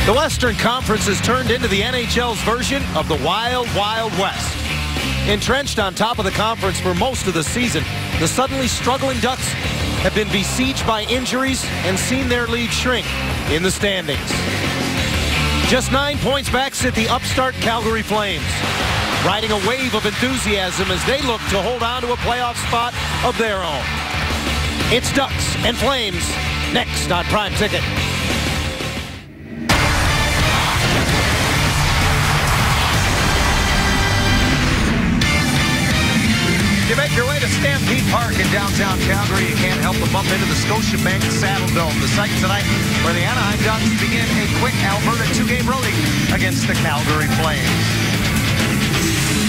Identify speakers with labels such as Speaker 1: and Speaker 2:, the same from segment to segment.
Speaker 1: The Western Conference has turned into the NHL's version of the Wild Wild West. Entrenched on top of the conference for most of the season, the suddenly struggling Ducks have been besieged by injuries and seen their lead shrink in the standings. Just 9 points back sit the upstart Calgary Flames, riding a wave of enthusiasm as they look to hold on to a playoff spot of their own. It's Ducks and Flames next on Prime Ticket. You make your way to Stampede Park in downtown Calgary, you can't help but bump into the Scotiabank Saddledome, the site tonight where the Anaheim Ducks begin a quick Alberta two-game roadie against the Calgary Flames.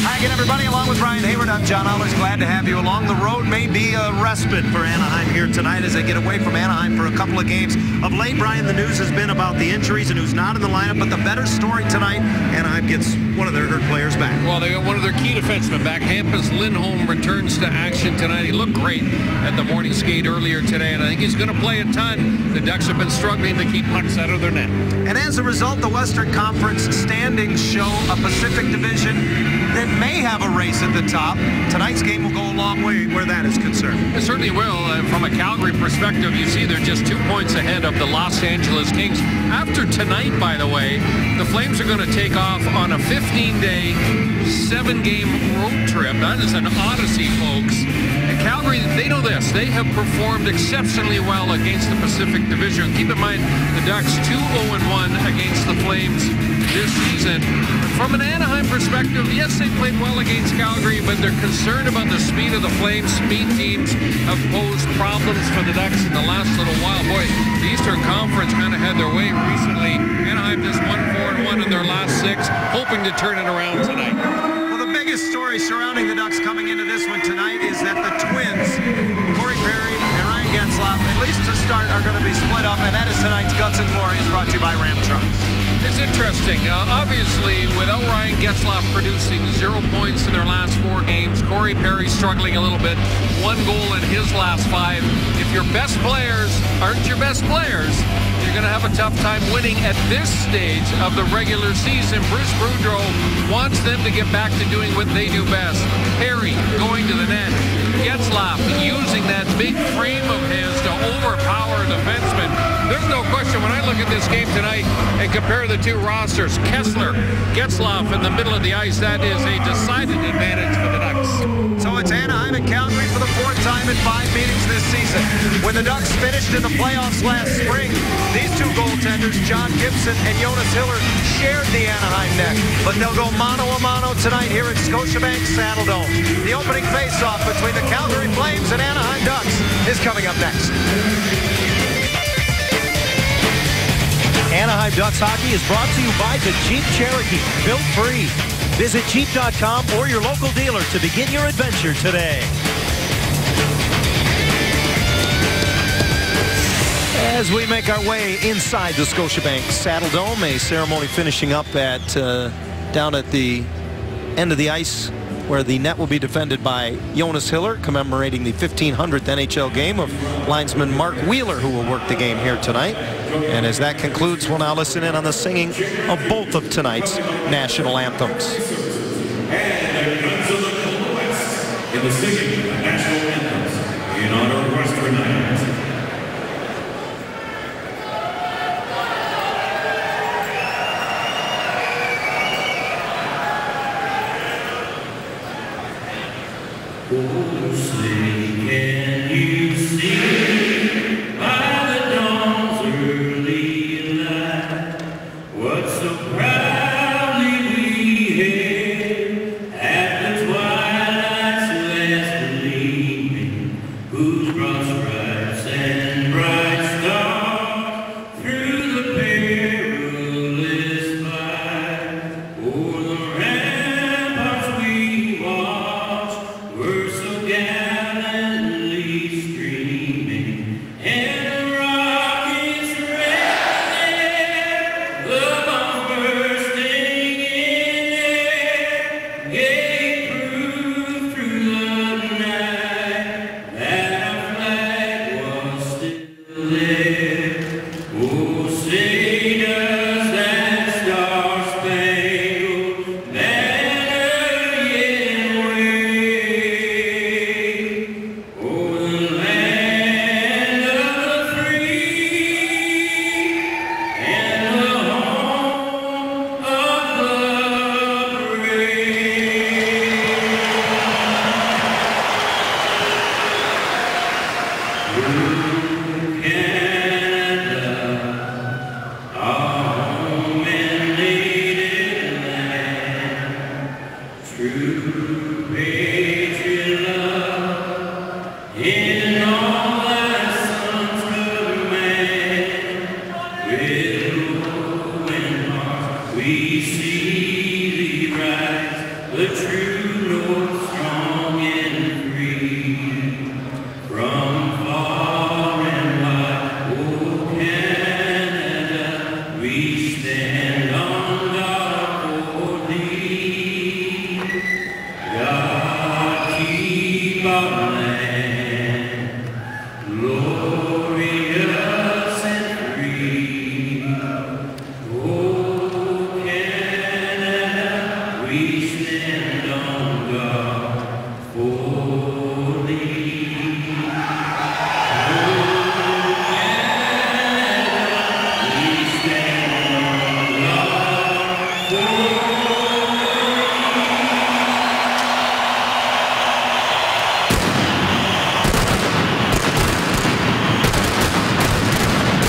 Speaker 1: Hi again, everybody. Along with Brian Hayward, I'm John Allers. Glad to have you along. The road may be a respite for Anaheim here tonight as they get away from Anaheim for a couple of games. Of late, Brian, the news has been about the injuries and who's not in the lineup, but the better story tonight, Anaheim gets one of their hurt players back. Well, they got one of their key defensemen back. Hampus Lindholm returns to action tonight. He looked great at the morning skate earlier today, and I think he's going to play a ton. The Ducks have been struggling to keep pucks out of their net. And as a result, the Western Conference standings show a Pacific Division that may have a race at the top. Tonight's game will go a long way where that is concerned. It certainly will. From a Calgary perspective, you see they're just 2 points ahead of the Los Angeles Kings. After tonight, by the way, the Flames are going to take off on a 15-day, 7-game road trip. That is an odyssey, folks. And Calgary, they know this. They have performed exceptionally well against the Pacific Division. Keep in mind, the Ducks 2-0-1 against the Flames this season. From an Anaheim perspective, yes, they played well against Calgary, but they're concerned about the speed of the Flames. Speed teams have posed problems for the Ducks in the last little while. Boy, the Eastern Conference kind of had their way recently. Anaheim just won 4-1 in their last 6, hoping to turn it around tonight. Well, the biggest story surrounding the Ducks coming into this one tonight is that the Twins, Corey Perry and Ryan Getzlaf, at least to start, are going to be split up, and that is tonight's Guts and Glories, brought to you by Ram Trucks. It's interesting. Obviously, without Ryan Getzlaf producing 0 points in their last 4 games, Corey Perry struggling a little bit, 1 goal in his last 5. If your best players aren't your best players, you're going to have a tough time winning at this stage of the regular season. Bruce Boudreau wants them to get back to doing what they do best. Perry going to the net. Getzlaf using that big frame of his to overpower defensemen. There's no question when I look at this game tonight and compare the two rosters, Kessler, Getzlaf in the middle of the ice, that is a decided advantage for the Ducks. So it's Anaheim and Calgary for the 4th time in 5 meetings this season. When the Ducks finished in the playoffs last spring, these two goaltenders, John Gibson and Jonas Hiller, shared the Anaheim net. But they'll go mano-a-mano tonight here at Scotiabank Saddledome. The opening face-off between the Calgary Flames and Anaheim Ducks is coming up next. Anaheim Ducks hockey is brought to you by the Jeep Cherokee, built free. Visit Jeep.com or your local dealer to begin your adventure today. As we make our way inside the Scotiabank Saddledome, a ceremony finishing up at down at the end of the ice, where the net will be defended by Jonas Hiller, commemorating the 1500th NHL game of linesman Mark Wheeler, who will work the game here tonight. And as that concludes, we'll now listen in on the singing of both of tonight's national anthems. In the singing of national anthems in honor of Western Islands. Can you see by the dawn's early light what so proudly we hailed at the twilight's last gleaming, whose broad stripes and bright stars through the perilous fight o'er the ramparts we watched were so gallant.
Speaker 2: the true North, strong and free, from far and wide, oh Canada, we stand on God for thee. God keep our land glorious and free. Oh Canada, we stand on God for thee. Oh Canada, we stand on God for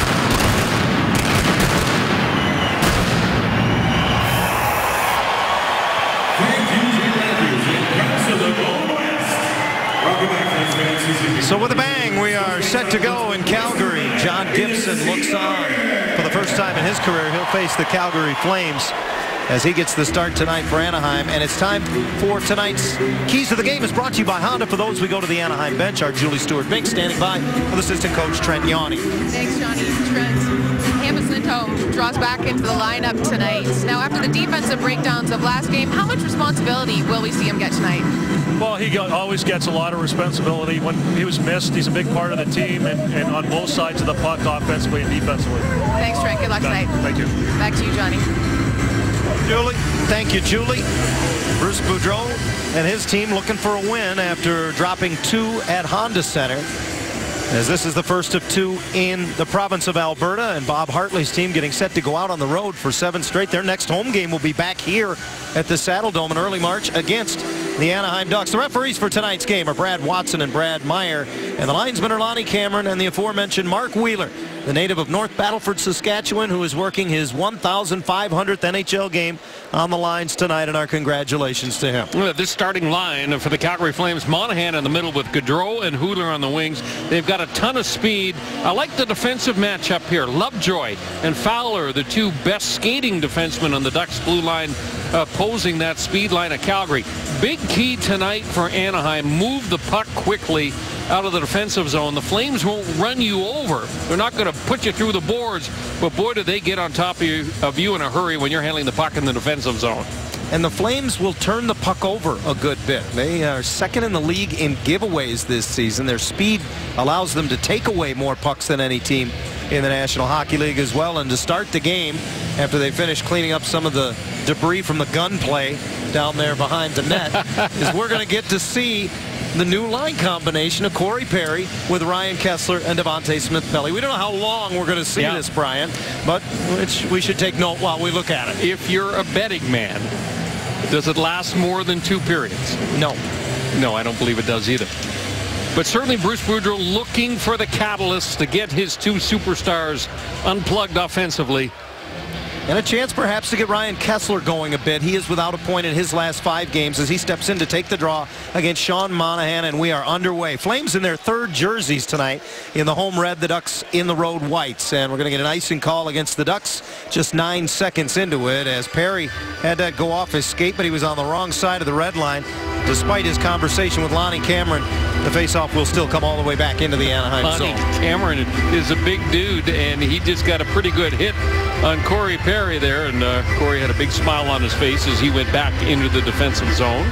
Speaker 2: thee.
Speaker 1: So with a bang, we are set to go in Calgary. John Gibson looks on. For the first time in his career, he'll face the Calgary Flames as he gets the start tonight for Anaheim. And it's time for tonight's Keys to the Game. Is brought to you by Honda. For those, we go to the Anaheim bench. Our Julie Stewart-Bink standing by with assistant coach Trent Yawney.
Speaker 3: Thanks, Johnny. Trent. Hampus Lindholm draws back into the lineup tonight. Now, after the defensive breakdowns of last game, how much responsibility will we see him get tonight?
Speaker 4: Well, he always gets a lot of responsibility. When he was missed, he's a big part of the team and on both sides of the puck, offensively and defensively.
Speaker 3: Thanks, Trent. Good luck tonight.
Speaker 4: Thank you.
Speaker 3: Back to you, Johnny.
Speaker 1: Julie. Thank you, Julie. Bruce Boudreau and his team looking for a win after dropping 2 at Honda Center, as this is the first of 2 in the province of Alberta, and Bob Hartley's team getting set to go out on the road for 7 straight. Their next home game will be back here at the Saddle Dome in early March against the Anaheim Ducks. The referees for tonight's game are Brad Watson and Brad Meyer, and the linesmen are Lonnie Cameron and the aforementioned Mark Wheeler, the native of North Battleford, Saskatchewan, who is working his 1,500th NHL game on the lines tonight, and our congratulations to him.
Speaker 5: This starting line for the Calgary Flames, Monahan in the middle with Gaudreau and Hooter on the wings. They've got a ton of speed. I like the defensive matchup here. Lovejoy and Fowler, the 2 best skating defensemen on the Ducks blue line, opposing that speed line of Calgary. Big key tonight for Anaheim, move the puck quickly out of the defensive zone. The Flames won't run you over. They're not going to put you through the boards, but boy, do they get on top of you in a hurry when you're handling the puck in the defensive zone.
Speaker 1: And the Flames will turn the puck over a good bit. They are second in the league in giveaways this season. Their speed allows them to take away more pucks than any team in the National Hockey League as well. And to start the game, after they finish cleaning up some of the debris from the gunplay down there behind the net, is we're going to get to see the new line combination of Corey Perry with Ryan Kessler and Devontae Smith-Pelly. We don't know how long we're going to see this, Brian, but we should take note while we look at it.
Speaker 5: If you're a betting man, does it last more than 2 periods?
Speaker 1: No.
Speaker 5: No, I don't believe it does either. But certainly Bruce Boudreau looking for the catalyst to get his 2 superstars unplugged offensively.
Speaker 1: And a chance perhaps to get Ryan Kessler going a bit. He is without a point in his last 5 games as he steps in to take the draw against Sean Monahan, and we are underway. Flames in their 3rd jerseys tonight. In the home red, the Ducks in the road whites. And we're going to get an icing call against the Ducks just 9 seconds into it, as Perry had to go off his skate, but he was on the wrong side of the red line. Despite his conversation with Lonnie Cameron, the faceoff will still come all the way back into the Anaheim zone.
Speaker 5: Lonnie Cameron is a big dude, and he just got a pretty good hit on Corey Perry there, and Corey had a big smile on his face as he went back into the defensive zone.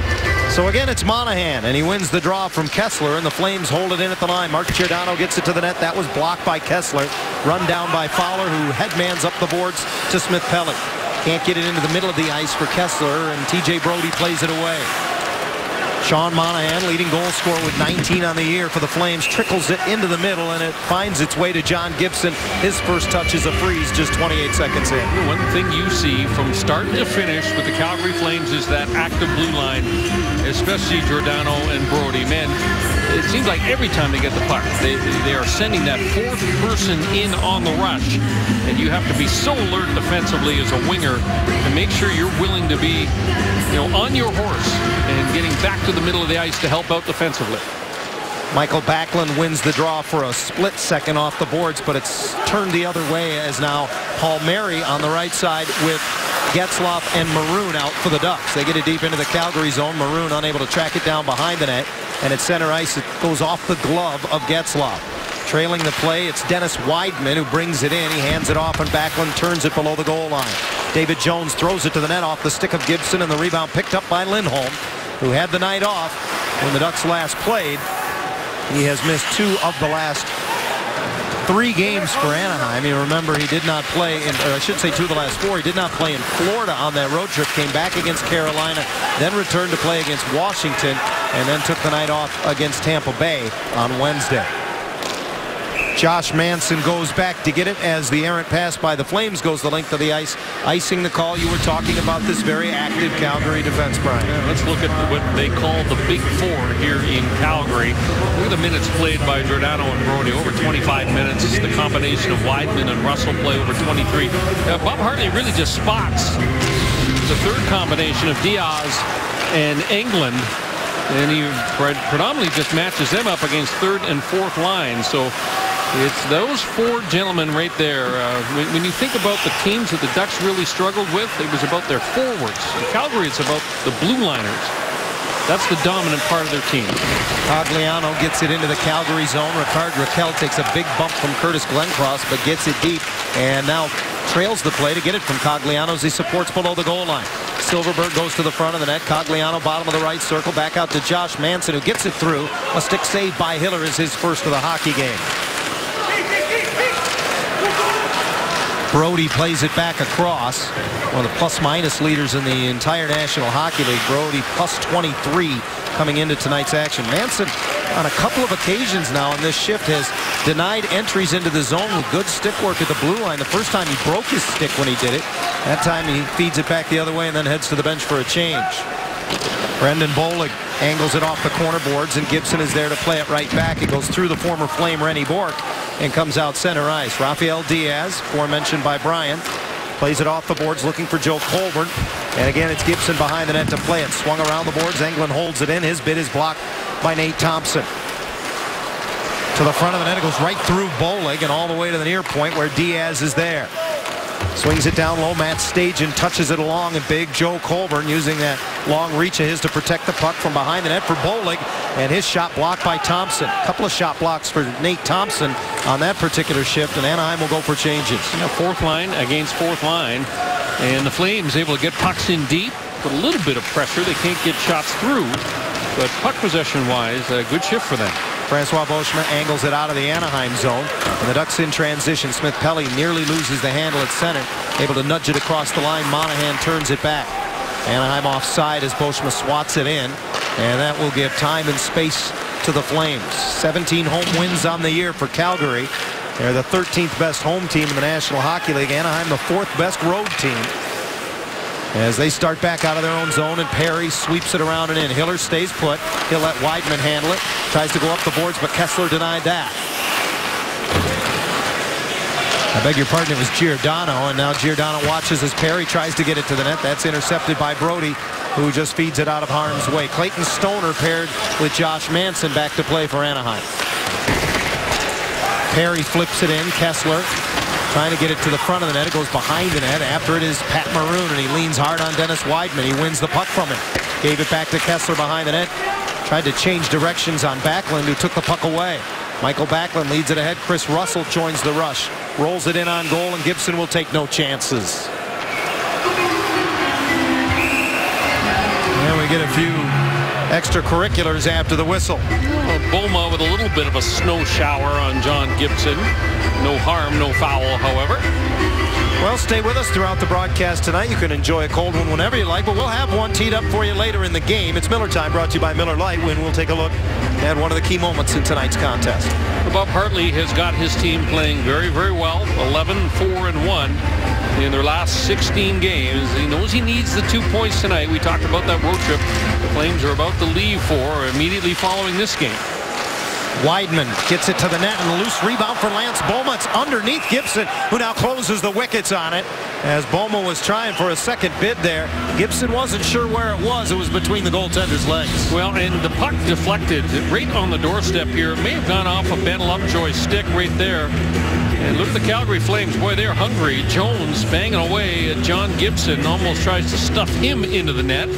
Speaker 1: So again, it's Monahan, and he wins the draw from Kessler, and the Flames hold it in at the line. Mark Giordano gets it to the net. That was blocked by Kessler. Run down by Fowler, who headmans up the boards to Smith-Pelly. Can't get it into the middle of the ice for Kessler, and TJ Brody plays it away. Sean Monahan, leading goal scorer with 19 on the year for the Flames, trickles it into the middle, and it finds its way to John Gibson. His first touch is a freeze just 28 seconds in.
Speaker 5: One thing you see from start to finish with the Calgary Flames is that active blue line, especially Giordano and Brody. Man, it seems like every time they get the puck, they are sending that 4th person in on the rush, and you have to be so alert defensively as a winger to make sure you're willing to be, on your horse and getting back to the middle of the ice to help out defensively.
Speaker 1: Michael Backlund wins the draw for a split second off the boards, but it's turned the other way as now Paul Mary on the right side with Getzlaf, and Maroon out for the Ducks. They get it deep into the Calgary zone. Maroon unable to track it down behind the net. And at center ice, it goes off the glove of Getzlaf. Trailing the play, it's Dennis Wideman who brings it in. He hands it off, and Backlund turns it below the goal line. David Jones throws it to the net off the stick of Gibson, and the rebound picked up by Lindholm, who had the night off when the Ducks last played. He has missed 2 of the last 3 games for Anaheim. You remember he did not play in, or I should say 2 of the last 4. He did not play in Florida on that road trip. Came back against Carolina, then returned to play against Washington, and then took the night off against Tampa Bay on Wednesday. Josh Manson goes back to get it as the errant pass by the Flames goes the length of the ice, icing the call. You were talking about this very active Calgary defense, Brian.
Speaker 5: Yeah, let's look at what they call the Big Four here in Calgary. Look at the minutes played by Giordano and Brody. Over 25 minutes. The combination of Wideman and Russell play over 23. Bob Hartley really just spots the third combination of Diaz and Englund, and he predominantly just matches them up against third and fourth line. So it's those 4 gentlemen right there. When you think about the teams that the Ducks really struggled with, it was about their forwards. In Calgary, it's about the blue liners. That's the dominant part of their team.
Speaker 1: Cogliano gets it into the Calgary zone. Ricard Raquel takes a big bump from Curtis Glencross, but gets it deep, and now trails the play to get it from Cogliano as he supports below the goal line. Silverberg goes to the front of the net. Cogliano bottom of the right circle, back out to Josh Manson, who gets it through. A stick save by Hiller is his first of the hockey game. Brody plays it back across. One of the plus-minus leaders in the entire National Hockey League. Brody plus 23 coming into tonight's action. Manson, on a couple of occasions now in this shift, has denied entries into the zone with good stick work at the blue line. The first time he broke his stick when he did it. That time he feeds it back the other way and then heads to the bench for a change. Brendan Bollig angles it off the corner boards, and Gibson is there to play it right back. It goes through the former Flame Rennie Bourque and comes out center ice. Rafael Diaz, aforementioned by Brian, plays it off the boards looking for Joe Colborne. And again, it's Gibson behind the net to play it. Swung around the boards. Englund holds it in. His bid is blocked by Nate Thompson. To the front of the net. It goes right through Bollig and all the way to the near point where Diaz is there. Swings it down low. Matt Stajan touches it along, and big Joe Colborne using that long reach of his to protect the puck from behind the net for Bollig, and his shot blocked by Thompson. A couple of shot blocks for Nate Thompson on that particular shift, and Anaheim will go for changes.
Speaker 5: Fourth line against fourth line, and the Flames able to get pucks in deep, put a little bit of pressure. They can't get shots through, but puck possession wise, a good shift for them.
Speaker 1: Francois Beauchemin angles it out of the Anaheim zone, and the Ducks in transition. Smith Pelly nearly loses the handle at center, able to nudge it across the line. Monahan turns it back. Anaheim offside as Beauchemin swats it in, and that will give time and space to the Flames. 17 home wins on the year for Calgary. They're the 13th best home team in the National Hockey League. Anaheim the 4th best road team. As they start back out of their own zone, and Perry sweeps it around and in. Hiller stays put. He'll let Wideman handle it. Tries to go up the boards, but Kessler denied that. I beg your pardon, it was Giordano, and now Giordano watches as Perry tries to get it to the net. That's intercepted by Brody, who just feeds it out of harm's way. Clayton Stoner paired with Josh Manson back to play for Anaheim. Perry flips it in. Kessler trying to get it to the front of the net. It goes behind the net. After it is Pat Maroon, and he leans hard on Dennis Wideman. He wins the puck from him. Gave it back to Kessler behind the net. Tried to change directions on Backlund, who took the puck away. Michael Backlund leads it ahead. Chris Russell joins the rush. Rolls it in on goal, and Gibson will take no chances. And we get a few extracurriculars after the whistle.
Speaker 5: Boma with a little bit of a snow shower on John Gibson. No harm, no foul, however.
Speaker 1: Well, stay with us throughout the broadcast tonight. You can enjoy a cold one whenever you like, but we'll have one teed up for you later in the game. It's Miller Time, brought to you by Miller Lite, when we'll take a look at one of the key moments in tonight's contest.
Speaker 5: Bob Hartley has got his team playing very, very well. 11-4-1 in their last 16 games. He knows he needs the 2 points tonight. We talked about that road trip the Flames are about to leave for immediately following this game.
Speaker 1: Wideman gets it to the net, and a loose rebound for Lance Boma. It's underneath Gibson, who now closes the wickets on it. As Boma was trying for a second bid there, Gibson wasn't sure where it was. It was between the goaltender's legs.
Speaker 5: Well, and the puck deflected right on the doorstep here. It may have gone off of Ben Lovejoy's stick right there. And look at the Calgary Flames. Boy, they're hungry. Jones banging away at John Gibson. Almost tries to stuff him into the net.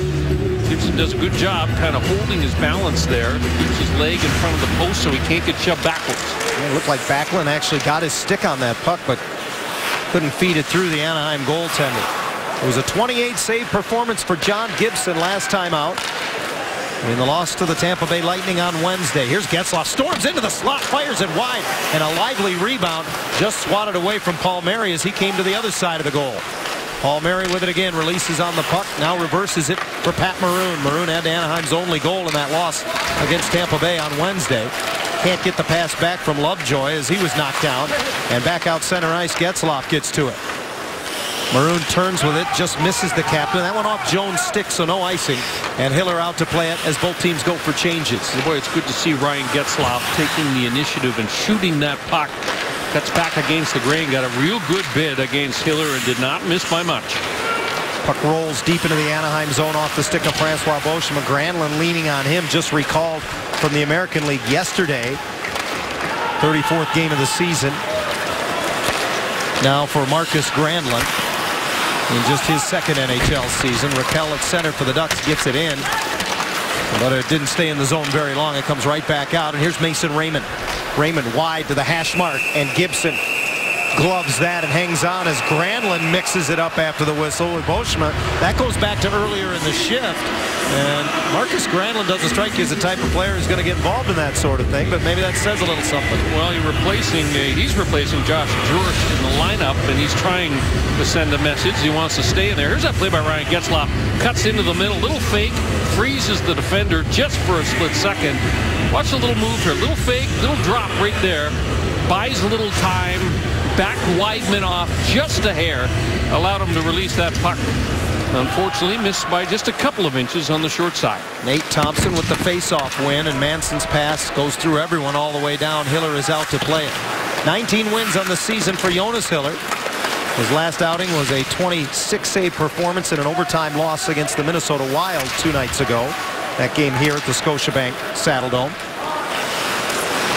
Speaker 5: Gibson does a good job kind of holding his balance there. Keeps his leg in front of the post so he can't get shoved backwards.
Speaker 1: It looked like Backlund actually got his stick on that puck, but couldn't feed it through the Anaheim goaltender. It was a 28 save performance for John Gibson last time out in the loss to the Tampa Bay Lightning on Wednesday. Here's Getzlaf, storms into the slot, fires it wide, and a lively rebound just swatted away from Palmieri as he came to the other side of the goal. Palmieri with it again, releases on the puck, now reverses it for Pat Maroon. Maroon had Anaheim's only goal in that loss against Tampa Bay on Wednesday. Can't get the pass back from Lovejoy as he was knocked down, and back out center ice, Getzlaf gets to it. Maroon turns with it, just misses the captain. That went off Jones' stick, so no icing. And Hiller out to play it as both teams go for changes.
Speaker 5: Boy, it's good to see Ryan Getzlaf taking the initiative and shooting that puck. Cuts back against the grain, got a real good bid against Hiller and did not miss by much.
Speaker 1: Puck rolls deep into the Anaheim zone off the stick of Francois Beauchemin. Granlund leaning on him, just recalled from the American League yesterday. 34th game of the season. Now for Marcus Granlund. In just his second NHL season. Raquel at center for the Ducks gets it in. But it didn't stay in the zone very long. It comes right back out. And here's Mason Raymond. Raymond wide to the hash mark. And Gibson gloves that and hangs on as Granlund mixes it up after the whistle with Beauchemin. That goes back to earlier in the shift. And Marcus Granlund doesn't strike you as the type of player who's going to get involved in that sort of thing. But maybe that says a little something.
Speaker 5: Well, he's replacing Josh Jurich in the lineup, and he's trying to send a message. He wants to stay in there. Here's that play by Ryan Getzlaf. Cuts into the middle. Little fake. Freezes the defender just for a split second. Watch a little move here. Little fake. Little drop right there. Buys a little time. Back Weidman off just a hair. Allowed him to release that puck. Unfortunately, missed by just a couple of inches on the short side.
Speaker 1: Nate Thompson with the face-off win, and Manson's pass goes through everyone all the way down. Hiller is out to play it. 19 wins on the season for Jonas Hiller. His last outing was a 26-save performance in an overtime loss against the Minnesota Wild 2 nights ago. That game here at the Scotiabank Saddledome.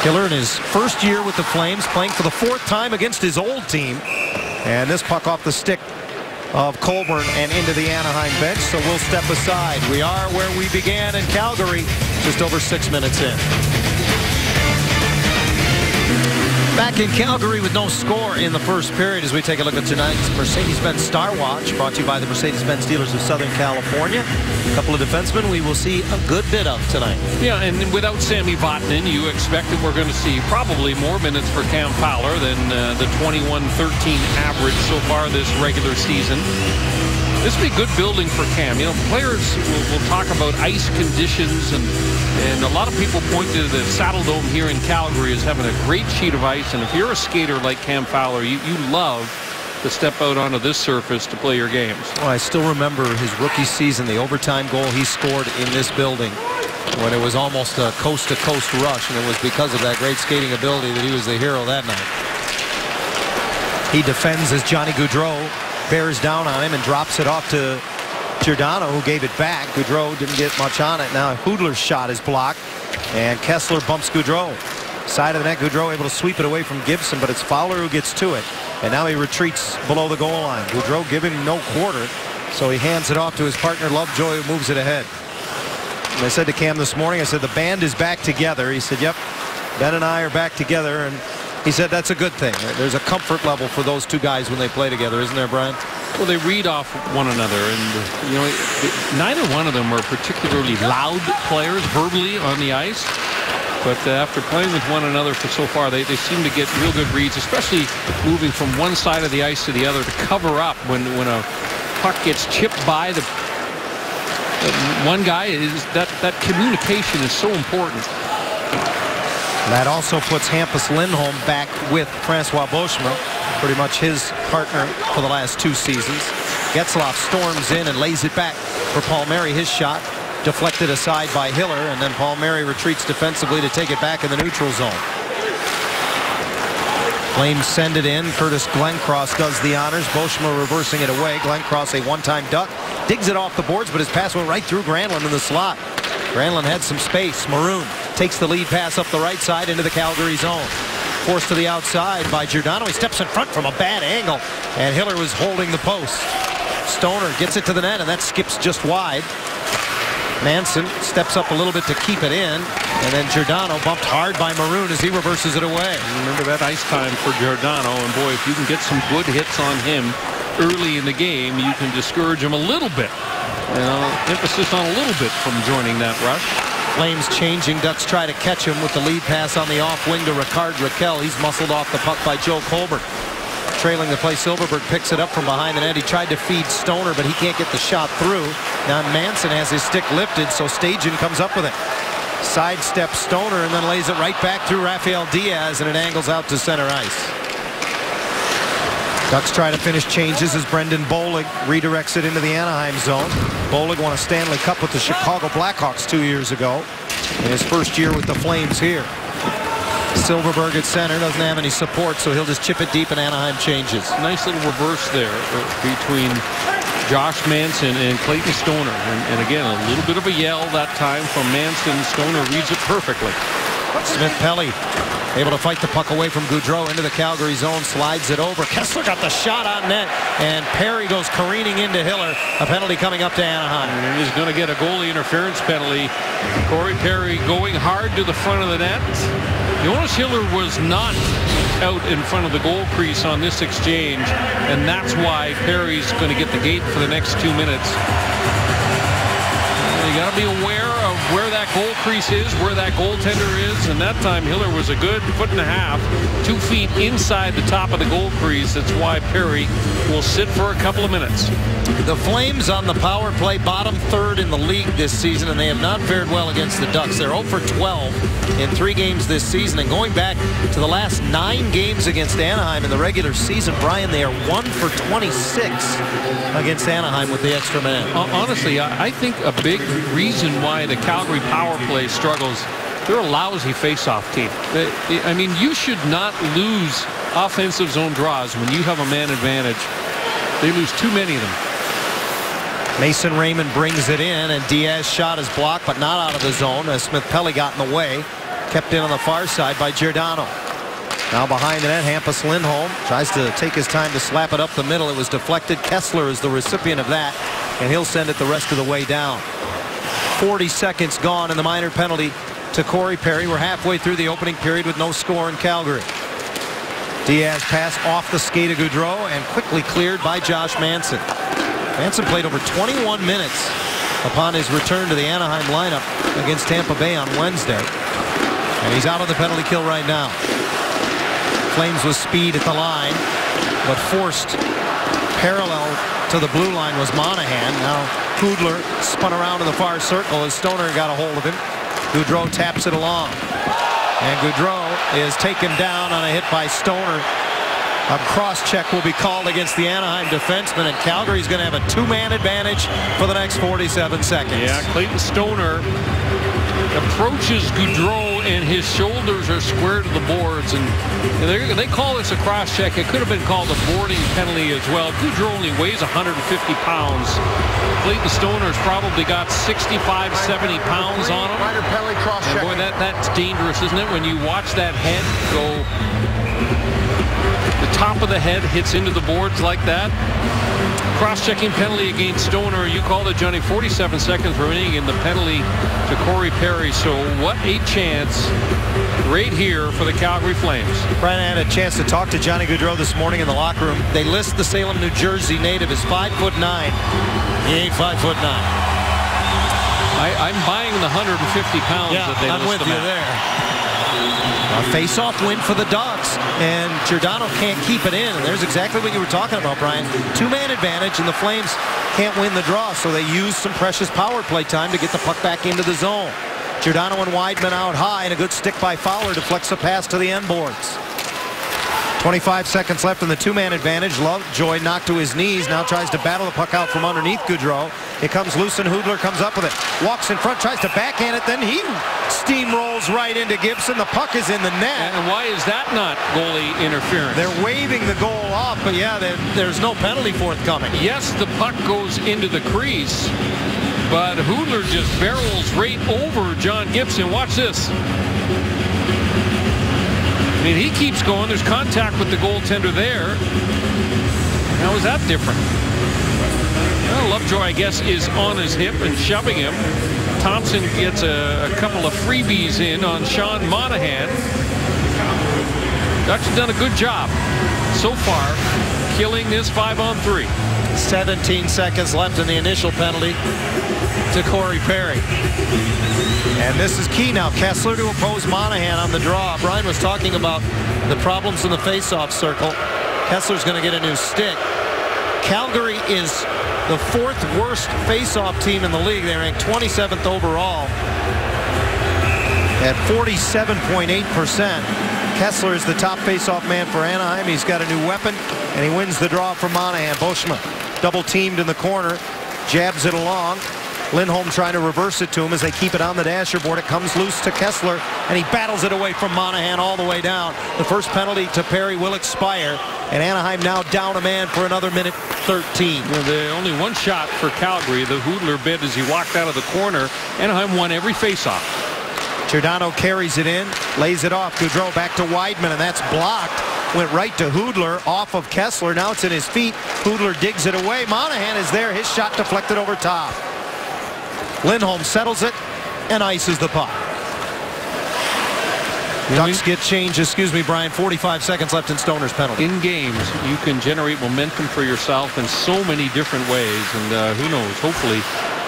Speaker 1: Hiller in his first year with the Flames, playing for the 4th time against his old team. And this puck off the stick of Colburn and into the Anaheim bench, so we'll step aside. We are where we began in Calgary, just over 6 minutes in. Back in Calgary with no score in the first period as we take a look at tonight's Mercedes-Benz Star Watch, brought to you by the Mercedes-Benz dealers of Southern California. A couple of defensemen we will see a good bit of tonight.
Speaker 5: Yeah, and without Sami Vatanen, you expect that we're going to see probably more minutes for Cam Fowler than the 21-13 average so far this regular season. This would be good building for Cam. You know, players will talk about ice conditions, and a lot of people point to the Saddledome here in Calgary as having a great sheet of ice. And if you're a skater like Cam Fowler, you love to step out onto this surface to play your games.
Speaker 1: Well, I still remember his rookie season, the overtime goal he scored in this building when it was almost a coast-to-coast rush, and it was because of that great skating ability that he was the hero that night. He defends as Johnny Gaudreau bears down on him and drops it off to Giordano, who gave it back. Gaudreau didn't get much on it. Now Hudler's shot is blocked, and Kessler bumps Gaudreau. Side of the net, Gaudreau able to sweep it away from Gibson, but it's Fowler who gets to it. And now he retreats below the goal line. Gaudreau giving him no quarter, so he hands it off to his partner Lovejoy, who moves it ahead. And I said to Cam this morning, I said, the band is back together. He said, yep, Ben and I are back together, and he said that's a good thing. There's a comfort level for those two guys when they play together, isn't there, Brian?
Speaker 5: Well, they read off one another, and you know, neither one of them are particularly loud players verbally on the ice. But after playing with one another for so far, they seem to get real good reads, especially moving from one side of the ice to the other to cover up when a puck gets chipped by the one guy. Is that communication is so important.
Speaker 1: That also puts Hampus Lindholm back with Francois Beauchemin, pretty much his partner for the last 2 seasons. Getzlaf storms in and lays it back for Palmieri. His shot deflected aside by Hiller, and then Palmieri retreats defensively to take it back in the neutral zone. Flames send it in. Curtis Glencross does the honors. Beauchemin reversing it away. Glencross, a one-time duck, digs it off the boards, but his pass went right through Granlund in the slot. Granlund had some space. Maroon takes the lead pass up the right side into the Calgary zone. forced to the outside by Giordano. He steps in front from a bad angle, and Hiller was holding the post. Stoner gets it to the net, and that skips just wide. Manson steps up a little bit to keep it in, and then Giordano bumped hard by Maroon as he reverses it away.
Speaker 5: Remember that ice time for Giordano, and boy, if you can get some good hits on him early in the game, you can discourage him a little bit. Emphasis on a little bit from joining that rush.
Speaker 1: Flames changing. Ducks try to catch him with the lead pass on the off wing to Ricard Raquel. He's muscled off the puck by Joe Colbert. Trailing the play, Silverberg picks it up from behind the net. He tried to feed Stoner, but he can't get the shot through. Now Manson has his stick lifted, so Stajan comes up with it. Sidesteps Stoner and then lays it right back through Rafael Diaz, and it angles out to center ice. Ducks try to finish changes as Brendan Bollig redirects it into the Anaheim zone. Bollig won a Stanley Cup with the Chicago Blackhawks 2 years ago in his first year with the Flames here. Silverberg at center, doesn't have any support, so he'll just chip it deep, and Anaheim changes.
Speaker 5: Nice little reverse there between Josh Manson and Clayton Stoner. And again, a little bit of a yell that time from Manson. Stoner reads it perfectly.
Speaker 1: Smith-Pelly able to fight the puck away from Gaudreau into the Calgary zone, slides it over. Kessler got the shot on net, and Perry goes careening into Hiller. A penalty coming up to Anaheim.
Speaker 5: And he's going to get a goalie interference penalty. Corey Perry going hard to the front of the net. Jonas Hiller was not out in front of the goal crease on this exchange, and that's why Perry's going to get the gate for the next 2 minutes. You got to be aware of where that goal crease is, where that goaltender is, and that time Hiller was a good 1.5 feet, 2 feet inside the top of the goal crease. That's why Perry will sit for a couple of minutes.
Speaker 1: The Flames on the power play, bottom third in the league this season, and they have not fared well against the Ducks. They're 0 for 12 in 3 games this season, and going back to the last 9 games against Anaheim in the regular season, Brian, they are 1 for 26 against Anaheim with the extra man.
Speaker 5: Honestly, I think a big reason why the Calgary power play struggles, they're a lousy face-off team. I mean, you should not lose offensive zone draws when you have a man advantage. They lose too many of them.
Speaker 1: Mason Raymond brings it in, and Diaz's shot is blocked, but not out of the zone as Smith-Pelly got in the way. Kept in on the far side by Giordano. Now behind the net, Hampus Lindholm tries to take his time to slap it up the middle. It was deflected. Kessler is the recipient of that, and he'll send it the rest of the way down. 40 seconds gone, and the minor penalty to Corey Perry. We're halfway through the opening period with no score in Calgary. Diaz pass off the skate of Gaudreau and quickly cleared by Josh Manson. Manson played over 21 minutes upon his return to the Anaheim lineup against Tampa Bay on Wednesday. And he's out of the penalty kill right now. Flames with speed at the line, but forced parallel to the blue line was Monahan. Now Kudler spun around in the far circle as Stoner got a hold of him. Gaudreau taps it along. And Gaudreau is taken down on a hit by Stoner. A cross-check will be called against the Anaheim defenseman, and Calgary's going to have a 2-man advantage for the next 47 seconds.
Speaker 5: Yeah, Clayton Stoner approaches Gaudreau, and his shoulders are square to the boards, and they call this a cross-check. It could have been called a boarding penalty as well. Gaudreau only weighs 150 pounds. Clayton Stoner's probably got 65, 70 pounds on him. And boy, that's dangerous, isn't it? When you watch that head go, the top of the head hits into the boards like that. Cross-checking penalty against Stoner. You called it, Johnny. 47 seconds remaining in the penalty to Corey Perry. So what a chance right here for the Calgary Flames.
Speaker 1: Brian, I had a chance to talk to Johnny Gaudreau this morning in the locker room. They list the Salem, New Jersey native as 5'9". He ain't 5'9".
Speaker 5: I'm buying the 150 pounds that they
Speaker 1: I'm
Speaker 5: list
Speaker 1: with
Speaker 5: him
Speaker 1: you
Speaker 5: at.
Speaker 1: there. A face-off win for the Ducks, and Giordano can't keep it in. And there's exactly what you were talking about, Brian. 2-man advantage, and the Flames can't win the draw, so they use some precious power play time to get the puck back into the zone. Giordano and Weidman out high, and a good stick by Fowler deflects a pass to the end boards. 25 seconds left in the 2-man advantage. Lovejoy knocked to his knees, now tries to battle the puck out from underneath Gaudreau. It comes loose, and Hudler comes up with it. Walks in front, tries to backhand it, then he steamrolls right into Gibson. The puck is in the net.
Speaker 5: And why is that not goalie interference?
Speaker 1: They're waving the goal off, but yeah, there's no penalty forthcoming.
Speaker 5: Yes, the puck goes into the crease, but Hudler just barrels right over John Gibson. Watch this. I mean, he keeps going. There's contact with the goaltender there. How is that different? Well, Lovejoy, I guess, is on his hip and shoving him. Thompson gets a couple of freebies in on Sean Monahan. Ducks have done a good job so far killing this 5-on-3.
Speaker 1: 17 seconds left in the initial penalty to Corey Perry. And this is key now. Kessler to oppose Monahan on the draw. Brian was talking about the problems in the face-off circle. Kessler's going to get a new stick. Calgary is the 4th worst face-off team in the league. They rank 27th overall at 47.8%. Kessler is the top face-off man for Anaheim. He's got a new weapon, and he wins the draw from Monahan. Boschma double teamed in the corner, jabs it along. Lindholm trying to reverse it to him as they keep it on the dasher board. It comes loose to Kessler, and he battles it away from Monahan all the way down. The first penalty to Perry will expire, and Anaheim now down a man for another minute 13.
Speaker 5: The only one shot for Calgary. The Hoodler bid as he walked out of the corner. Anaheim won every faceoff.
Speaker 1: Giordano carries it in, lays it off. Gaudreau back to Weidman, and that's blocked. Went right to Hoodler off of Kessler. Now it's in his feet. Hoodler digs it away. Monahan is there. His shot deflected over top. Lindholm settles it and ices the puck. Ducks get changed. Excuse me, Brian. 45 seconds left in Stoner's penalty.
Speaker 5: In games, you can generate momentum for yourself in so many different ways. And who knows, hopefully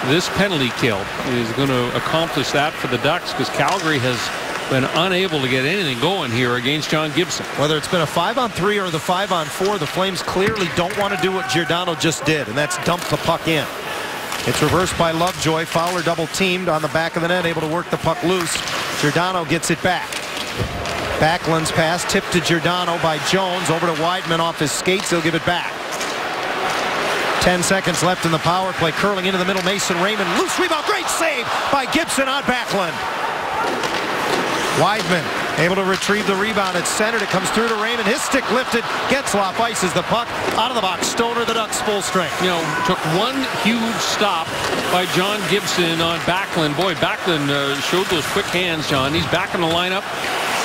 Speaker 5: this penalty kill is going to accomplish that for the Ducks, because Calgary has been unable to get anything going here against John Gibson.
Speaker 1: Whether it's been a 5-on-3 or the 5-on-4, the Flames clearly don't want to do what Giordano just did, and that's dump the puck in. It's reversed by Lovejoy. Fowler double teamed on the back of the net, able to work the puck loose. Giordano gets it back. Backlund's pass tipped to Giordano by Jones. Over to Weidman off his skates. He'll give it back. 10 seconds left in the power play. Curling into the middle. Mason Raymond. Loose rebound. Great save by Gibson on Backlund. Weidman able to retrieve the rebound. It's centered. It comes through to Raymond. His stick lifted. Getzlaf ices the puck out of the box. Stoner, the Ducks, full strength.
Speaker 5: You know, took one huge stop by John Gibson on Backlund. Boy, Backlund showed those quick hands, John. He's back in the lineup.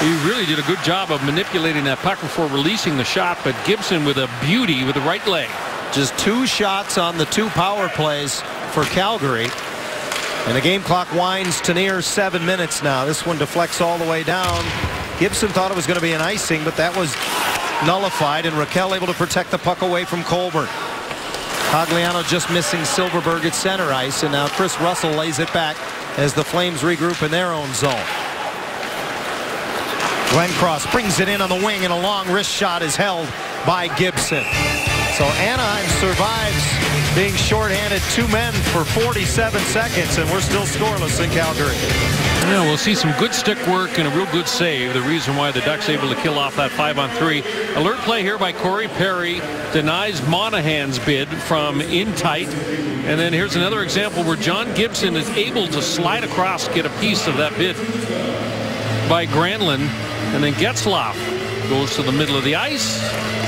Speaker 5: He really did a good job of manipulating that puck before releasing the shot, but Gibson with a beauty with the right leg.
Speaker 1: Just 2 shots on the 2 power plays for Calgary. And the game clock winds to near 7 minutes now. This one deflects all the way down. Gibson thought it was going to be an icing, but that was nullified, and Raquel able to protect the puck away from Colburn. Cogliano just missing Silverberg at center ice, and now Chris Russell lays it back as the Flames regroup in their own zone. Glenn Cross brings it in on the wing, and a long wrist shot is held by Gibson. So Anaheim survives being shorthanded 2 men for 47 seconds, and we're still scoreless in Calgary.
Speaker 5: Yeah, we'll see some good stick work and a real good save. The reason why the Ducks able to kill off that 5-on-3. Alert play here by Corey Perry. Denies Monahan's bid from in tight. And then here's another example where John Gibson is able to slide across, get a piece of that bid by Granlund. And then Getzlaf goes to the middle of the ice.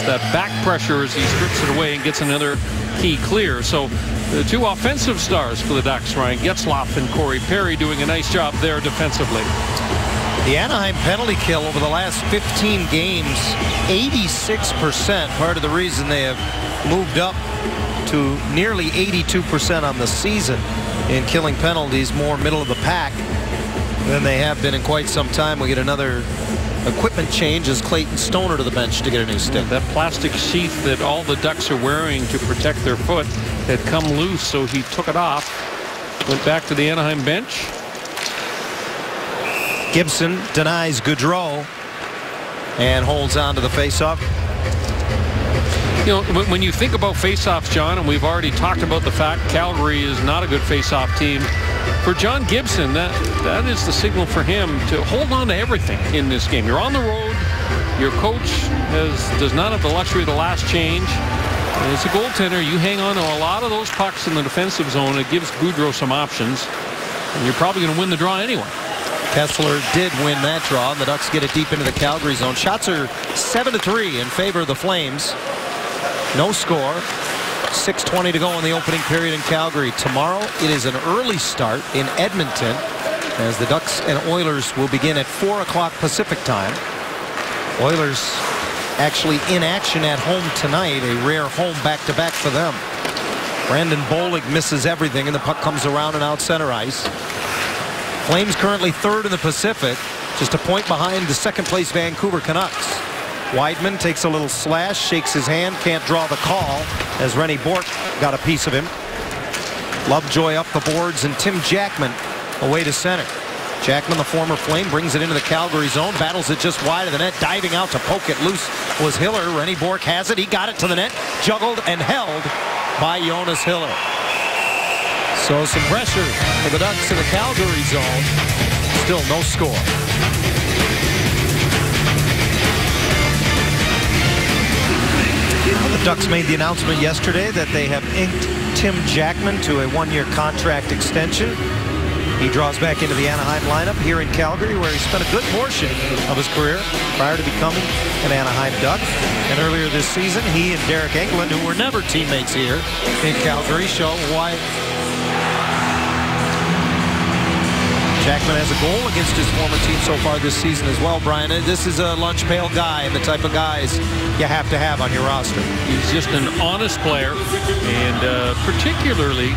Speaker 5: That back pressure as he strips it away and gets another key clear. So the 2 offensive stars for the Ducks, Ryan Getzlaf and Corey Perry, doing a nice job there defensively.
Speaker 1: The Anaheim penalty kill over the last 15 games, 86%. Part of the reason they have moved up to nearly 82% on the season in killing penalties, more middle of the pack than they have been in quite some time. We get another equipment change as Clayton Stoner to the bench to get a new stick.
Speaker 5: That plastic sheath that all the Ducks are wearing to protect their foot had come loose, so he took it off. Went back to the Anaheim bench.
Speaker 1: Gibson denies Gaudreau and holds on to the faceoff.
Speaker 5: You know, when you think about faceoffs, John, and we've already talked about the fact Calgary is not a good faceoff team. For John Gibson, that is the signal for him to hold on to everything in this game. You're on the road. Your coach does not have the luxury of the last change. And as a goaltender, you hang on to a lot of those pucks in the defensive zone. It gives Gaudreau some options, and you're probably going to win the draw anyway.
Speaker 1: Kessler did win that draw, and the Ducks get it deep into the Calgary zone. Shots are 7-3 in favor of the Flames. No score. 6:20 to go in the opening period in Calgary. Tomorrow it is an early start in Edmonton as the Ducks and Oilers will begin at 4 o'clock Pacific time. Oilers actually in action at home tonight, a rare home back-to-back for them. Brandon Bollig misses everything, and the puck comes around and out center ice. Flames currently third in the Pacific, just a point behind the second-place Vancouver Canucks. Weidman takes a little slash, shakes his hand, can't draw the call, as Rennie Bork got a piece of him. Lovejoy up the boards, and Tim Jackman away to center. Jackman, the former Flame, brings it into the Calgary zone, battles it just wide of the net, diving out to poke it loose was Hiller. Rennie Bork has it, he got it to the net, juggled and held by Jonas Hiller. So some pressure for the Ducks in the Calgary zone. Still no score. The Ducks made the announcement yesterday that they have inked Tim Jackman to a one-year contract extension. He draws back into the Anaheim lineup here in Calgary, where he spent a good portion of his career prior to becoming an Anaheim Duck. And earlier this season, he and Derek Engelland, who were never teammates here in Calgary, show why. Jackman has a goal against his former team so far this season as well, Brian. This is a lunch pail guy and the type of guys you have to have on your roster.
Speaker 5: He's just an honest player, and particularly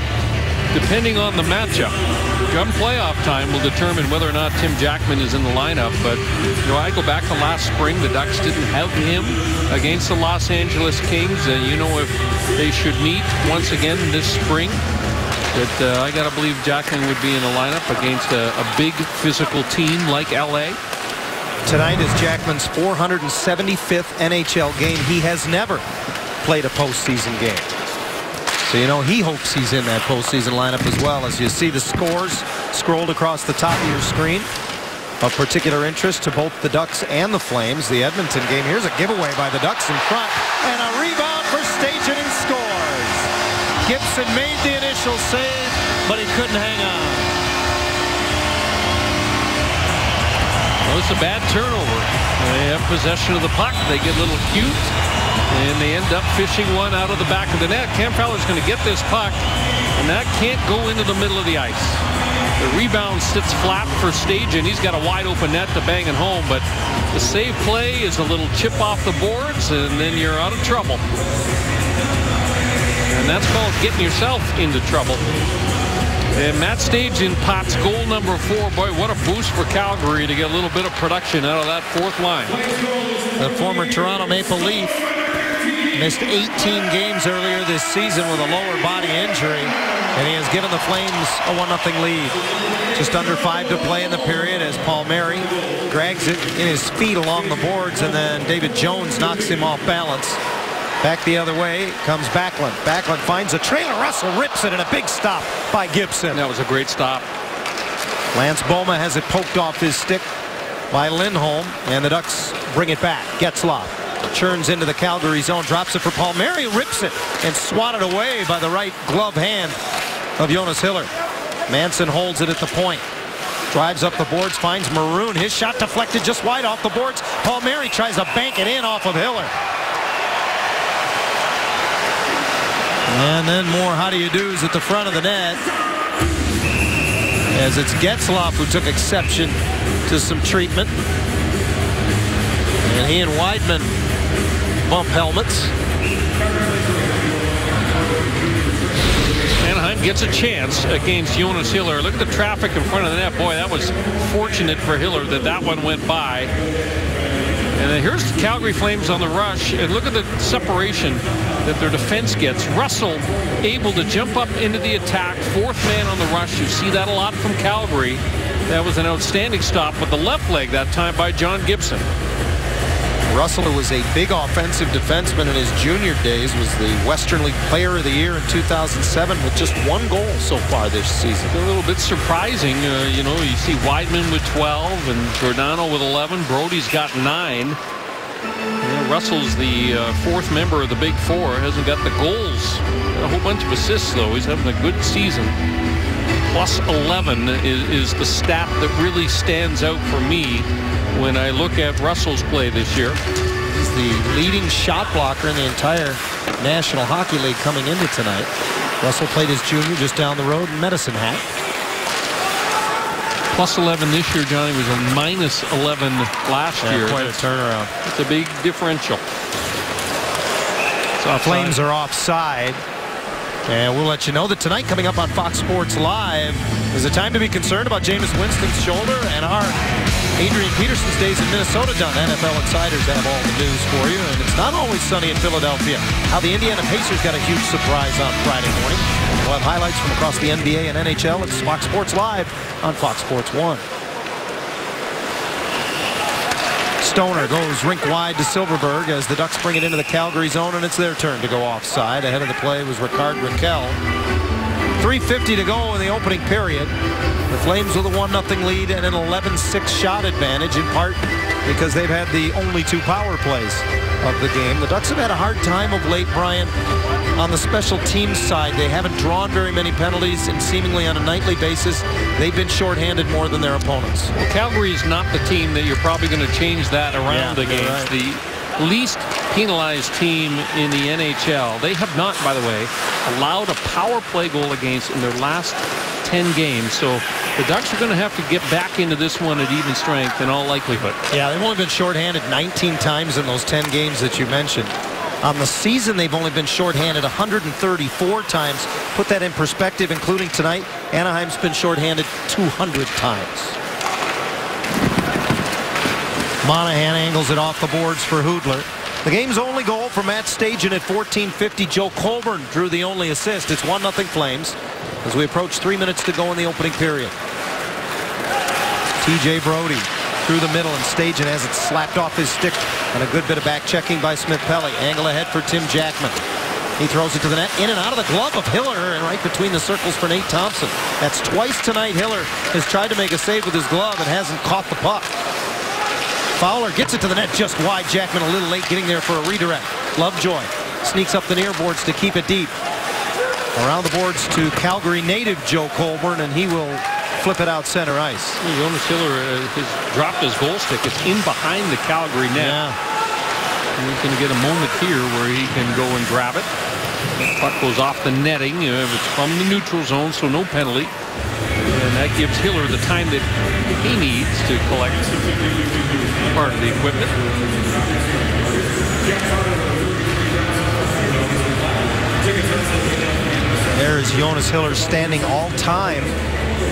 Speaker 5: depending on the matchup. Come playoff time will determine whether or not Tim Jackman is in the lineup. But you know, I go back to last spring, the Ducks didn't have him against the Los Angeles Kings. You know, if they should meet once again this spring, that I got to believe Jackman would be in the lineup against a big physical team like LA.
Speaker 1: Tonight is Jackman's 475th NHL game. He has never played a postseason game. So, you know, he hopes he's in that postseason lineup as well. As you see the scores scrolled across the top of your screen. Of particular interest to both the Ducks and the Flames. The Edmonton game. Here's a giveaway by the Ducks in front. And a rebound for Stajan, and scores. Gibson made the initial save, but he couldn't hang on.
Speaker 5: Well, it's a bad turnover. They have possession of the puck. They get a little cute, and they end up fishing one out of the back of the net. Cam Fowler's going to get this puck, and that can't go into the middle of the ice. The rebound sits flat for Stajan. He's got a wide open net to bang it home, but the save play is a little chip off the boards, and then you're out of trouble. And that's called getting yourself into trouble. And Matt Stajan pots goal number 4. Boy, what a boost for Calgary to get a little bit of production out of that fourth line.
Speaker 1: The former Toronto Maple Leaf missed 18 games earlier this season with a lower body injury, and he has given the Flames a 1-0 lead. Just under 5 to play in the period as Palmieri drags it in his feet along the boards, and then David Jones knocks him off balance. Back the other way comes Backlund. Backlund finds a trailer. Russell rips it, and a big stop by Gibson.
Speaker 5: That was a great stop.
Speaker 1: Lance Boma has it poked off his stick by Lindholm, and the Ducks bring it back. Getzlaf churns into the Calgary zone, drops it for Palmieri, rips it, and swatted away by the right glove hand of Jonas Hiller. Manson holds it at the point. Drives up the boards, finds Maroon. His shot deflected just wide off the boards. Palmieri tries to bank it in off of Hiller. And then more how-do-you-dos at the front of the net, as it's Getzlaf who took exception to some treatment. And he and Weidman bump helmets.
Speaker 5: Anaheim gets a chance against Jonas Hiller. Look at the traffic in front of the net. Boy, that was fortunate for Hiller that one went by. And then here's the Calgary Flames on the rush, and look at the separation that their defense gets. Russell able to jump up into the attack, fourth man on the rush. You see that a lot from Calgary. That was an outstanding stop with the left leg that time by John Gibson.
Speaker 1: Russell, who was a big offensive defenseman in his junior days, was the Western League Player of the Year in 2007 with just 1 goal so far this season.
Speaker 5: A little bit surprising. You know, you see Weidman with 12 and Giordano with 11. Brody's got 9. Russell's the 4th member of the Big Four. Hasn't got the goals. Got a whole bunch of assists, though. He's having a good season. Plus 11 is the stat that really stands out for me when I look at Russell's play this year.
Speaker 1: He's the leading shot blocker in the entire National Hockey League coming into tonight. Russell played his junior just down the road in Medicine Hat.
Speaker 5: Plus 11 this year, Johnny, was a minus 11 last year.
Speaker 1: Quite a turnaround.
Speaker 5: It's a big differential.
Speaker 1: So Flames are offside. And we'll let you know that tonight, coming up on Fox Sports Live, is a time to be concerned about Jameis Winston's shoulder, and our Adrian Peterson's days in Minnesota done. NFL insiders have all the news for you, and it's not always sunny in Philadelphia. How the Indiana Pacers got a huge surprise on Friday morning. We'll have highlights from across the NBA and NHL. It's Fox Sports Live on Fox Sports 1. Stoner goes rink wide to Silverberg as the Ducks bring it into the Calgary zone, and it's their turn to go offside. Ahead of the play was Ricard Raquel. 3:50 to go in the opening period. The Flames with a 1-0 lead and an 11-6 shot advantage, in part because they've had the only 2 power plays of the game. The Ducks have had a hard time of late, Brian, on the special teams side. They haven't drawn very many penalties, and seemingly on a nightly basis, they've been shorthanded more than their opponents.
Speaker 5: Well, Calgary is not the team that you're probably going to change that around against.
Speaker 1: Right.
Speaker 5: The least penalized team in the NHL. They have not, by the way, allowed a power play goal against in their last 10 games. So the Ducks are going to have to get back into this one at even strength in all likelihood.
Speaker 1: Yeah, they've only been shorthanded 19 times in those 10 games that you mentioned. On the season, they've only been shorthanded 134 times. Put that in perspective, including tonight, Anaheim's been shorthanded 200 times. Monahan angles it off the boards for Hoodler. The game's only goal for Matt Stajan at 14:50. Joe Colburn drew the only assist. It's 1-0 Flames as we approach 3 minutes to go in the opening period. TJ Brody through the middle, and Stajan has it slapped off his stick, and a good bit of back checking by Smith-Pelly. Angle ahead for Tim Jackman. He throws it to the net, in and out of the glove of Hiller, and right between the circles for Nate Thompson. That's twice tonight Hiller has tried to make a save with his glove and hasn't caught the puck. Fowler gets it to the net just wide. Jackman a little late getting there for a redirect. Lovejoy sneaks up the near boards to keep it deep. Around the boards to Calgary native Joe Colburn, and he will flip it out center ice.
Speaker 5: Jonas Hiller has dropped his goal stick. It's in behind the Calgary net.
Speaker 1: Yeah.
Speaker 5: And he's going to get a moment here where he can go and grab it. The puck goes off the netting. It's from the neutral zone, so no penalty. And that gives Hiller the time that he needs to collect part of the equipment.
Speaker 1: There is Jonas Hiller standing all time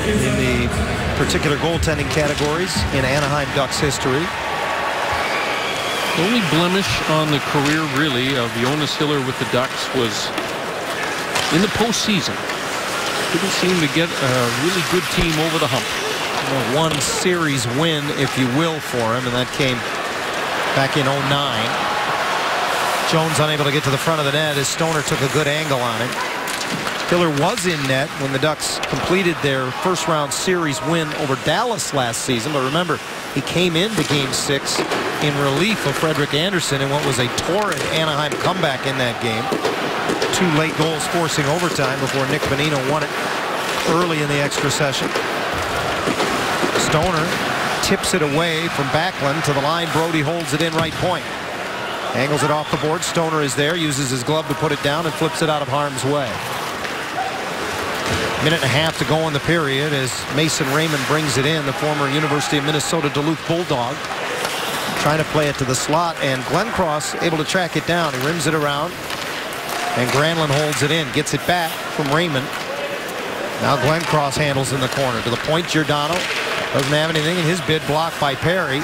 Speaker 1: in the particular goaltending categories in Anaheim Ducks history.
Speaker 5: The only blemish on the career, really, of Jonas Hiller with the Ducks was in the postseason. Didn't seem to get a really good team over the hump.
Speaker 1: One series win, if you will, for him, and that came back in 09. Jones unable to get to the front of the net as Stoner took a good angle on it. Hiller was in net when the Ducks completed their first-round series win over Dallas last season, but remember, he came into Game 6 in relief of Frederik Andersen in what was a torrid Anaheim comeback in that game. 2 late goals forcing overtime before Nick Bonino won it early in the extra session. Stoner tips it away from Backlund to the line. Brody holds it in right point. Angles it off the board. Stoner is there, uses his glove to put it down, and flips it out of harm's way. Minute and a half to go in the period as Mason Raymond brings it in, the former University of Minnesota Duluth Bulldog. Trying to play it to the slot, and Glenn Cross able to track it down. He rims it around, and Granlund holds it in, gets it back from Raymond. Now Glenn Cross handles in the corner. To the point, Giordano doesn't have anything, and his bid blocked by Perry.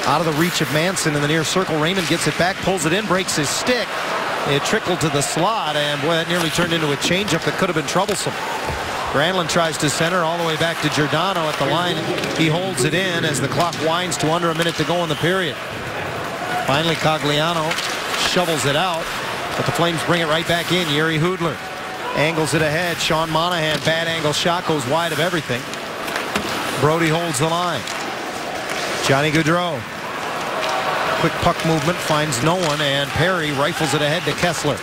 Speaker 1: Out of the reach of Manson in the near circle. Raymond gets it back, pulls it in, breaks his stick. It trickled to the slot, and boy, that nearly turned into a changeup that could have been troublesome. Granlund tries to center all the way back to Giordano at the line. He holds it in as the clock winds to under a minute to go in the period. Finally, Cogliano shovels it out, but the Flames bring it right back in. Jiri Hudler angles it ahead. Sean Monahan, bad angle shot, goes wide of everything. Brody holds the line. Johnny Gaudreau. Quick puck movement, finds no one, and Perry rifles it ahead to Kessler.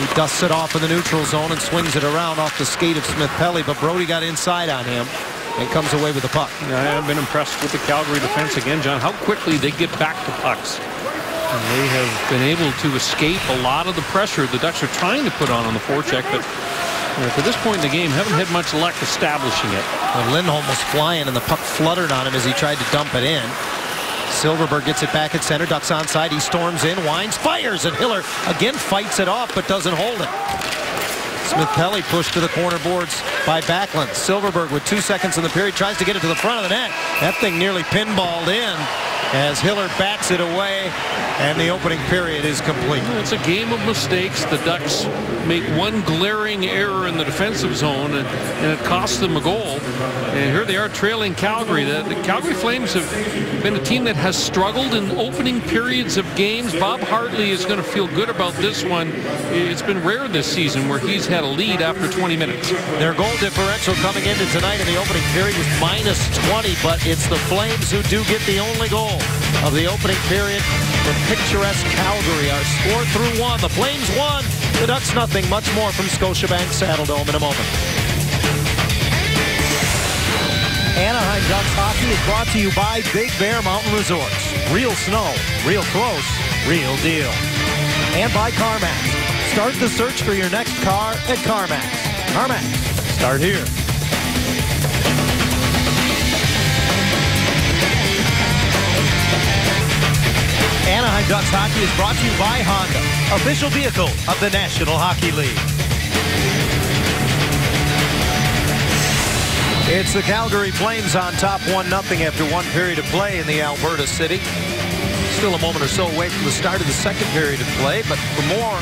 Speaker 1: He dusts it off in the neutral zone and swings it around off the skate of Smith-Pelly, but Brody got inside on him and comes away with the puck.
Speaker 5: I've been impressed with the Calgary defense again, John, how quickly they get back to pucks. And they have been able to escape a lot of the pressure the Ducks are trying to put on the forecheck, but To this point in the game, haven't had much luck establishing it.
Speaker 1: Well, Lindholm was flying and the puck fluttered on him as he tried to dump it in. Silverberg gets it back at center, ducks onside, he storms in, winds, fires, and Hiller again fights it off but doesn't hold it. Smith-Pelly pushed to the corner boards by Backlund. Silverberg with 2 seconds in the period tries to get it to the front of the net. That thing nearly pinballed in as Hiller bats it away, and the opening period is complete.
Speaker 5: It's a game of mistakes. The Ducks make one glaring error in the defensive zone, and it costs them a goal. And here they are trailing Calgary. The Calgary Flames have been a team that has struggled in opening periods of games. Bob Hartley is going to feel good about this one. It's been rare this season where he's had a lead after 20 minutes.
Speaker 1: Their goal differential coming into tonight in the opening period was -20, but it's the Flames who do get the only goal of the opening period for picturesque Calgary. Our score through 1. The Flames 1. The Ducks nothing. Much more from Scotiabank Saddledome in a moment. Anaheim Ducks hockey is brought to you by Big Bear Mountain Resorts. Real snow, real close, real deal. And by CarMax. Start the search for your next car at CarMax. CarMax, start here. Anaheim Ducks hockey is brought to you by Honda, official vehicle of the National Hockey League. It's the Calgary Flames on top 1-0 after 1 period of play in the Alberta City. Still a moment or so away from the start of the second period of play, but for more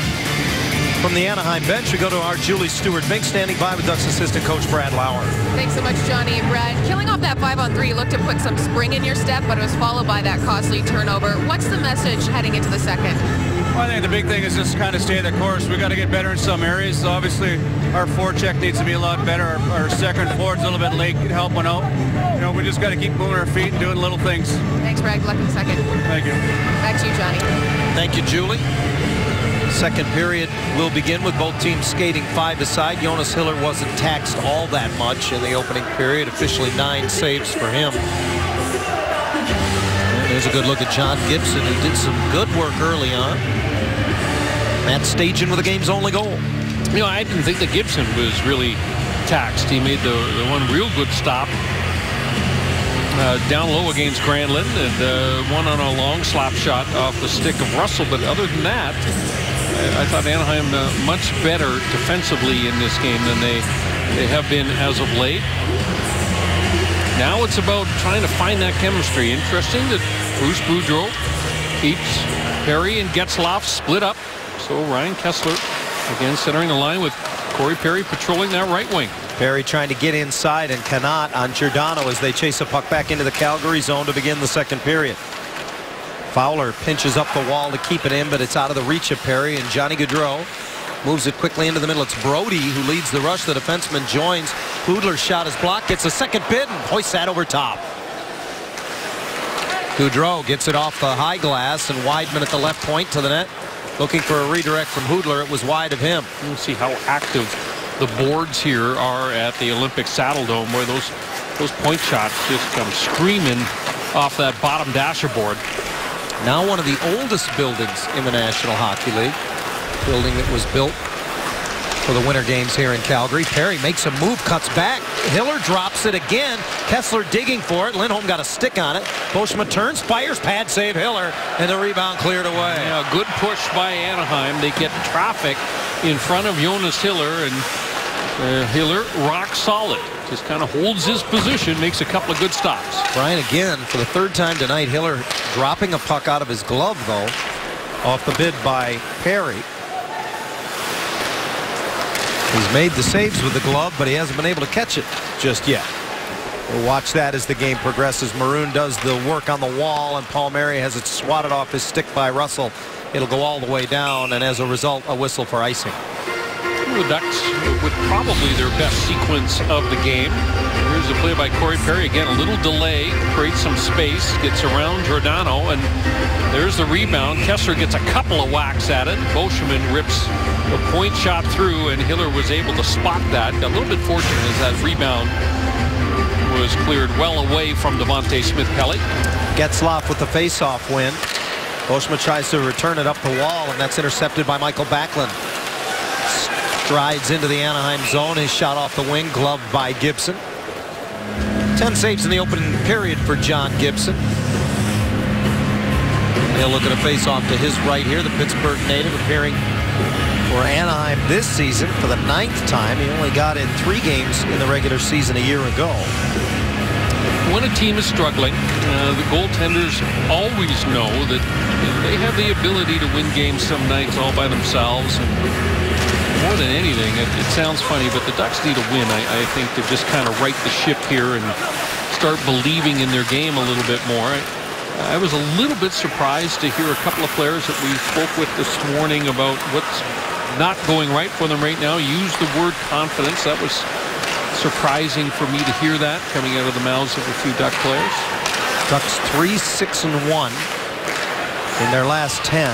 Speaker 1: from the Anaheim bench, we go to our Julie Stewart-Mink, standing by with Ducks assistant coach Brad Lauer.
Speaker 3: Thanks so much, Johnny and Brad. Killing off that 5-on-3 looked to put some spring in your step, but it was followed by that costly turnover. What's the message heading into the second?
Speaker 6: Well, I think the big thing is just kind of stay the course. We got to get better in some areas. So obviously, our forecheck needs to be a lot better. Our second forward's a little bit late helping out. You know, we just got to keep moving our feet and doing little things.
Speaker 3: Thanks, Brad. Good luck in the second.
Speaker 6: Thank you.
Speaker 3: Back to you, Johnny.
Speaker 1: Thank you, Julie. Second period will begin with both teams skating 5-a-side. Jonas Hiller wasn't taxed all that much in the opening period. Officially 9 saves for him. And there's a good look at John Gibson, who did some good work early on. Matt Stajan with the game's only goal.
Speaker 5: You know, I didn't think that Gibson was really taxed. He made the one real good stop down low against Granlund, and one on a long slap shot off the stick of Russell. But other than that, I thought Anaheim much better defensively in this game than they have been as of late. Now it's about trying to find that chemistry. Interesting that Bruce Boudreau keeps Perry and Getzlaf split up. So Ryan Kesler again centering the line with Corey Perry patrolling that right wing.
Speaker 1: Perry trying to get inside and cannot on Giordano as they chase a puck back into the Calgary zone to begin the second period. Fowler pinches up the wall to keep it in, but it's out of the reach of Perry, and Johnny Gaudreau moves it quickly into the middle. It's Brody who leads the rush. The defenseman joins. Hudler's shot is blocked, gets a second bid, and hoists that over top. Gaudreau gets it off the high glass, and Weidman at the left point to the net. Looking for a redirect from Hudler. It was wide of him.
Speaker 5: We'll see how active the boards here are at the Olympic Saddledome, where those point shots just come screaming off that bottom dasher board.
Speaker 1: Now one of the oldest buildings in the National Hockey League. Building that was built for the winter games here in Calgary. Perry makes a move, cuts back. Hiller drops it again. Kesler digging for it. Lindholm got a stick on it. Boschma turns, fires, pad save Hiller, and the rebound cleared away.
Speaker 5: Yeah, good push by Anaheim. They get traffic in front of Jonas Hiller, and Hiller rock solid. Just kind of holds his position, makes a couple of good stops.
Speaker 1: Brian, again, for the third time tonight, Hiller dropping a puck out of his glove, though, off the bid by Perry. He's made the saves with the glove, but he hasn't been able to catch it just yet. We'll watch that as the game progresses. Maroon does the work on the wall, and Palmieri has it swatted off his stick by Russell. It'll go all the way down, and as a result, a whistle for icing.
Speaker 5: The Ducks with probably their best sequence of the game. Here's a play by Corey Perry. Again, a little delay, creates some space, gets around Giordano, and there's the rebound. Kesler gets a couple of whacks at it. Boschman rips the point shot through, and Hiller was able to spot that. A little bit fortunate as that rebound was cleared well away from Devontae Smith-Pelly.
Speaker 1: Getzlaf with the face-off win. Boschma tries to return it up the wall, and that's intercepted by Michael Backlund. strides into the Anaheim zone. His shot off the wing, gloved by Gibson. 10 saves in the opening period for John Gibson. He'll look at a face-off to his right here. The Pittsburgh native appearing for Anaheim this season for the 9th time. He only got in 3 games in the regular season a year ago.
Speaker 5: When a team is struggling, the goaltenders always know that they have the ability to win games some nights all by themselves. And more than anything, it sounds funny, but the Ducks need a win, I think, to just kind of right the ship here and start believing in their game a little bit more. I was a little bit surprised to hear a couple of players that we spoke with this morning about what's not going right for them right now use the word confidence. That was surprising for me to hear that coming out of the mouths of a few Duck players.
Speaker 1: Ducks 3-6-1 in their last 10.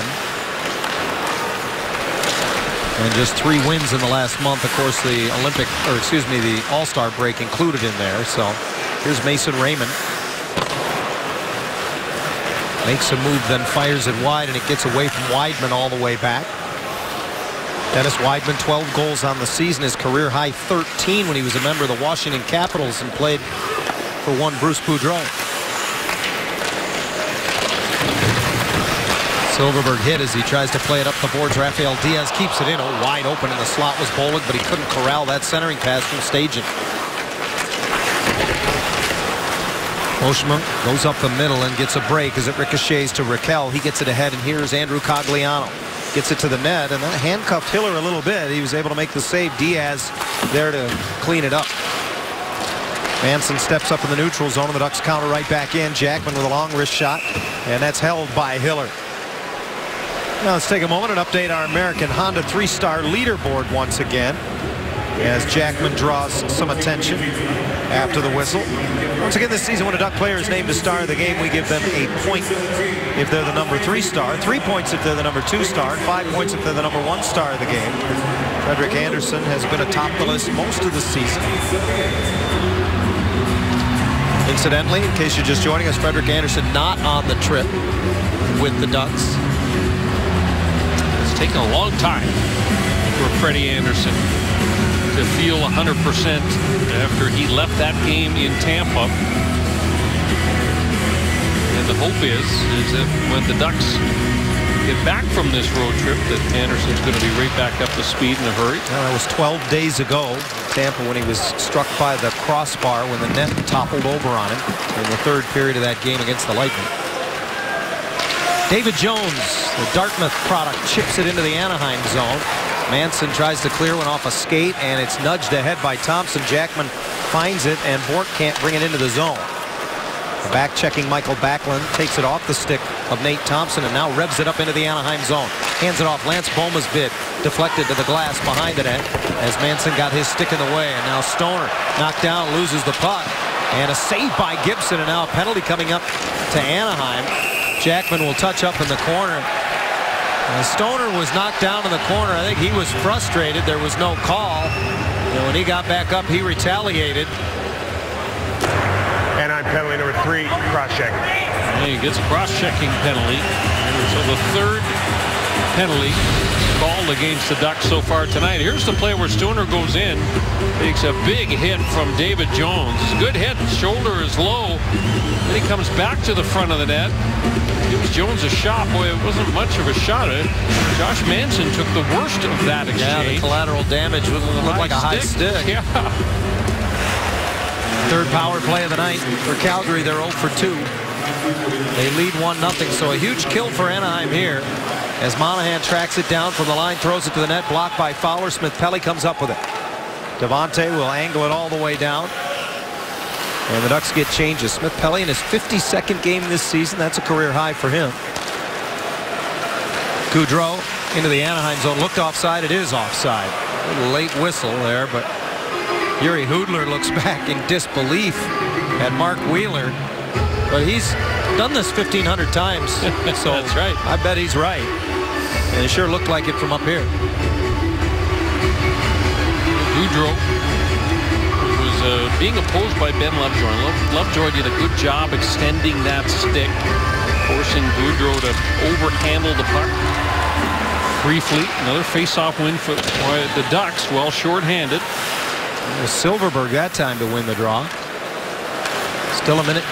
Speaker 1: And just 3 wins in the last month. Of course, the the All-Star break included in there. So here's Mason Raymond. Makes a move, then fires it wide, and it gets away from Weidman all the way back. Dennis Weidman, 12 goals on the season, his career high 13 when he was a member of the Washington Capitals and played for one Bruce Boudreau. Silverberg hit as he tries to play it up the boards. Rafael Diaz keeps it in. Wide open in the slot was Bollig, but he couldn't corral that centering pass from Stajan. Oshman goes up the middle and gets a break as it ricochets to Raquel. He gets it ahead, and here's Andrew Cogliano. Gets it to the net, and that handcuffed Hiller a little bit. He was able to make the save. Diaz there to clean it up. Manson steps up in the neutral zone, and the Ducks counter right back in. Jackman with a long wrist shot, and that's held by Hiller. Now let's take a moment and update our American Honda 3-star leaderboard once again, as Jackman draws some attention after the whistle. Once again this season, when a Duck player is named a star of the game, we give them a point if they're the number 3 star, 3 points if they're the number 2 star, 5 points if they're the number 1 star of the game. Frederik Andersen has been atop the list most of the season. Incidentally, in case you're just joining us, Frederik Andersen not on the trip with the Ducks.
Speaker 5: It's taken a long time for Freddie Andersen to feel 100% after he left that game in Tampa. And the hope is that when the Ducks get back from this road trip, that Andersen's going to be right back up to speed in a hurry.
Speaker 1: Well, that was 12 days ago, Tampa, when he was struck by the crossbar when the net toppled over on him in the 3rd period of that game against the Lightning. David Jones, the Dartmouth product, chips it into the Anaheim zone. Manson tries to clear one off a skate, and it's nudged ahead by Thompson. Jackman finds it, and Bourque can't bring it into the zone. Back-checking Michael Backlund takes it off the stick of Nate Thompson and now revs it up into the Anaheim zone. Hands it off. Lance Boma's bid deflected to the glass behind the net as Manson got his stick in the way. And now Stoner knocked down, loses the puck. And a save by Gibson, and now a penalty coming up to Anaheim. Jackman will touch up in the corner. Stoner was knocked down in the corner. I think he was frustrated. There was no call. And when he got back up, he retaliated.
Speaker 7: Anaheim penalty number 3, cross-check.
Speaker 5: And he gets a cross-checking penalty. So the 3rd penalty called against the Ducks so far tonight. Here's the play where Stoner goes in, takes a big hit from David Jones. Good hit, shoulder is low. Then he comes back to the front of the net. Gives Jones a shot. Boy, it wasn't much of a shot. Josh Manson took the worst of that exchange.
Speaker 1: Yeah, the collateral damage would look like a high stick.
Speaker 5: Yeah.
Speaker 1: 3rd power play of the night for Calgary. They're 0 for 2. They lead 1-0, so a huge kill for Anaheim here as Monahan tracks it down from the line, throws it to the net, blocked by Fowler. Smith-Pelly comes up with it. Devontae will angle it all the way down. And the Ducks get changes. Smith-Pelly in his 52nd game this season. That's a career high for him. Goudreau into the Anaheim zone. Looked offside. It is offside. A little late whistle there, but Yuri Hudler looks back in disbelief at Mark Wheeler. But he's done this 1,500 times. So
Speaker 5: that's right.
Speaker 1: I bet he's right. And it sure looked like it from up here.
Speaker 5: Goudreau was being opposed by Ben Lovejoy. Lovejoy did a good job extending that stick, forcing Goudreau to overhandle the puck. briefly. Another face-off win for the Ducks. Well, shorthanded.
Speaker 1: It was Silverberg that time to win the draw. Still a minute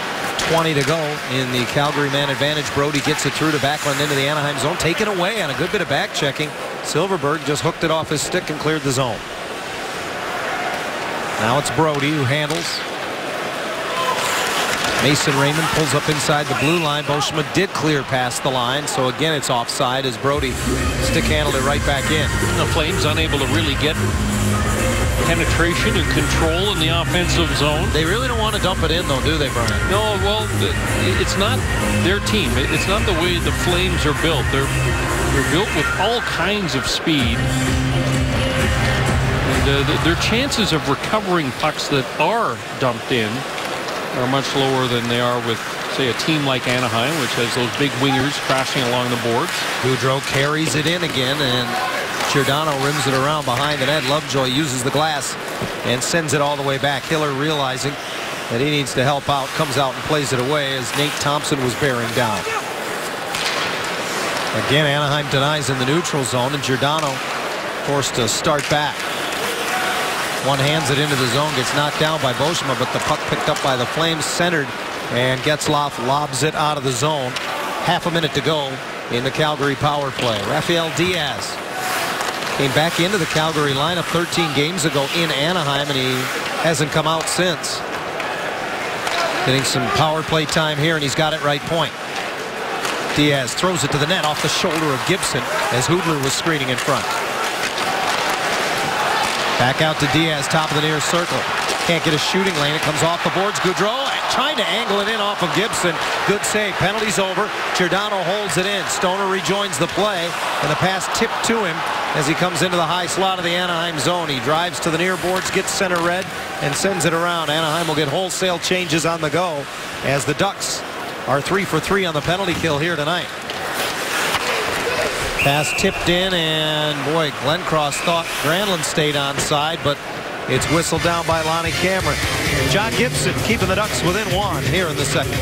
Speaker 1: 20 to go in the Calgary man advantage. Brody gets it through to Backlund into the Anaheim zone. Taken away on a good bit of back checking. Silverberg just hooked it off his stick and cleared the zone. Now it's Brody who handles. Mason Raymond pulls up inside the blue line. Beauchemin did clear past the line, so again it's offside as Brody stick handled it right back in.
Speaker 5: The Flames unable to really get penetration and control in the offensive zone.
Speaker 1: They really don't want to dump it in though, do they, Brian?
Speaker 5: No, well, it's not their team. It's not the way the Flames are built. They're built with all kinds of speed. And their chances of recovering pucks that are dumped in are much lower than they are with, say, a team like Anaheim, which has those big wingers crashing along the boards.
Speaker 1: Gaudreau carries it in again, and Giordano rims it around behind the net. Lovejoy uses the glass and sends it all the way back. Hiller, realizing that he needs to help out, comes out and plays it away as Nate Thompson was bearing down. Again, Anaheim denies in the neutral zone, and Giordano forced to start back. One hands it into the zone, gets knocked down by Beauchemin, but the puck picked up by the Flames, centered, and Getzlaf lobs it out of the zone. Half a minute to go in the Calgary power play. Rafael Diaz came back into the Calgary lineup 13 games ago in Anaheim, and he hasn't come out since. Getting some power play time here, and he's got it right point. Diaz throws it to the net off the shoulder of Gibson as Hudler was screening in front. Back out to Diaz, top of the near circle. Can't get a shooting lane. It comes off the boards. Gaudreau trying to angle it in off of Gibson. Good save. Penalty's over. Giordano holds it in. Stoner rejoins the play, and the pass tipped to him as he comes into the high slot of the Anaheim zone. He drives to the near boards, gets center red, and sends it around. Anaheim will get wholesale changes on the go as the Ducks are 3 for 3 on the penalty kill here tonight. Pass tipped in, and boy, Glencross thought Granlund stayed onside, but it's whistled down by Lonnie Cameron. John Gibson keeping the Ducks within one here in the second.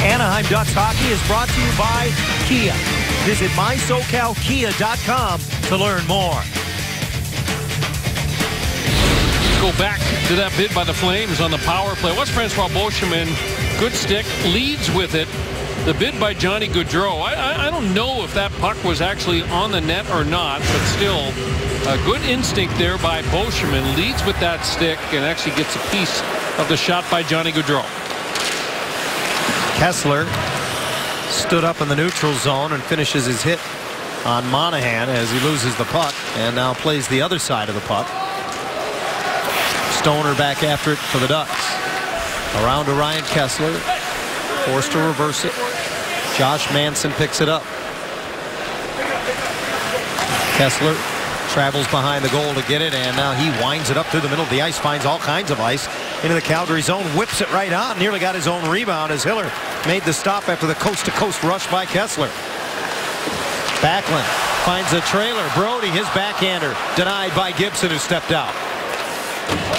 Speaker 1: Anaheim Ducks hockey is brought to you by Kia. Visit mysocalkia.com to learn more.
Speaker 5: Go back to that bid by the Flames on the power play. What's Francois Beauchemin? Good stick, leads with it. The bid by Johnny Gaudreau. I don't know if that puck was actually on the net or not, but still a good instinct there by Beauchemin. Leads with that stick and actually gets a piece of the shot by Johnny Gaudreau.
Speaker 1: Kessler stood up in the neutral zone and finishes his hit on Monahan as he loses the puck and now plays the other side of the puck. Stoner back after it for the Ducks. Around to Ryan Kessler. Forced to reverse it. Josh Manson picks it up. Kessler travels behind the goal to get it, and now he winds it up through the middle of the ice, finds all kinds of ice into the Calgary zone, whips it right on, nearly got his own rebound as Hiller made the stop after the coast-to-coast rush by Kessler. Backlund finds a trailer. Brody, his backhander, denied by Gibson, who stepped out.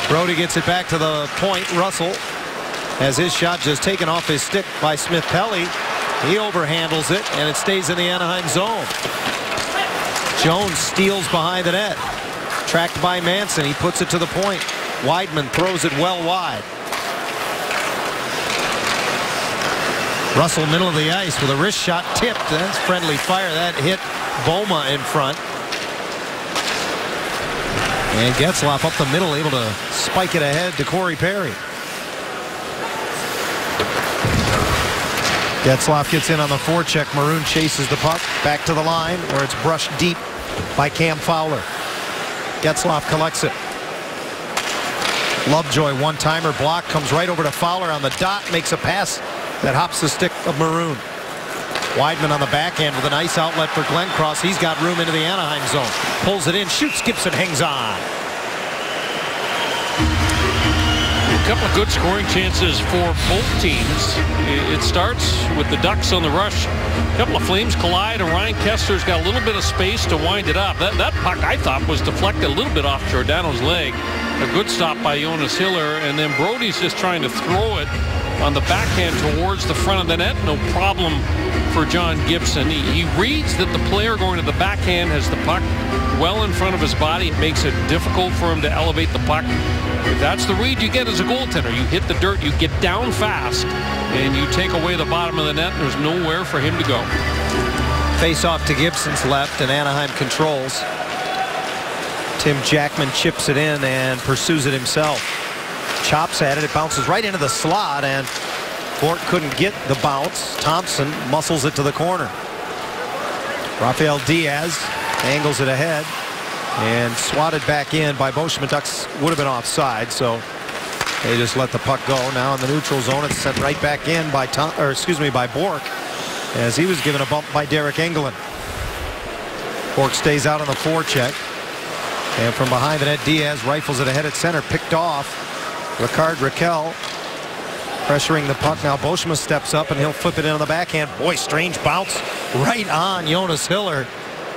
Speaker 1: Brody gets it back to the point. Russell has his shot just taken off his stick by Smith Pelly. He overhandles it, and it stays in the Anaheim zone. Jones steals behind the net. Tracked by Manson. He puts it to the point. Weidman throws it well wide. Russell middle of the ice with a wrist shot tipped. That's friendly fire. That hit Boma in front. And Getzlaf up the middle, able to spike it ahead to Corey Perry. Getzlaf gets in on the forecheck. Maroon chases the puck back to the line where it's brushed deep by Cam Fowler. Getzlaf collects it. Lovejoy one-timer block, comes right over to Fowler on the dot, makes a pass that hops the stick of Maroon. Weidman on the backhand with a nice outlet for Glencross. He's got room into the Anaheim zone. Pulls it in, shoots, Gibson hangs on.
Speaker 5: A couple of good scoring chances for both teams. It starts with the Ducks on the rush. A couple of Flames collide, and Ryan Kessler's got a little bit of space to wind it up. That puck, I thought, was deflected a little bit off Giordano's leg. A good stop by Jonas Hiller, and then Brody's just trying to throw it on the backhand towards the front of the net. No problem for John Gibson. He reads that the player going to the backhand has the puck well in front of his body. It makes it difficult for him to elevate the puck. If that's the read you get as a goaltender, you hit the dirt, you get down fast, and you take away the bottom of the net. There's nowhere for him to go.
Speaker 1: Face off to Gibson's left, and Anaheim controls. Tim Jackman chips it in and pursues it himself. Chops at it. It bounces right into the slot, and Bourque couldn't get the bounce. Thompson muscles it to the corner. Rafael Diaz angles it ahead and swatted back in by Beauchemin. Ducks would have been offside, so they just let the puck go. Now in the neutral zone, it's sent right back in by by Bourque, as he was given a bump by Derek Engelland. Bourque stays out on the forecheck, and from behind the net, Diaz rifles it ahead at center, picked off. Rickard Rakell pressuring the puck. Now Beauchemin steps up and he'll flip it in on the backhand. Boy, strange bounce right on Jonas Hiller.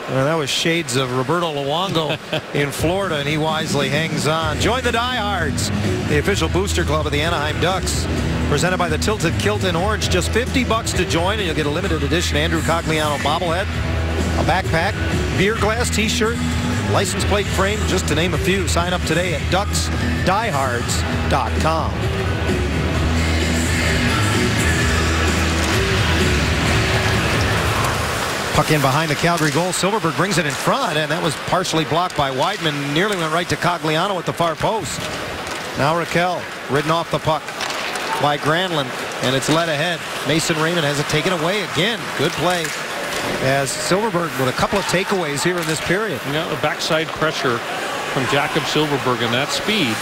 Speaker 1: That was shades of Roberto Luongo in Florida, and he wisely hangs on. Join the diehards, the official booster club of the Anaheim Ducks, presented by the Tilted Kilt in Orange. Just $50 to join, and you'll get a limited edition Andrew Cogliano bobblehead, a backpack, beer glass, t-shirt, license plate frame, just to name a few. Sign up today at ducksdiehards.com. Puck in behind the Calgary goal. Silverberg brings it in front, and that was partially blocked by Weidman. Nearly went right to Cogliano at the far post. Now Rakell ridden off the puck by Granlund, and it's led ahead. Mason Raymond has it taken away again. Good play, as Silverberg with a couple of takeaways here in this period.
Speaker 5: You know, the backside pressure from Jakob Silverberg and that speed.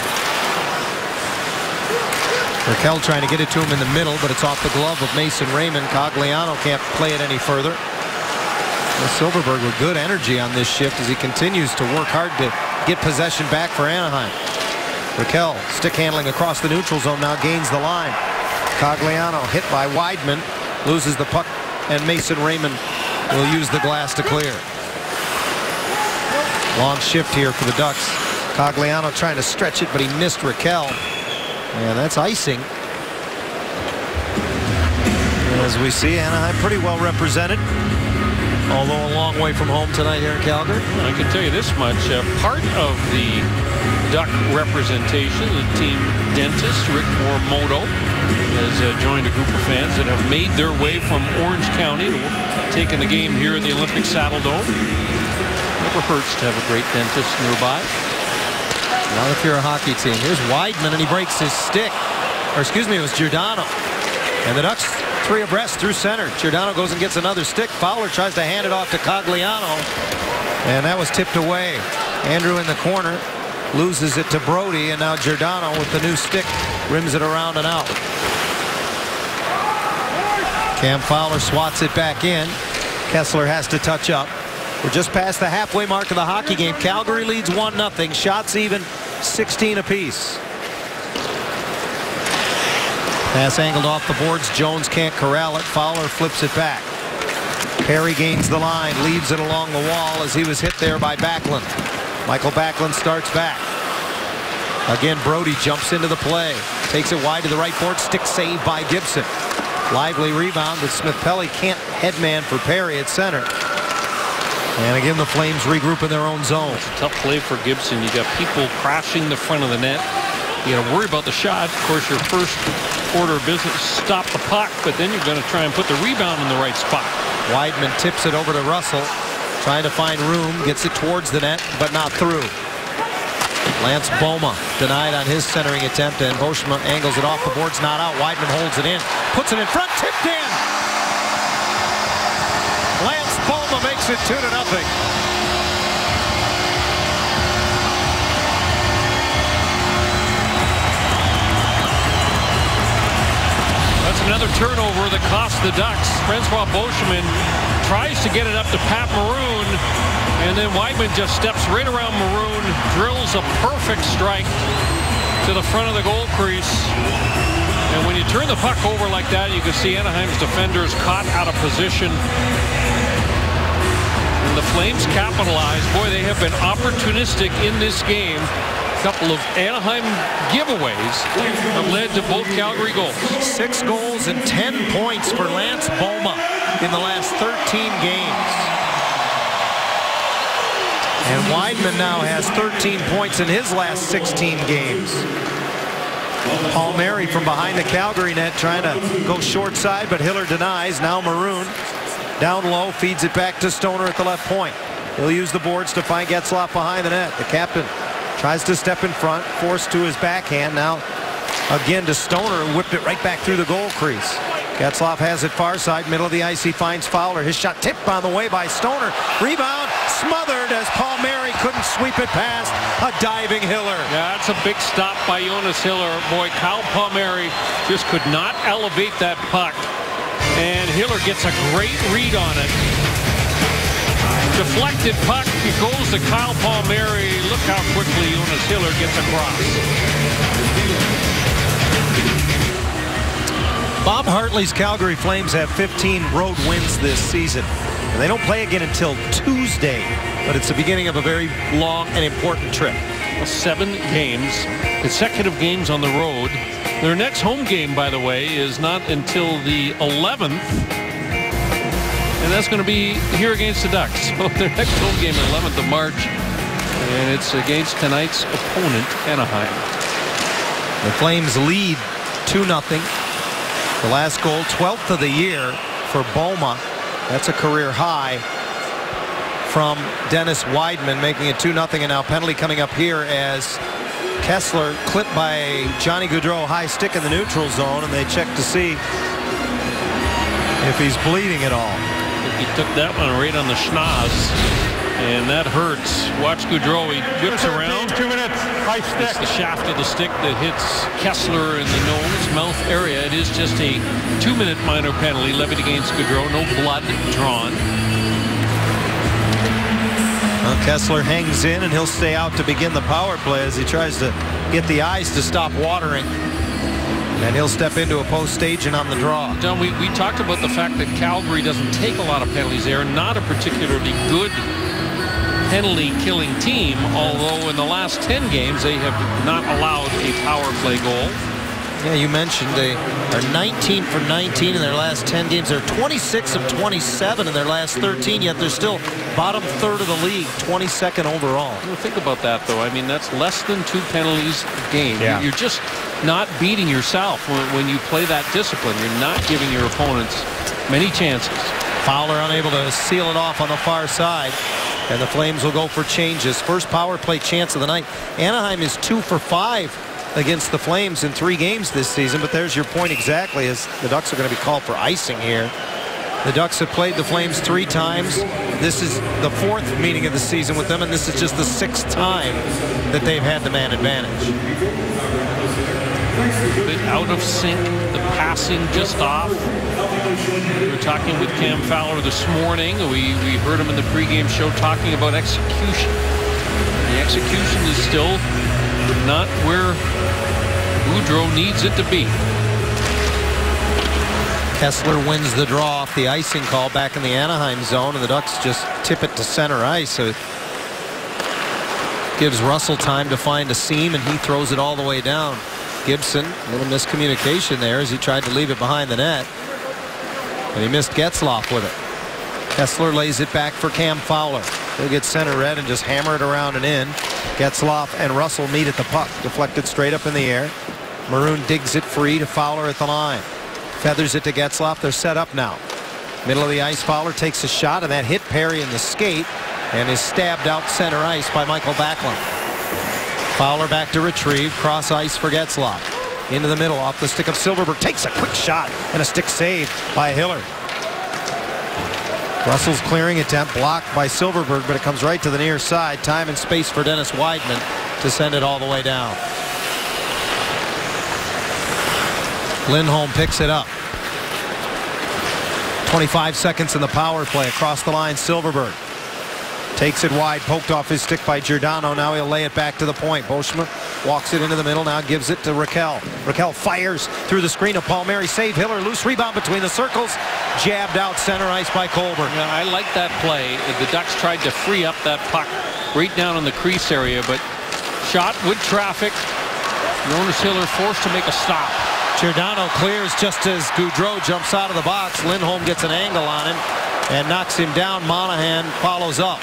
Speaker 1: Rakell trying to get it to him in the middle, but it's off the glove of Mason Raymond. Cogliano can't play it any further. Silverberg with good energy on this shift as he continues to work hard to get possession back for Anaheim. Rakell stick handling across the neutral zone, now gains the line. Cogliano hit by Weidman, loses the puck, and Mason Raymond will use the glass to clear. Long shift here for the Ducks. Cogliano trying to stretch it, but he missed Rakell, and that's icing. As we see, Anaheim pretty well represented, although a long way from home tonight here in Calgary.
Speaker 5: I can tell you this much. Part of the Duck representation, the team dentist, Rick Morimoto, has joined a group of fans that have made their way from Orange County to taking the game here in the Olympic Saddle Dome. Never hurts to have a great dentist nearby.
Speaker 1: Not if you're a hockey team. Here's Weidman, and he breaks his stick. Or excuse me, it was Giordano. And the Ducks three abreast through center. Giordano goes and gets another stick. Fowler tries to hand it off to Cogliano, and that was tipped away. Andrew in the corner loses it to Brody, and now Giordano with the new stick rims it around and out. Cam Fowler swats it back in. Kessler has to touch up. We're just past the halfway mark of the hockey game. Calgary leads 1-0. Shots even, 16 apiece. Pass angled off the boards. Jones can't corral it. Fowler flips it back. Perry gains the line, leads it along the wall as he was hit there by Backlund. Michael Backlund starts back. Again, Brody jumps into the play. Takes it wide to the right board. Stick save by Gibson. Lively rebound, but Smith-Pelly can't headman for Perry at center. And again, the Flames regroup in their own zone.
Speaker 5: It's a tough play for Gibson. You got people crashing the front of the net. You got to worry about the shot. Of course, your first order of business, stop the puck, but then you're going to try and put the rebound in the right spot.
Speaker 1: Weidman tips it over to Russell, trying to find room, gets it towards the net, but not through. Lance Boma denied on his centering attempt, and Beauchemin angles it off the boards, not out. Weidman holds it in, puts it in front, tipped in. Lance Boma makes it 2-0.
Speaker 5: Another turnover that cost the Ducks. Francois Beauchemin tries to get it up to Pat Maroon, and then Weidman just steps right around Maroon, drills a perfect strike to the front of the goal crease. And when you turn the puck over like that, you can see Anaheim's defenders caught out of position. And the Flames capitalize. Boy, they have been opportunistic in this game. couple of Anaheim giveaways have led to both Calgary goals.
Speaker 1: 6 goals and 10 points for Lance Boma in the last 13 games. And Wideman now has 13 points in his last 16 games. Palmieri from behind the Calgary net trying to go short side, but Hiller denies. Now Maroon down low, feeds it back to Stoner at the left point. He'll use the boards to find Getzlaf behind the net. The captain tries to step in front, forced to his backhand. Now again to Stoner, who whipped it right back through the goal crease. Getzlaf has it far side, middle of the ice. He finds Fowler. His shot tipped on the way by Stoner. Rebound smothered as Palmieri couldn't sweep it past a diving Hiller.
Speaker 5: Yeah, that's a big stop by Jonas Hiller. Boy, Kyle Palmieri just could not elevate that puck. And Hiller gets a great read on it. Deflected puck. It goes to Kyle Palmieri. Look how quickly Jonas Hiller gets across.
Speaker 1: Bob Hartley's Calgary Flames have 15 road wins this season. And they don't play again until Tuesday, but it's the beginning of a very long and important trip.
Speaker 5: 7 games, consecutive games on the road. Their next home game, by the way, is not until the 11th. And that's going to be here against the Ducks. So their next home game, 11th of March. And it's against tonight's opponent, Anaheim.
Speaker 1: The Flames lead 2-0. The last goal, 12th of the year for Boma. That's a career high from Dennis Wideman, making it 2-0. And now penalty coming up here as Kessler clipped by Johnny Gaudreau, high stick in the neutral zone, and they check to see if he's bleeding at all.
Speaker 5: He took that one right on the schnoz, and that hurts. Watch Gaudreau, he whips around.
Speaker 7: 2 minutes, high stick.
Speaker 5: It's the shaft of the stick that hits Kessler in the nose, mouth area. It is just a 2-minute minor penalty levied against Gaudreau. No blood drawn.
Speaker 1: Well, Kessler hangs in, and he'll stay out to begin the power play as he tries to get the eyes to stop watering. And he'll step into a post agent on the draw.
Speaker 5: John, we talked about the fact that Calgary doesn't take a lot of penalties. They're not a particularly good penalty-killing team, although in the last 10 games they have not allowed a power play goal.
Speaker 1: Yeah, you mentioned they are 19 for 19 in their last 10 games. They're 26 of 27 in their last 13, yet they're still bottom third of the league, 22nd overall.
Speaker 5: Well, think about that, though. I mean, that's less than 2 penalties a game.
Speaker 1: Yeah.
Speaker 5: You're just not beating yourself when you play that discipline. You're not giving your opponents many chances.
Speaker 1: Fowler unable to seal it off on the far side, and the Flames will go for changes. First power play chance of the night. Anaheim is 2 for 5 against the Flames in 3 games this season, but there's your point exactly, as the Ducks are going to be called for icing here. The Ducks have played the Flames 3 times. This is the 4th meeting of the season with them, and this is just the 6th time that they've had the man advantage.
Speaker 5: A bit out of sync, the passing just off. We were talking with Cam Fowler this morning. We heard him in the pregame show talking about execution. The execution is still not where Gaudreau needs it to be.
Speaker 1: Kessler wins the draw off the icing call back in the Anaheim zone, and the Ducks just tip it to center ice. So it gives Russell time to find a seam, and he throws it all the way down. Gibson, a little miscommunication there as he tried to leave it behind the net, and he missed Getzlaf with it. Kessler lays it back for Cam Fowler. He'll get center red and just hammer it around and in. Getzlaf and Russell meet at the puck, deflected straight up in the air. Maroon digs it free to Fowler at the line. Feathers it to Getzlaf. They're set up now. Middle of the ice, Fowler takes a shot, and that hit Perry in the skate and is stabbed out center ice by Michael Backlund. Fowler back to retrieve. Cross ice for Getzlaf. Into the middle, off the stick of Silverberg. Takes a quick shot and a stick save by Hiller. Russell's clearing attempt blocked by Silverberg, but it comes right to the near side. Time and space for Dennis Wideman to send it all the way down. Lindholm picks it up. 25 seconds in the power play. Across the line, Silverberg takes it wide, poked off his stick by Giordano. Now he'll lay it back to the point. Boschma walks it into the middle, now gives it to Raquel. Raquel fires through the screen of Palmieri. Save Hiller, loose rebound between the circles. Jabbed out center ice by Colbert.
Speaker 5: Yeah, I like that play. The Ducks tried to free up that puck right down in the crease area, but Shot with traffic. Jonas Hiller forced to make a stop.
Speaker 1: Giordano clears just as Gaudreau jumps out of the box. Lindholm gets an angle on him and knocks him down. Monahan follows up.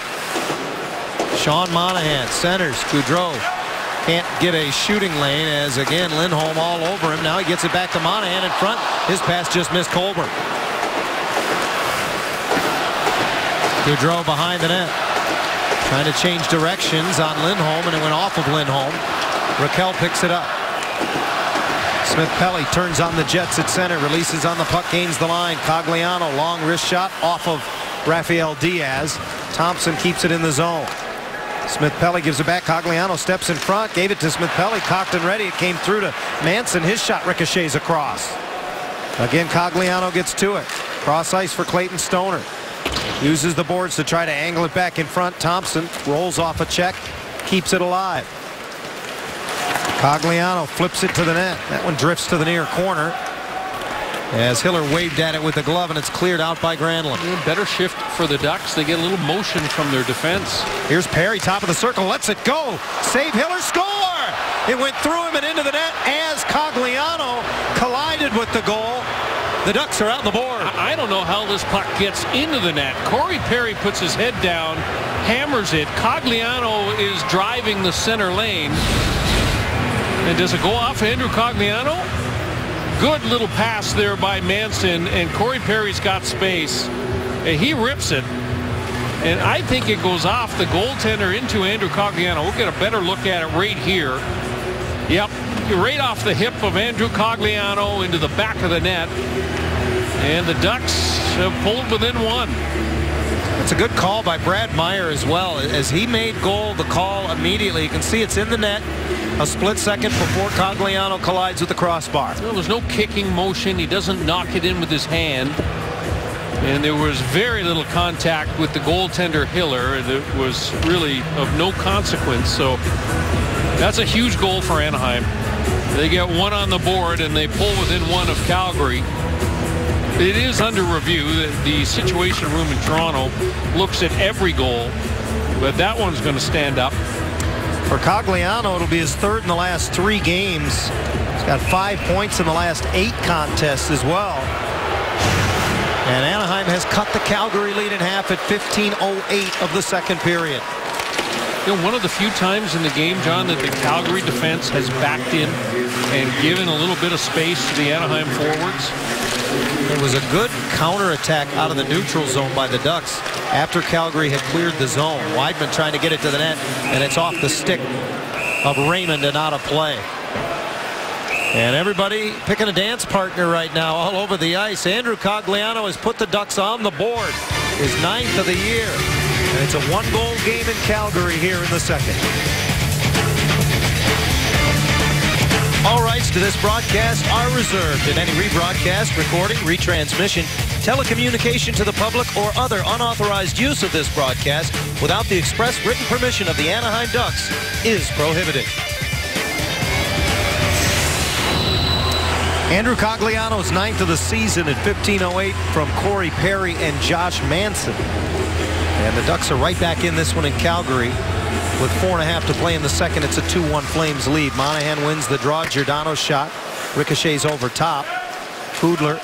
Speaker 1: Sean Monahan centers. Gaudreau can't get a shooting lane as again Lindholm all over him. Now he gets it back to Monahan in front. His pass just missed Colborne. Gaudreau behind the net. Trying to change directions on Lindholm, and it went off of Lindholm. Raquel picks it up. Smith-Pelly turns on the Jets at center, releases on the puck, gains the line. Cogliano, long wrist shot off of Rafael Diaz. Thompson keeps it in the zone. Smith-Pelly gives it back. Cogliano steps in front, gave it to Smith-Pelly, cocked and ready. It came through to Manson. His shot ricochets across. Again, Cogliano gets to it. Cross ice for Clayton Stoner. Uses the boards to try to angle it back in front. Thompson rolls off a check, keeps it alive. Cogliano flips it to the net. That one drifts to the near corner as Hiller waved at it with the glove, and it's cleared out by Granlund.
Speaker 5: Better shift for the Ducks. They get a little motion from their defense.
Speaker 1: Here's Perry, top of the circle, lets it go. Save Hiller, score! It went through him and into the net as Cogliano collided with the goal. The Ducks are out the board.
Speaker 5: I don't know how this puck gets into the net. Corey Perry puts his head down, hammers it. Cogliano is driving the center lane. And does it go off Andrew Cogliano? Good little pass there by Manson, and Corey Perry's got space. And he rips it. And I think it goes off the goaltender into Andrew Cogliano. We'll get a better look at it right here. Yep, right off the hip of Andrew Cogliano into the back of the net. And the Ducks have pulled within one.
Speaker 1: It's a good call by Brad Meyer as well. As he made goal, the call immediately. You can see it's in the net a split second before Cogliano collides with the crossbar.
Speaker 5: Well, there's no kicking motion. He doesn't knock it in with his hand. And there was very little contact with the goaltender Hiller. It was really of no consequence. So that's a huge goal for Anaheim. They get one on the board and they pull within one of Calgary. It is under review. The Situation Room in Toronto looks at every goal, but that one's going to stand up.
Speaker 1: For Cogliano, it'll be his third in the last 3 games. He's got 5 points in the last 8 contests as well. And Anaheim has cut the Calgary lead in half at 15:08 of the second period.
Speaker 5: You know, one of the few times in the game, John, that the Calgary defense has backed in and given a little bit of space to the Anaheim forwards.
Speaker 1: It was a good counterattack out of the neutral zone by the Ducks after Calgary had cleared the zone. Weidman trying to get it to the net, and it's off the stick of Raymond and out of play. And everybody picking a dance partner right now all over the ice. Andrew Cogliano has put the Ducks on the board, his 9th of the year. And it's a 1-goal game in Calgary here in the second. All rights to this broadcast are reserved, and any rebroadcast, recording, retransmission, telecommunication to the public, or other unauthorized use of this broadcast without the express written permission of the Anaheim Ducks is prohibited. Andrew Cogliano's 9th of the season at 15:08 from Corey Perry and Josh Manson. And the Ducks are right back in this one in Calgary. With 4.5 to play in the second, it's a 2-1 Flames lead. Monahan wins the draw. Giordano's shot ricochets over top. Hudler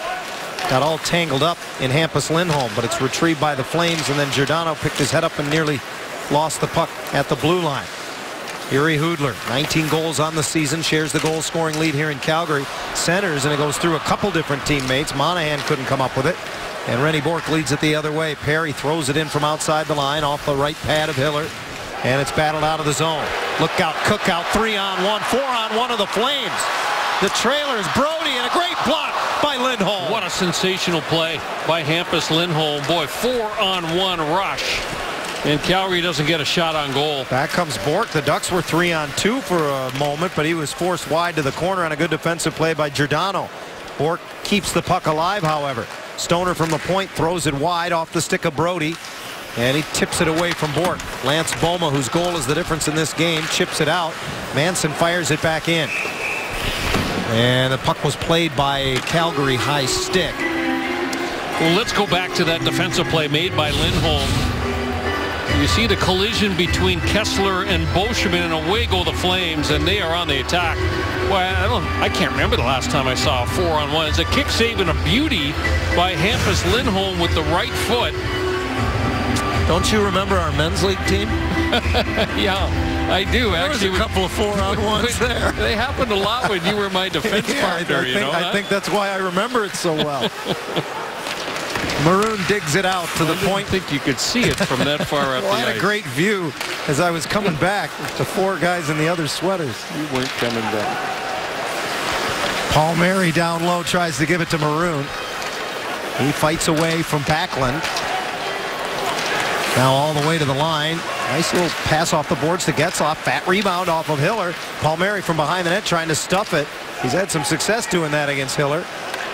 Speaker 1: got all tangled up in Hampus Lindholm, but it's retrieved by the Flames, and then Giordano picked his head up and nearly lost the puck at the blue line. Yuri Hudler, 19 goals on the season, shares the goal scoring lead here in Calgary. Centers, and it goes through a couple different teammates. Monahan couldn't come up with it, and Rennie Bourque leads it the other way. Perry throws it in from outside the line off the right pad of Hiller, and it's battled out of the zone. Look out, Cookout, 3-on-1, 4-on-1 of the Flames. The trailers, Brody, and a great block by Lindholm.
Speaker 5: What a sensational play by Hampus Lindholm. Boy, 4-on-1 rush. And Calgary doesn't get a shot on goal.
Speaker 1: Back comes Bourque. The Ducks were 3-on-2 for a moment, but he was forced wide to the corner on a good defensive play by Giordano. Bourque keeps the puck alive, however. Stoner from the point throws it wide off the stick of Brody, and he tips it away from Bourque. Lance Boma, whose goal is the difference in this game, chips it out. Manson fires it back in. And the puck was played by a Calgary high stick.
Speaker 5: Well, let's go back to that defensive play made by Lindholm. You see the collision between Kessler and Boschman, and away go the Flames, and they are on the attack. Well, I can't remember the last time I saw a 4-on-1. It's a kick save and a beauty by Hampus Lindholm with the right foot.
Speaker 1: Don't you remember our men's league team?
Speaker 5: Yeah, I do.
Speaker 1: There
Speaker 5: actually,
Speaker 1: was a couple of 4-on-1s there.
Speaker 5: They happened a lot when you were my defense partner.
Speaker 1: I think that's why I remember it so well. Maroon digs it out to the point.
Speaker 5: I think you could see it from that far up the
Speaker 1: I had
Speaker 5: ice.
Speaker 1: a great view as I was coming back. The 4 guys in the other sweaters.
Speaker 5: You weren't coming back.
Speaker 1: Palmieri down low tries to give it to Maroon. He fights away from Backlund. Now all the way to the line. Nice little pass off the boards to Getzlaf. Fat rebound off of Hiller. Palmieri from behind the net trying to stuff it. He's had some success doing that against Hiller.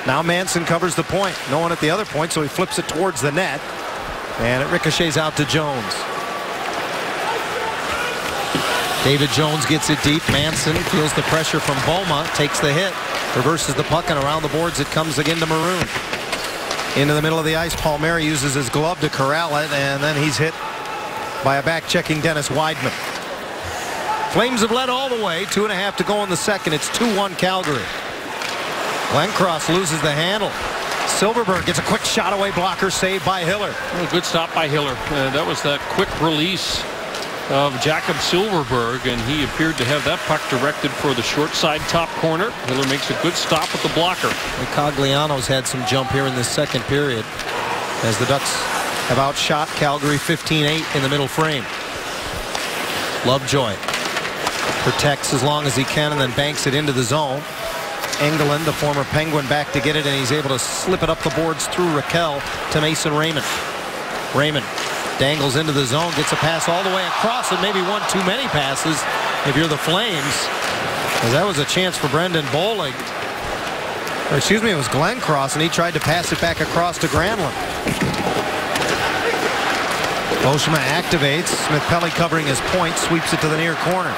Speaker 1: Now Manson covers the point. No one at the other point, so he flips it towards the net. And it ricochets out to Jones. David Jones gets it deep. Manson feels the pressure from Boma. Takes the hit. Reverses the puck, and around the boards it comes again to Maroon. Into the middle of the ice. Palmieri uses his glove to corral it, and then he's hit by a back-checking Dennis Wideman. Flames have led all the way. 2.5 to go in the second. It's 2-1 Calgary. Glencross loses the handle. Silverberg gets a quick shot away, blocker saved by Hiller.
Speaker 5: Well, good stop by Hiller. That was that quick release of Jakob Silverberg, and he appeared to have that puck directed for the short side top corner. Hiller makes a good stop with the blocker.
Speaker 1: And Cogliano's had some jump here in the second period as the Ducks have outshot Calgary 15-8 in the middle frame. Lovejoy protects as long as he can and then banks it into the zone. Engelland, the former Penguin, back to get it, and he's able to slip it up the boards through Raquel to Mason Raymond. Raymond dangles into the zone, gets a pass all the way across, and maybe one too many passes if you're the Flames, as that was a chance for Brendan Bollig. Or excuse me, it was Glencross, and he tried to pass it back across to Granlund. Boschman activates. Smith-Pelly covering his point, sweeps it to the near corner.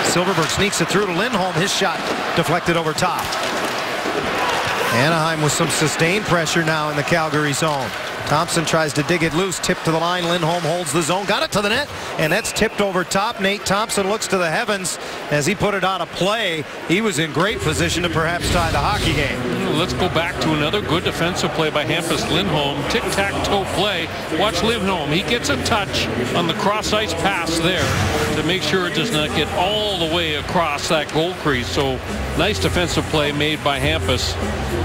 Speaker 1: Silverberg sneaks it through to Lindholm. His shot deflected over top. Anaheim with some sustained pressure now in the Calgary zone. Thompson tries to dig it loose, tipped to the line. Lindholm holds the zone, got it to the net, and that's tipped over top. Nate Thompson looks to the heavens as he put it out of play. He was in great position to perhaps tie the hockey game.
Speaker 5: Let's go back to another good defensive play by Hampus Lindholm. Tic-tac-toe play. Watch Lindholm. He gets a touch on the cross-ice pass there to make sure it does not get all the way across that goal crease. So nice defensive play made by Hampus.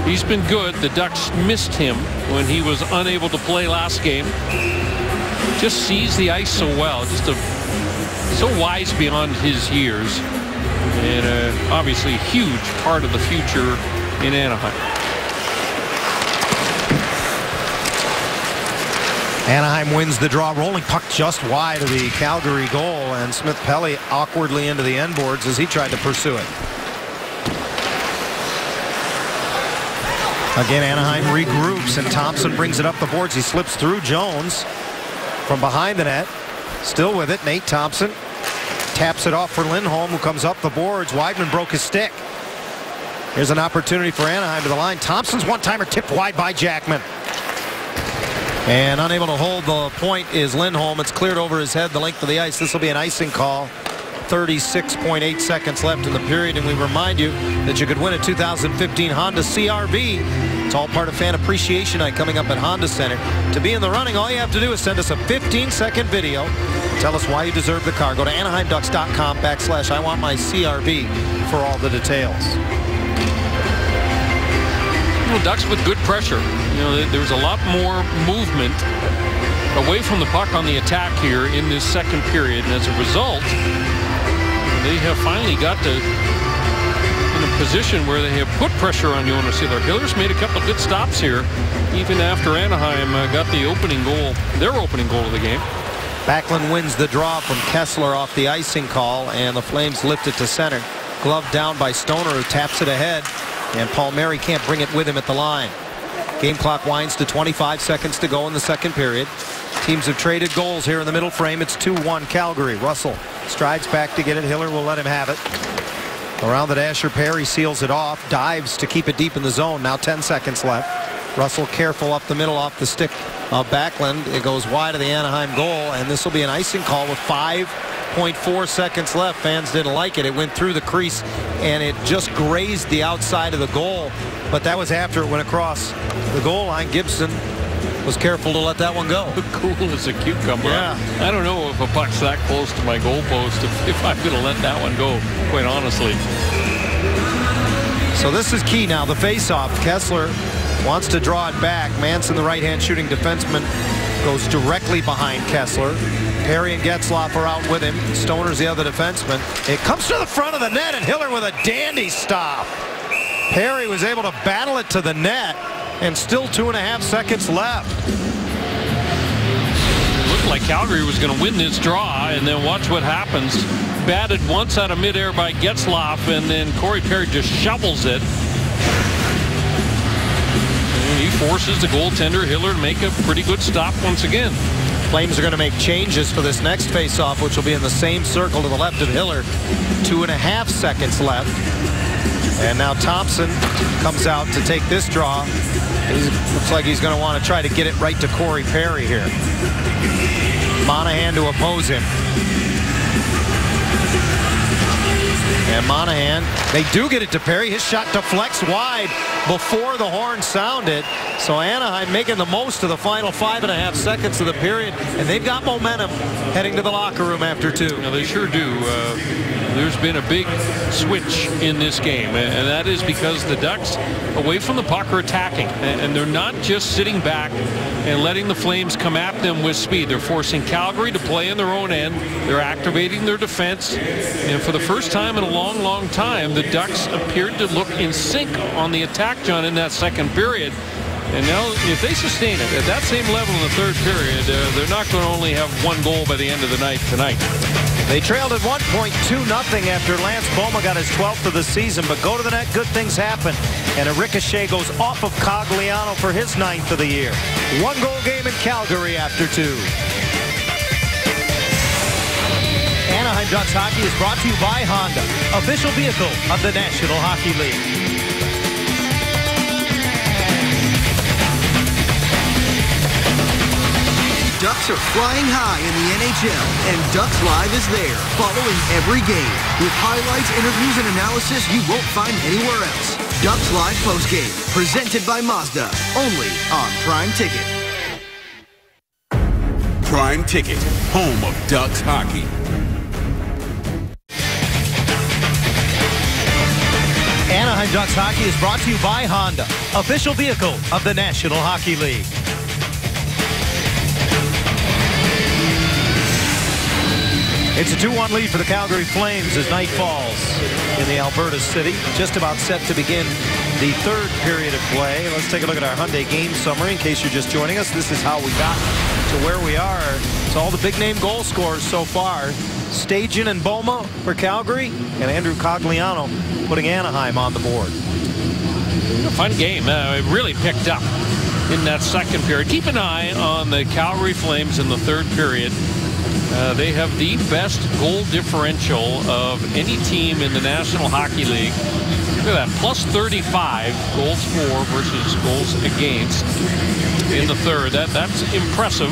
Speaker 5: He's been good. The Ducks missed him when he was unable to play last game. Just sees the ice so well. Just so wise beyond his years. And obviously a huge part of the future in Anaheim.
Speaker 1: Anaheim wins the draw. Rolling puck just wide of the Calgary goal, and Smith-Pelly awkwardly into the end boards as he tried to pursue it. Again, Anaheim regroups, and Thompson brings it up the boards. He slips through Jones from behind the net. Still with it, Nate Thompson taps it off for Lindholm, who comes up the boards. Wideman broke his stick. Here's an opportunity for Anaheim to the line. Thompson's one-timer tipped wide by Jackman. And unable to hold the point is Lindholm. It's cleared over his head the length of the ice. This will be an icing call. 36.8 seconds left in the period, and we remind you that you could win a 2015 Honda CR-V. It's all part of Fan Appreciation Night coming up at Honda Center. To be in the running, all you have to do is send us a 15-second video. Tell us why you deserve the car. Go to AnaheimDucks.com/I-want-my-CR-V for all the details.
Speaker 5: Well, Ducks with good pressure. You know, there's a lot more movement away from the puck on the attack here in this second period, and as a result, they have finally got to in a position where they have put pressure on Jonas Hiller. Hiller's made a couple of good stops here, even after Anaheim got the opening goal, their opening goal of the game.
Speaker 1: Backlund wins the draw from Kessler off the icing call, and the Flames lift it to center. Glove down by Stoner, who taps it ahead, and Palmieri can't bring it with him at the line. Game clock winds to 25 seconds to go in the second period. Teams have traded goals here in the middle frame. It's 2-1 Calgary. Russell strides back to get it. Hiller will let him have it. Around the dasher, Perry seals it off. Dives to keep it deep in the zone. Now 10 seconds left. Russell careful up the middle off the stick of Backlund. It goes wide of the Anaheim goal, and this will be an icing call with 5.4 seconds left. Fans didn't like it. It went through the crease, and it just grazed the outside of the goal. But that was after it went across the goal line. Gibson was careful to let that one go.
Speaker 5: Cool as a cucumber.
Speaker 1: Yeah.
Speaker 5: I don't know if a puck's that close to my goalpost if I'm going to let that one go, quite honestly.
Speaker 1: So this is key now. The face-off. Kessler wants to draw it back. Manson, the right-hand shooting defenseman, goes directly behind Kessler. Perry and Getzlaf are out with him. Stoner's the other defenseman. It comes to the front of the net, and Hiller with a dandy stop. Perry was able to battle it to the net, and still 2.5 seconds left.
Speaker 5: Looked like Calgary was going to win this draw, and then watch what happens. Batted once out of midair by Getzlaf, and then Corey Perry just shovels it. And he forces the goaltender Hiller to make a pretty good stop once again.
Speaker 1: Flames are going to make changes for this next face-off, which will be in the same circle to the left of Hiller. 2.5 seconds left. And now Thompson comes out to take this draw. Looks like he's going to want to try to get it right to Corey Perry here. Monahan to oppose him. And Monahan, they do get it to Perry. His shot deflects wide before the horn sounded. So Anaheim making the most of the final 5.5 seconds of the period. And they've got momentum heading to the locker room after 2.
Speaker 5: Now, they sure do. There's been a big switch in this game, and that is because the Ducks, away from the puck, are attacking, and they're not just sitting back and letting the Flames come at them with speed. They're forcing Calgary to play in their own end. They're activating their defense, and for the first time in a long, long time, the Ducks appeared to look in sync on the attack, John, in that second period. And now, if they sustain it at that same level in the third period, they're not going to only have one goal by the end of the night tonight.
Speaker 1: They trailed at 1.2-0 after Lance Boma got his 12th of the season, but go to the net, good things happen. And a ricochet goes off of Cogliano for his 9th of the year. 1-goal game in Calgary after 2. Anaheim Ducks hockey is brought to you by Honda, official vehicle of the National Hockey League.
Speaker 8: Ducks are flying high in the NHL, and Ducks Live is there, following every game, with highlights, interviews, and analysis you won't find anywhere else. Ducks Live postgame, presented by Mazda, only on Prime Ticket.
Speaker 9: Prime Ticket, home of Ducks hockey.
Speaker 1: Anaheim Ducks hockey is brought to you by Honda, official vehicle of the National Hockey League. It's a 2-1 lead for the Calgary Flames as night falls in the Alberta city. Just about set to begin the third period of play. Let's take a look at our Hyundai game summary in case you're just joining us. This is how we got to where we are. It's all the big name goal scorers so far. Stajan and Boma for Calgary, and Andrew Cogliano putting Anaheim on the board.
Speaker 5: A fun game. It really picked up in that second period. Keep an eye on the Calgary Flames in the third period. They have the best goal differential of any team in the National Hockey League. Look at that, plus 35 goals for versus goals against in the third. That's impressive.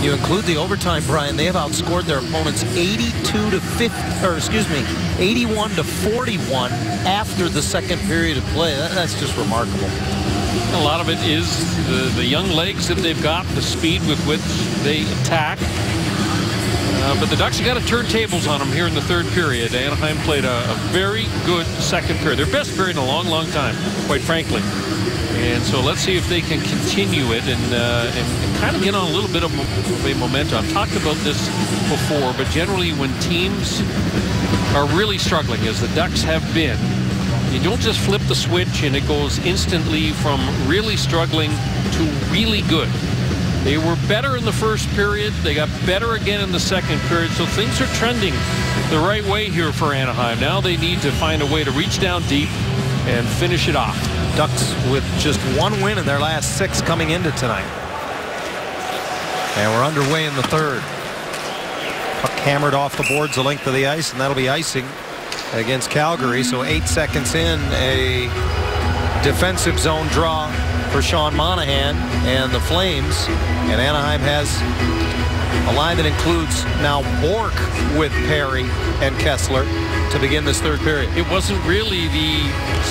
Speaker 1: You include the overtime, Brian. They have outscored their opponents 81 to 41 after the second period of play. That's just remarkable.
Speaker 5: A lot of it is the young legs that they've got, the speed with which they attack. But the Ducks have got to turn tables on them here in the third period. Anaheim played a very good second period. Their best period in a long, long time, quite frankly. And so let's see if they can continue it and kind of get on a little bit of a momentum. I've talked about this before, but generally when teams are really struggling, as the Ducks have been, you don't just flip the switch and it goes instantly from really struggling to really good. They were better in the first period. They got better again in the second period. So things are trending the right way here for Anaheim. Now they need to find a way to reach down deep and finish it off.
Speaker 1: Ducks with just one win in their last 6 coming into tonight. And we're underway in the third. Puck hammered off the boards the length of the ice, and that'll be icing against Calgary. So 8 seconds in, a defensive zone draw for Sean Monahan and the Flames. And Anaheim has a line that includes now Bourque with Perry and Kessler to begin this third period.
Speaker 5: It wasn't really the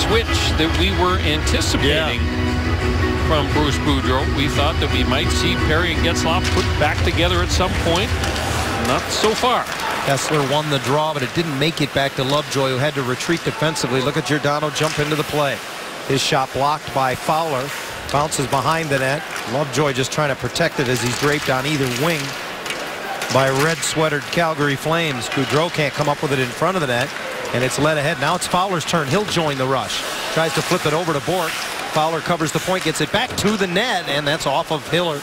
Speaker 5: switch that we were anticipating from Bruce Boudreau. We thought that we might see Perry and Getzlaf put back together at some point. Not so far.
Speaker 1: Kessler won the draw, but it didn't make it back to Lovejoy, who had to retreat defensively. Look at Giordano jump into the play. His shot blocked by Fowler. Bounces behind the net. Lovejoy just trying to protect it as he's draped on either wing by red-sweatered Calgary Flames. Gaudreau can't come up with it in front of the net, and it's led ahead. Now it's Fowler's turn. He'll join the rush. Tries to flip it over to Bourque. Fowler covers the point, gets it back to the net, and that's off of Hiller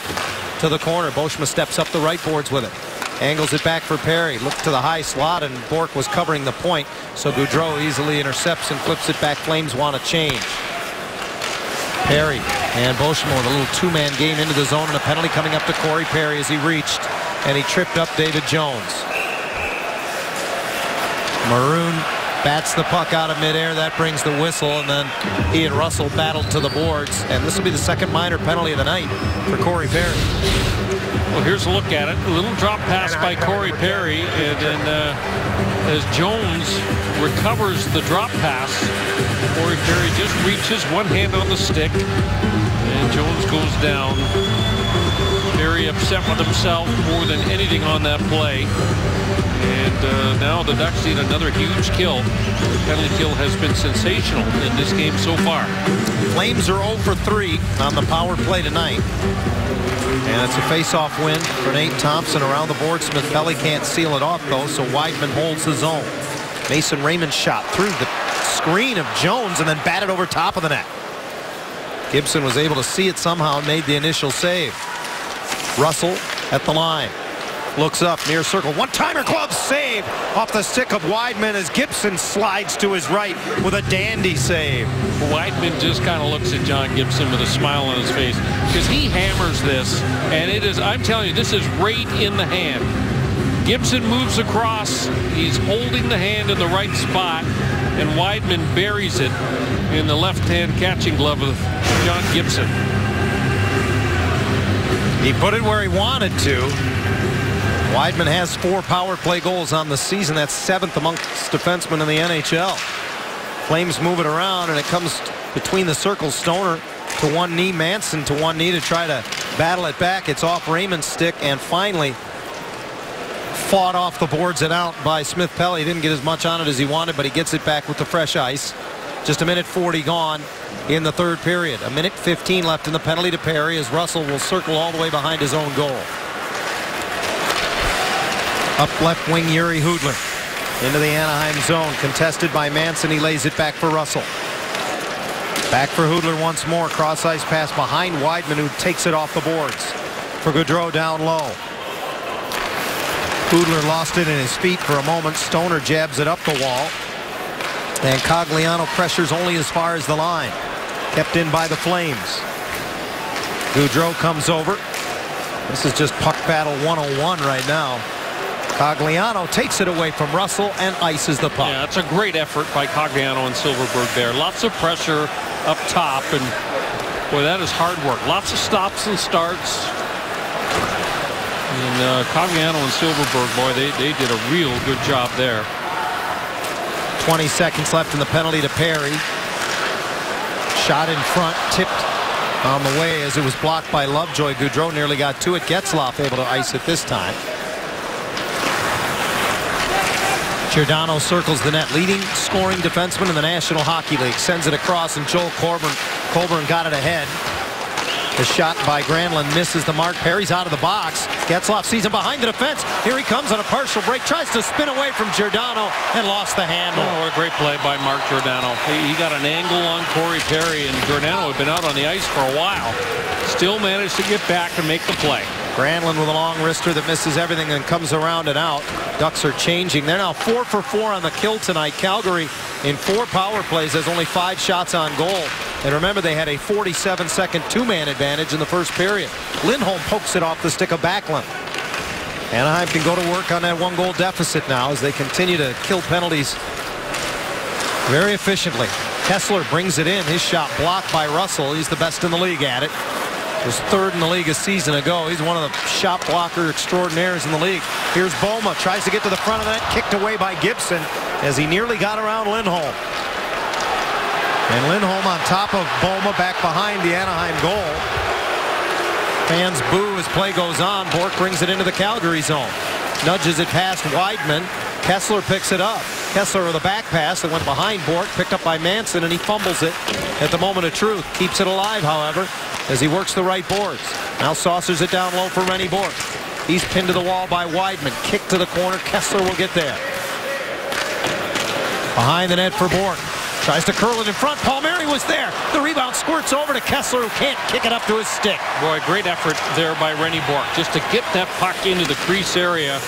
Speaker 1: to the corner. Boschma steps up the right boards with it. Angles it back for Perry. Looks to the high slot, and Bourque was covering the point, so Gaudreau easily intercepts and flips it back. Flames want to change. Perry and Boschma with a little two-man game into the zone, and a penalty coming up to Corey Perry as he reached, and he tripped up David Jones. Maroon bats the puck out of midair. That brings the whistle, and then he and Russell battled to the boards, and this will be the second minor penalty of the night for Corey Perry.
Speaker 5: Well, here's a look at it. A little drop pass by Corey Perry, and then as Jones recovers the drop pass, Corey Perry just reaches one hand on the stick, and Jones goes down. Very upset with himself more than anything on that play. And now the Ducks need another huge kill. The penalty kill has been sensational in this game so far.
Speaker 1: Flames are 0 for 3 on the power play tonight. And it's a face-off win for Nate Thompson around the board. Smith Pelly can't seal it off, though, so Weidman holds his own. Mason Raymond shot through the screen of Jones and then batted over top of the net. Gibson was able to see it somehow and made the initial save. Russell at the line. Looks up, near circle. One-timer glove save off the stick of Weidman as Gibson slides to his right with a dandy save.
Speaker 5: Weidman just kind of looks at John Gibson with a smile on his face because he hammers this, and it is, I'm telling you, this is right in the hand. Gibson moves across. He's holding the hand in the right spot, and Weidman buries it in the left-hand catching glove of John Gibson.
Speaker 1: He put it where he wanted to. Weidman has 4 power play goals on the season. That's 7th amongst defensemen in the NHL. Flames move it around, and it comes between the circles. Stoner to one knee, Manson to one knee to try to battle it back. It's off Raymond's stick, and finally fought off the boards and out by Smith Pelly. He didn't get as much on it as he wanted, but he gets it back with the fresh ice. Just a minute 40 gone in the third period. A minute 15 left in the penalty to Perry as Russell will circle all the way behind his own goal. Up left wing, Yuri Hudler into the Anaheim zone, contested by Manson. He lays it back for Russell. Back for Hudler once more. Cross ice pass behind Weidman, who takes it off the boards for Gaudreau down low. Hudler lost it in his feet for a moment. Stoner jabs it up the wall, and Cogliano pressures only as far as the line. Kept in by the Flames. Gaudreau comes over. This is just puck battle 101 right now. Cogliano takes it away from Russell and ices the puck.
Speaker 5: Yeah, it's a great effort by Cogliano and Silverberg there. Lots of pressure up top, and boy, that is hard work. Lots of stops and starts. And Cogliano and Silverberg, boy, they did a real good job there.
Speaker 1: 20 seconds left in the penalty to Perry. Shot in front, tipped on the way as it was blocked by Lovejoy. Gaudreau nearly got to it. Getzlaf able to ice it this time. Giordano circles the net, leading scoring defenseman in the National Hockey League. Sends it across, and Joel Colburn got it ahead. The shot by Granlund misses the mark. Perry's out of the box. Getzlaf sees him behind the defense. Here he comes on a partial break. Tries to spin away from Giordano and lost the handle.
Speaker 5: Oh, what a great play by Mark Giordano. He got an angle on Corey Perry, and Giordano had been out on the ice for a while. Still managed to get back and make the play.
Speaker 1: Granlund with a long wrister that misses everything and comes around and out. Ducks are changing. They're now 4 for 4 on the kill tonight. Calgary in 4 power plays has only 5 shots on goal. And remember, they had a 47-second two-man advantage in the first period. Lindholm pokes it off the stick of Backlund. Anaheim can go to work on that 1-goal deficit now as they continue to kill penalties very efficiently. Kessler brings it in. His shot blocked by Russell. He's the best in the league at it. Was third in the league a season ago. He's one of the shot blocker extraordinaires in the league. Here's Boma. Tries to get to the front of the net. Kicked away by Gibson as he nearly got around Lindholm. And Lindholm on top of Boma back behind the Anaheim goal. Fans boo as play goes on. Bourque brings it into the Calgary zone. Nudges it past Weidman. Kessler picks it up. Kessler with a back pass that went behind Bourque, picked up by Manson, and he fumbles it at the moment of truth. Keeps it alive, however, as he works the right boards. Now saucers it down low for Rennie Bourque. He's pinned to the wall by Weidman. Kick to the corner. Kessler will get there. Behind the net for Bourque. Tries to curl it in front. Palmieri was there. The rebound squirts over to Kessler, who can't kick it up to his stick.
Speaker 5: Boy, great effort there by Rennie Bourque just to get that puck into the crease area.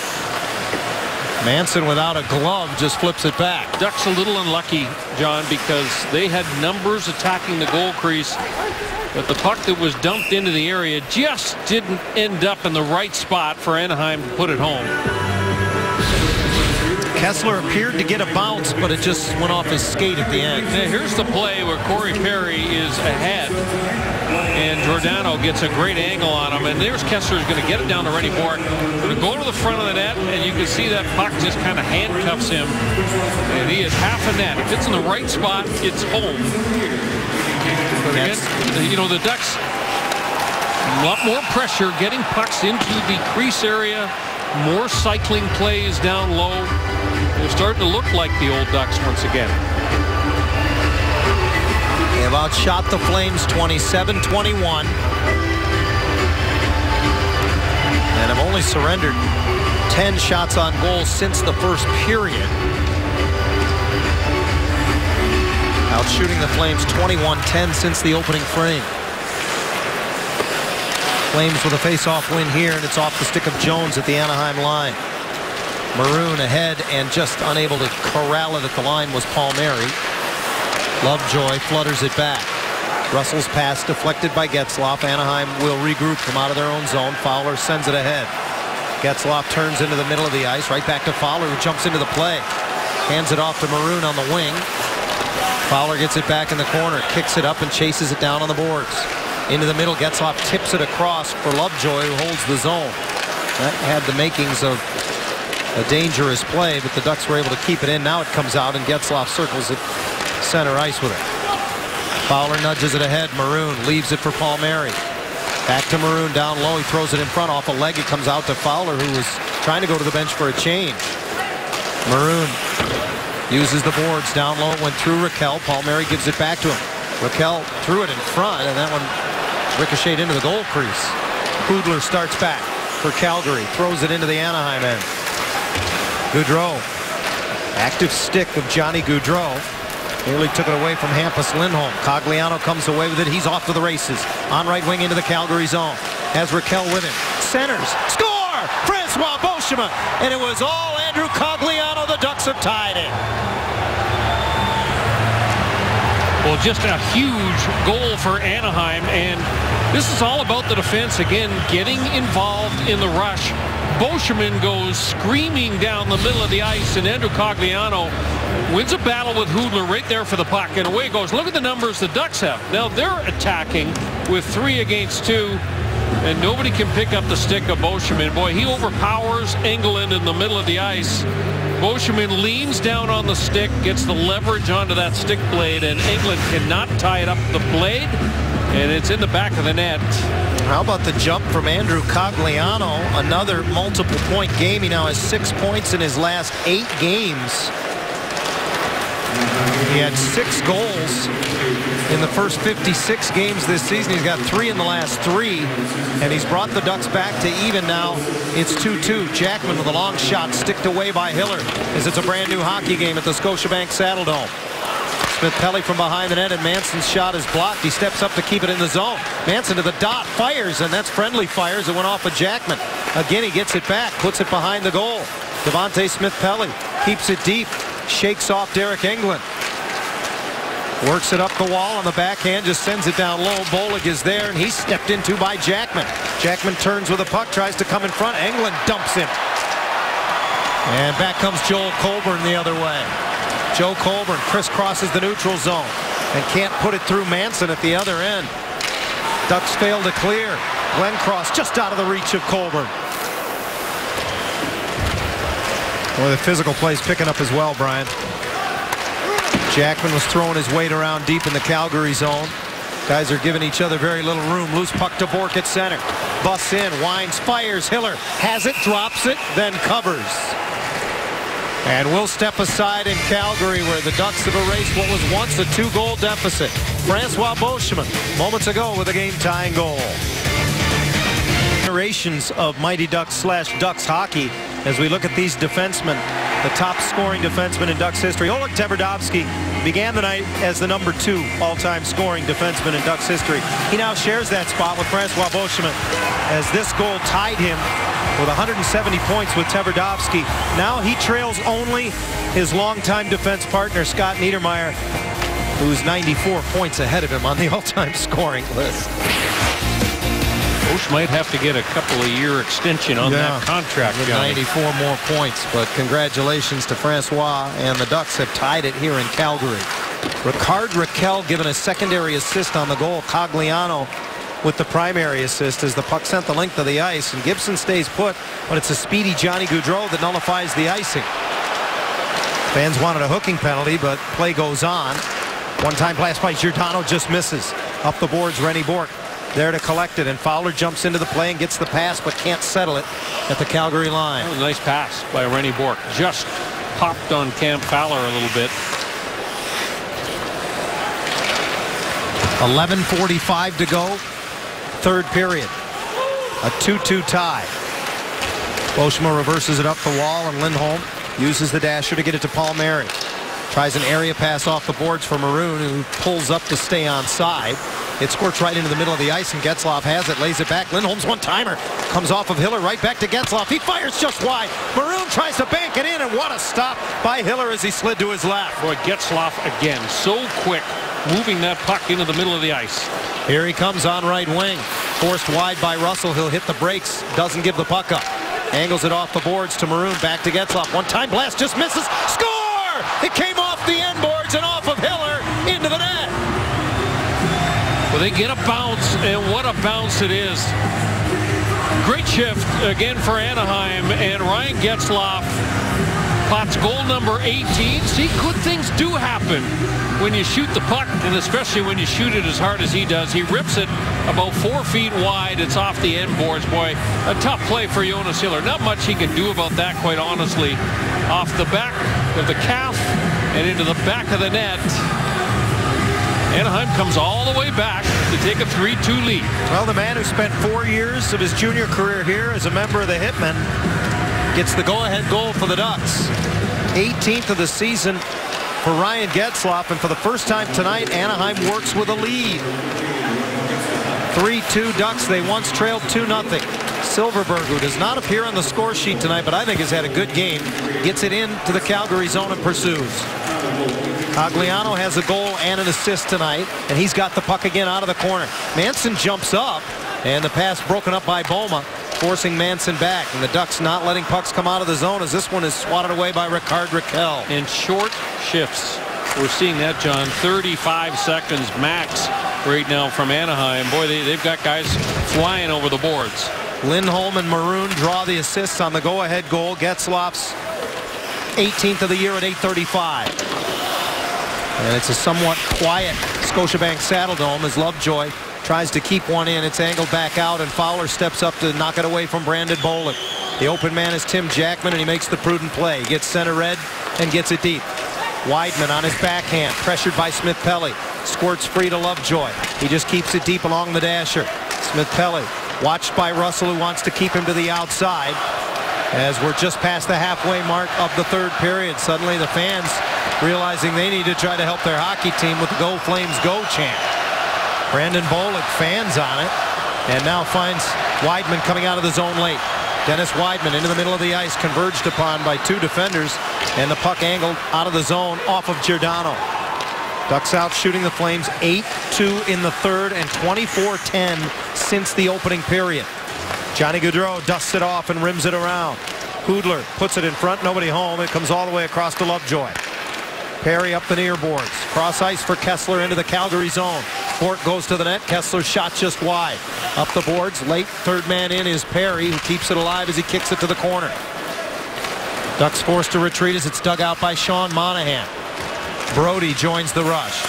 Speaker 1: Manson without a glove just flips it back.
Speaker 5: Ducks a little unlucky, John, because they had numbers attacking the goal crease, but the puck that was dumped into the area just didn't end up in the right spot for Anaheim to put it home.
Speaker 1: Kessler appeared to get a bounce, but it just went off his skate at the end.
Speaker 5: Now here's the play where Corey Perry is ahead, and Giordano gets a great angle on him, and there's Kessler's going to get it down to Rennie Bourque. Going to go to the front of the net, and you can see that puck just kind of handcuffs him, and he is half a net. If it's in the right spot, it's home. But again, you know, the Ducks, a lot more pressure getting pucks into the crease area, more cycling plays down low. They're starting to look like the old Ducks once again.
Speaker 1: They have outshot the Flames 27-21. And have only surrendered 10 shots on goal since the first period. Outshooting the Flames 21-10 since the opening frame. Flames with a face-off win here, and it's off the stick of Jones at the Anaheim line. Maroon ahead and just unable to corral it at the line was Palmieri. Lovejoy flutters it back. Russell's pass deflected by Getzlaf. Anaheim will regroup from out of their own zone. Fowler sends it ahead. Getzlaf turns into the middle of the ice. Right back to Fowler, who jumps into the play. Hands it off to Maroon on the wing. Fowler gets it back in the corner. Kicks it up and chases it down on the boards. Into the middle. Getzlaf tips it across for Lovejoy, who holds the zone. That had the makings of a dangerous play, but the Ducks were able to keep it in. Now it comes out, and Getzlaf circles it center ice with it. Fowler nudges it ahead. Maroon leaves it for Palmieri. Back to Maroon down low. He throws it in front off a leg. It comes out to Fowler, who was trying to go to the bench for a change. Maroon uses the boards down low. It went through Raquel. Palmieri gives it back to him. Raquel threw it in front, and that one ricocheted into the goal crease. Kudler starts back for Calgary. Throws it into the Anaheim end. Gaudreau. Active stick of Johnny Gaudreau. Nearly took it away from Hampus Lindholm. Cogliano comes away with it. He's off to the races. On right wing into the Calgary zone. Has Raquel with him. Centers. Score! Francois Beauchemin. And it was all Andrew Cogliano. The Ducks have tied it.
Speaker 5: Well, just a huge goal for Anaheim, and this is all about the defense again getting involved in the rush. Beauchemin goes screaming down the middle of the ice, and Andrew Cogliano wins a battle with Hudler right there for the puck, and away it goes. Look at the numbers the Ducks have. Now they're attacking with 3 against 2, and nobody can pick up the stick of Beauchemin. Boy, he overpowers Engelland in the middle of the ice. Beauchemin leans down on the stick, gets the leverage onto that stick blade, and Engelland cannot tie it up the blade, and it's in the back of the net.
Speaker 1: How about the jump from Andrew Cogliano? Another multiple point game. He now has 6 points in his last 8 games. He had 6 goals in the first 56 games this season. He's got 3 in the last 3, and he's brought the Ducks back to even now. It's 2-2. Jackman with a long shot sticked away by Hiller as it's a brand new hockey game at the Scotiabank Saddledome. Smith-Pelly from behind the net, and Manson's shot is blocked. He steps up to keep it in the zone. Manson to the dot, fires, and that's friendly fires. It went off of Jackman. Again, he gets it back, puts it behind the goal. Devontae Smith-Pelly keeps it deep, shakes off Derek Engelland. Works it up the wall on the backhand, just sends it down low. Bolig is there, and he's stepped into by Jackman. Jackman turns with a puck, tries to come in front. Engelland dumps him. And back comes Joel Colburn the other way. Joe Colburn crisscrosses the neutral zone and can't put it through Manson at the other end. Ducks fail to clear. Glencross just out of the reach of Colburn. Well, the physical plays picking up as well, Brian. Jackman was throwing his weight around deep in the Calgary zone. Guys are giving each other very little room. Loose puck to Bourque at center. Busts in, winds, fires. Hiller has it, drops it, then covers. And we'll step aside in Calgary, where the Ducks have erased what was once a 2-goal deficit. Francois Beauchemin moments ago with a game-tying goal. Generations of Mighty Ducks / Ducks hockey as we look at these defensemen, the top scoring defenseman in Ducks history. Oleg Tverdovsky began the night as the #2 all-time scoring defenseman in Ducks history. He now shares that spot with Francois Beauchemin as this goal tied him with 170 points with Tverdovsky. Now he trails only his longtime defense partner, Scott Niedermayer, who's 94 points ahead of him on the all-time scoring list.
Speaker 5: Bush might have to get a couple of year extension on that contract.
Speaker 1: 94 more points, but congratulations to Francois, and the Ducks have tied it here in Calgary. Ricard Raquel given a secondary assist on the goal. Cogliano with the primary assist as the puck sent the length of the ice, and Gibson stays put, but it's a speedy Johnny Gaudreau that nullifies the icing. Fans wanted a hooking penalty, but play goes on. One-time pass by Giordano just misses. Up the boards, Rennie Bourque there to collect it, and Fowler jumps into the play and gets the pass, but can't settle it at the Calgary line.
Speaker 5: That was a nice pass by Rennie Bourque. Just popped on Cam Fowler a little bit.
Speaker 1: 11:45 to go, third period. A 2-2 tie. Beauchemin reverses it up the wall, and Lindholm uses the dasher to get it to Palmieri. Tries an area pass off the boards for Maroon, who pulls up to stay on side. It squirts right into the middle of the ice, and Getzlaf has it, lays it back. Lindholm's one-timer comes off of Hiller, right back to Getzlaf. He fires just wide. Maroon tries to bank it in, and what a stop by Hiller as he slid to his left.
Speaker 5: Boy, Getzlaf again, so quick, moving that puck into the middle of the ice.
Speaker 1: Here he comes on right wing. Forced wide by Russell. He'll hit the brakes. Doesn't give the puck up. Angles it off the boards to Maroon. Back to Getzlaf. One-time blast just misses. Score! It came off the end boards and off of Hiller into the net.
Speaker 5: Well, they get a bounce, and what a bounce it is. Great shift again for Anaheim, and Ryan Getzlaf pots goal number 18. See, good things do happen when you shoot the puck, and especially when you shoot it as hard as he does. He rips it about 4 feet wide. It's off the end boards. Boy, a tough play for Jonas Hiller. Not much he can do about that, quite honestly. Off the back of the calf and into the back of the net. Anaheim comes all the way back to take a 3-2 lead.
Speaker 1: Well, the man who spent 4 years of his junior career here as a member of the Hitmen gets the go-ahead goal for the Ducks. 18th of the season for Ryan Getzlaf, and for the first time tonight, Anaheim works with a lead. 3-2 Ducks. They once trailed 2-0. Silverberg, who does not appear on the score sheet tonight, but I think has had a good game, gets it into the Calgary zone and pursues. Cogliano has a goal and an assist tonight, and he's got the puck again out of the corner. Manson jumps up, and the pass broken up by Boma, forcing Manson back, and the Ducks not letting pucks come out of the zone as this one is swatted away by Ricard Raquel.
Speaker 5: In short shifts, we're seeing that, John. 35 seconds max right now from Anaheim. Boy, they've got guys flying over the boards.
Speaker 1: Lindholm and Maroon draw the assists on the go-ahead goal. Getzlaf's 18th of the year at 8:35. And it's a somewhat quiet Scotiabank Saddledome as Lovejoy tries to keep one in. It's angled back out, and Fowler steps up to knock it away from Brandon Bollig. The open man is Tim Jackman, and he makes the prudent play. He gets center red and gets it deep. Weidman on his backhand, pressured by Smith-Pelly. Squirts free to Lovejoy. He just keeps it deep along the dasher. Smith-Pelly watched by Russell, who wants to keep him to the outside. As we're just past the halfway mark of the third period, suddenly the fans realizing they need to try to help their hockey team with the Go Flames Go chant. Brandon Bollig fans on it, and now finds Weidman coming out of the zone late. Dennis Weidman into the middle of the ice, converged upon by 2 defenders, and the puck angled out of the zone off of Giordano. Ducks out shooting the Flames 8-2 in the third and 24-10 since the opening period. Johnny Gaudreau dusts it off and rims it around. Hoodler puts it in front, nobody home. It comes all the way across to Lovejoy. Perry up the near boards. Cross ice for Kessler into the Calgary zone. Bourque goes to the net. Kessler's shot just wide. Up the boards. Late third man in is Perry, who keeps it alive as he kicks it to the corner. Ducks forced to retreat as it's dug out by Sean Monahan. Brody joins the rush.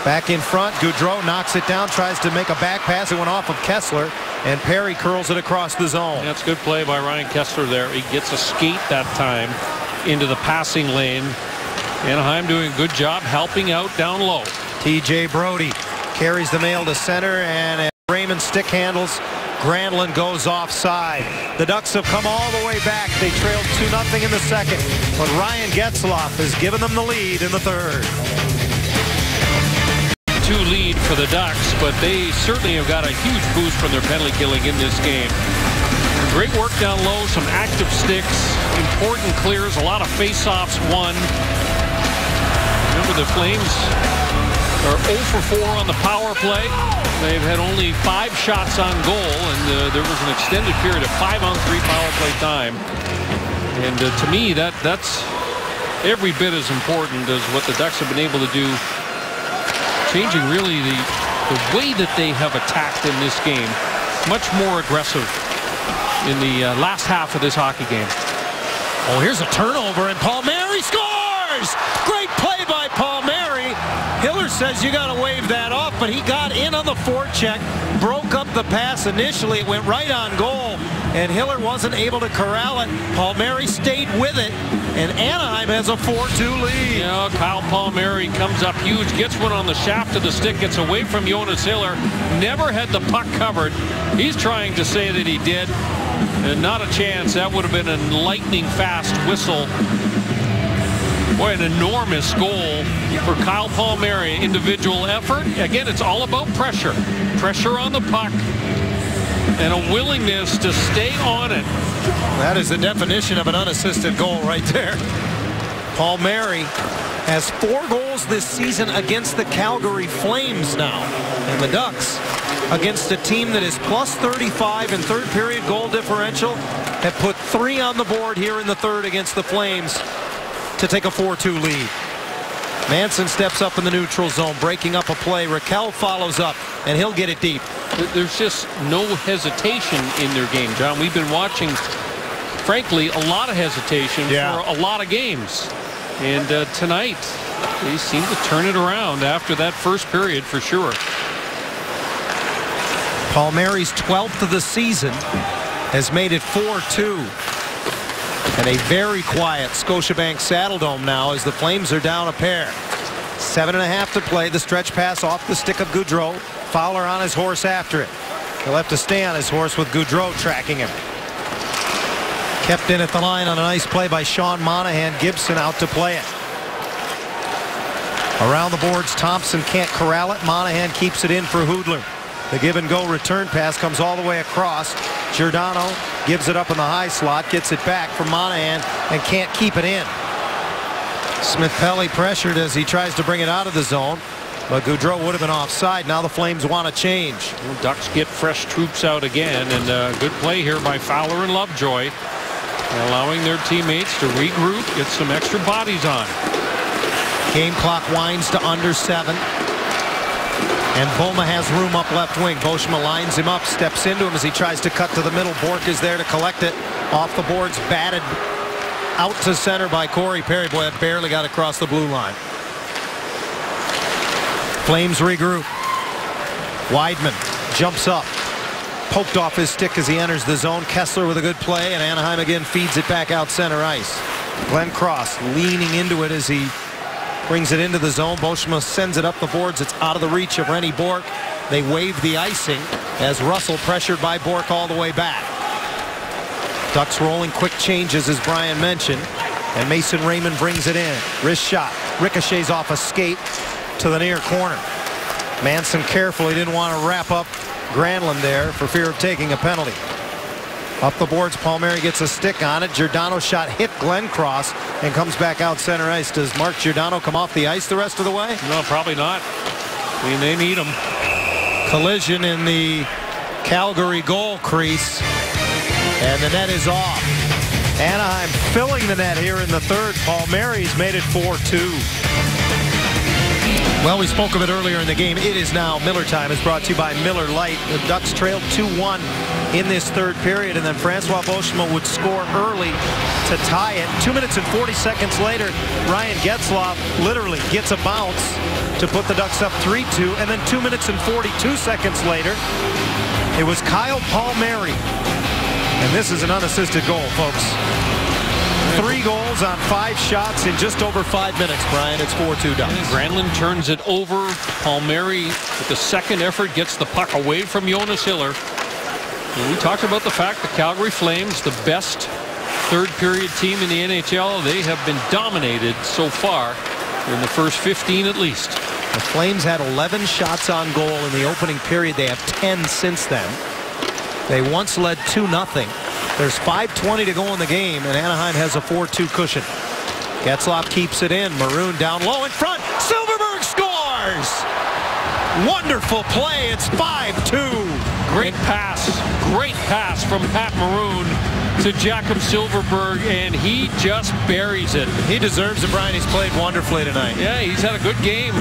Speaker 1: Back in front. Gaudreau knocks it down. Tries to make a back pass. It went off of Kessler. And Perry curls it across the zone.
Speaker 5: That's good play by Ryan Kessler there. He gets a skate that time into the passing lane. Anaheim doing a good job helping out down low.
Speaker 1: T.J. Brody carries the mail to center, and as Raymond stick handles, Granlund goes offside. The Ducks have come all the way back. They trailed 2-0 in the second, but Ryan Getzlaf has given them the lead in the third.
Speaker 5: 2 lead for the Ducks, but they certainly have got a huge boost from their penalty killing in this game. Great work down low, some active sticks, important clears, a lot of face-offs won. Remember, the Flames are 0 for 4 on the power play. They've had only 5 shots on goal, and there was an extended period of 5-on-3 power play time. And to me, that's every bit as important as what the Ducks have been able to do, changing really the way that they have attacked in this game. Much more aggressive in the last half of this hockey game.
Speaker 1: Oh, here's a turnover, and Palmieri scores! Great play by Palmieri. Hiller says you got to wave that off, but he got in on the forecheck, broke up the pass initially. It went right on goal, and Hiller wasn't able to corral it. Palmieri stayed with it, and Anaheim has a 4-2 lead.
Speaker 5: Yeah, Kyle Palmieri comes up huge, gets one on the shaft of the stick, gets away from Jonas Hiller. Never had the puck covered. He's trying to say that he did, and not a chance. That would have been a lightning fast whistle. Boy, an enormous goal for Kyle Palmieri. Individual effort. Again, it's all about pressure. Pressure on the puck and a willingness to stay on it.
Speaker 1: That is the definition of an unassisted goal right there. Palmieri has 4 goals this season against the Calgary Flames now. And the Ducks, against a team that is plus 35 in third period goal differential, have put 3 on the board here in the third against the Flames to take a 4-2 lead. Manson steps up in the neutral zone, breaking up a play. Raquel follows up, and he'll get it deep.
Speaker 5: There's just no hesitation in their game, John. We've been watching, frankly, a lot of hesitation for a lot of games. And tonight, they seem to turn it around after that first period for sure.
Speaker 1: Palmieri's 12th of the season has made it 4-2. And a very quiet Scotiabank Saddledome now as the Flames are down a pair. 7.5 to play. The stretch pass off the stick of Gaudreau. Fowler on his horse after it. He'll have to stay on his horse with Gaudreau tracking him. Kept in at the line on a nice play by Sean Monahan. Gibson out to play it. Around the boards, Thompson can't corral it. Monahan keeps it in for Hoodler. The give and go return pass comes all the way across. Giordano gives it up in the high slot, gets it back from Monahan, and can't keep it in. Smith-Pelly pressured as he tries to bring it out of the zone, but Gaudreau would have been offside. Now the Flames want to change.
Speaker 5: Well, Ducks get fresh troops out again, and good play here by Fowler and Lovejoy, allowing their teammates to regroup, get some extra bodies on.
Speaker 1: Game clock winds to under 7. And Boma has room up left wing. Boschma lines him up, steps into him as he tries to cut to the middle. Bourque is there to collect it. Off the boards, batted out to center by Corey Perry. Boy, that barely got across the blue line. Flames regroup. Weidman jumps up. Poked off his stick as he enters the zone. Kessler with a good play, and Anaheim again feeds it back out center ice. Glenn Cross leaning into it as he brings it into the zone. Boschma sends it up the boards. It's out of the reach of Rennie Bourque. They wave the icing as Russell pressured by Bourque all the way back. Ducks rolling quick changes as Brian mentioned. And Mason Raymond brings it in. Wrist shot. Ricochets off a skate to the near corner. Manson carefully didn't want to wrap up Granlund there for fear of taking a penalty. Up the boards, Palmieri gets a stick on it. Giordano shot hit Glenn Cross and comes back out center ice. Does Mark Giordano come off the ice the rest of the way?
Speaker 5: No, probably not. I mean, they need him.
Speaker 1: Collision in the Calgary goal crease. And the net is off. Anaheim filling the net here in the third. Palmieri's made it 4-2. Well, we spoke of it earlier in the game. It is now Miller time. It's brought to you by Miller Lite. The Ducks trailed 2-1 in this third period, and then Francois Beauchemin would score early to tie it. 2 minutes and 40 seconds later, Ryan Getzlaf literally gets a bounce to put the Ducks up 3-2, and then 2 minutes and 42 seconds later, it was Kyle Palmieri. And this is an unassisted goal, folks. 3 goals on 5 shots in just over 5 minutes, Brian. It's 4-2 Ducks.
Speaker 5: Granlund turns it over. Palmieri, with the second effort, gets the puck away from Jonas Hiller. And we talked about the fact the Calgary Flames, the best third-period team in the NHL, they have been dominated so far in the first 15 at least.
Speaker 1: The Flames had 11 shots on goal in the opening period. They have 10 since then. They once led 2-0. There's 5:20 to go in the game, and Anaheim has a 4-2 cushion. Getzlaf keeps it in. Maroon down low in front. Silfverberg scores! Wonderful play. It's 5-2.
Speaker 5: Great pass from Pat Maroon to Jakob Silfverberg, and he just buries it.
Speaker 1: He deserves it, Brian. He's played wonderfully tonight.
Speaker 5: Yeah, he's had a good game.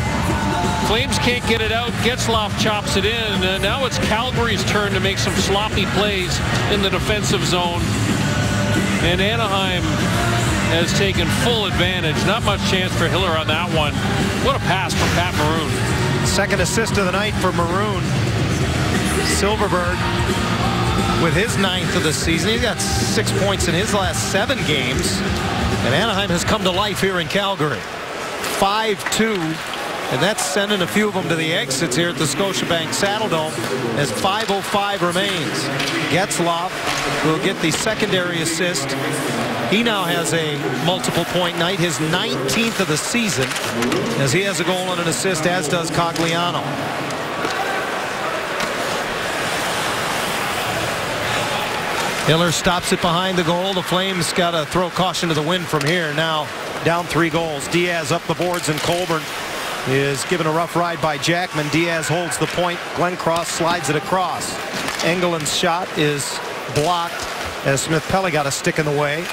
Speaker 5: Flames can't get it out. Getzlaf chops it in. Now it's Calgary's turn to make some sloppy plays in the defensive zone. And Anaheim has taken full advantage. Not much chance for Hiller on that one. What a pass from Pat Maroon.
Speaker 1: Second assist of the night for Maroon. Silfverberg with his 9th of the season. He's got 6 points in his last 7 games. And Anaheim has come to life here in Calgary. 5-2. And that's sending a few of them to the exits here at the Scotiabank Saddledome as 5:05 remains. Getzlaf will get the secondary assist. He now has a multiple point night, his 19th of the season, as he has a goal and an assist, as does Cogliano. Hiller stops it behind the goal. The Flames got to throw caution to the wind from here. Now down 3 goals. Diaz up the boards, and Colburn is given a rough ride by Jackman. Diaz holds the point. Glenn Cross slides it across. Engeland's shot is blocked as Smith-Pelly got a stick in the way.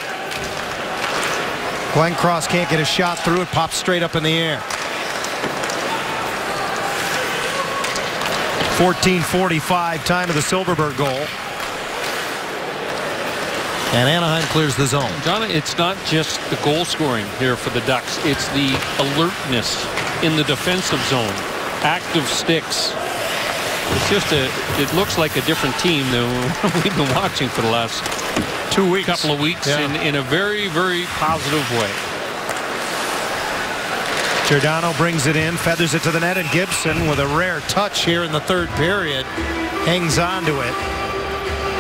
Speaker 1: Glenn Cross can't get a shot through. It pops straight up in the air. 14:45 time of the Silfverberg goal. And Anaheim clears the zone.
Speaker 5: John, it's not just the goal scoring here for the Ducks. It's the alertness in the defensive zone. Active sticks. It's just it looks like a different team than we've been watching for the last
Speaker 1: 2 weeks.
Speaker 5: Couple of weeks, yeah. in a very, very positive way.
Speaker 1: Giordano brings it in, feathers it to the net, and Gibson, with a rare touch here in the third period, hangs on to it.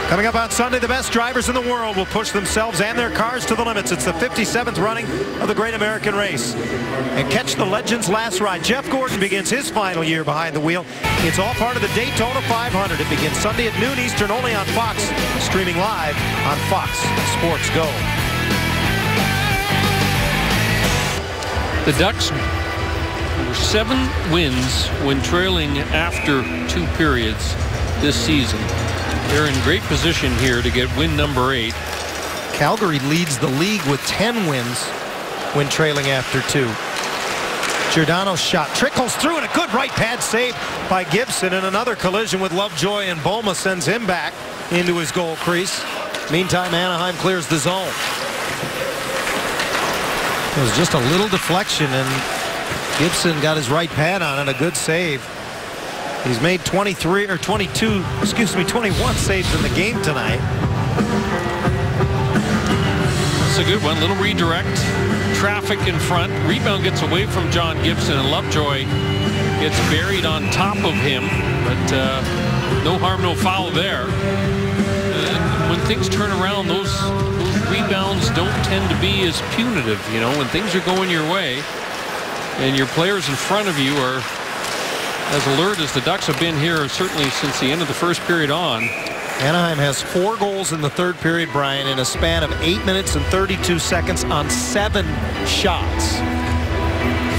Speaker 1: Coming up on Sunday, the best drivers in the world will push themselves and their cars to the limits. It's the 57th running of the Great American Race. And catch the legend's last ride. Jeff Gordon begins his final year behind the wheel. It's all part of the Daytona 500. It begins Sunday at noon Eastern, only on Fox. Streaming live on Fox Sports Go.
Speaker 5: The Ducks were 7 wins when trailing after 2 periods this season. They're in great position here to get win number 8.
Speaker 1: Calgary leads the league with 10 wins when trailing after 2. Giordano's shot trickles through, and a good right pad save by Gibson, and another collision with Lovejoy and Boma sends him back into his goal crease. Meantime, Anaheim clears the zone. It was just a little deflection, and Gibson got his right pad on it. A good save. He's made 21 saves in the game tonight.
Speaker 5: That's a good one. Little redirect. Traffic in front. Rebound gets away from John Gibson, and Lovejoy gets buried on top of him. But no harm, no foul there. When things turn around, those rebounds don't tend to be as punitive. You know, when things are going your way and your players in front of you are as alert as the Ducks have been here, certainly since the end of the first period on.
Speaker 1: Anaheim has 4 goals in the third period, Brian, in a span of 8 minutes and 32 seconds on 7 shots.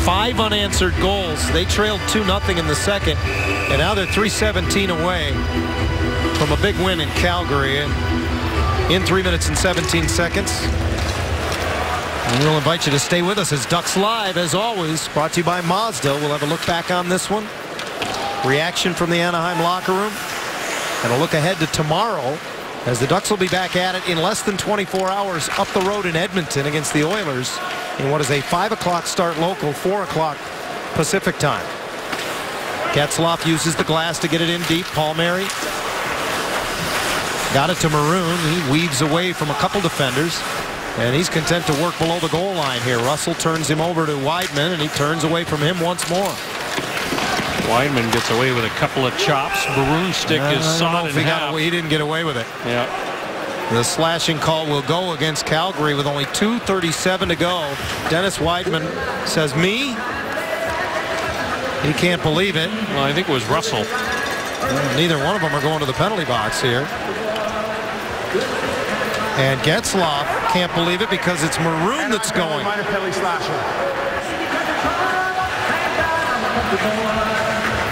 Speaker 1: 5 unanswered goals. They trailed 2-0 in the second, and now they're 3:17 away from a big win in Calgary. And
Speaker 10: in 3 minutes and 17 seconds. And we'll invite you to stay with us as Ducks Live, as always, brought to you by Mazda. We'll have a look back on this one. Reaction from the Anaheim locker room. And a look ahead to tomorrow, as the Ducks will be back at it in less than 24 hours up the road in Edmonton against the Oilers in what is a 5 o'clock start local, 4 o'clock Pacific time. Getzlaf uses the glass to get it in deep. Palmieri got it to Maroon. He weaves away from a couple defenders, and he's content to work below the goal line here. Russell turns him over to Wideman, and he turns away from him once more.
Speaker 5: Wideman gets away with a couple of chops. Maroon's stick is sawed in half.
Speaker 10: He didn't get away with it.
Speaker 5: Yeah.
Speaker 10: The slashing call will go against Calgary with only 2:37 to go. Dennis Wideman says, me? He can't believe it.
Speaker 5: Well, I think it was Russell.
Speaker 10: Neither one of them are going to the penalty box here. And Getzlaf can't believe it because it's Maroon that's going.
Speaker 7: Minor penalty slashing.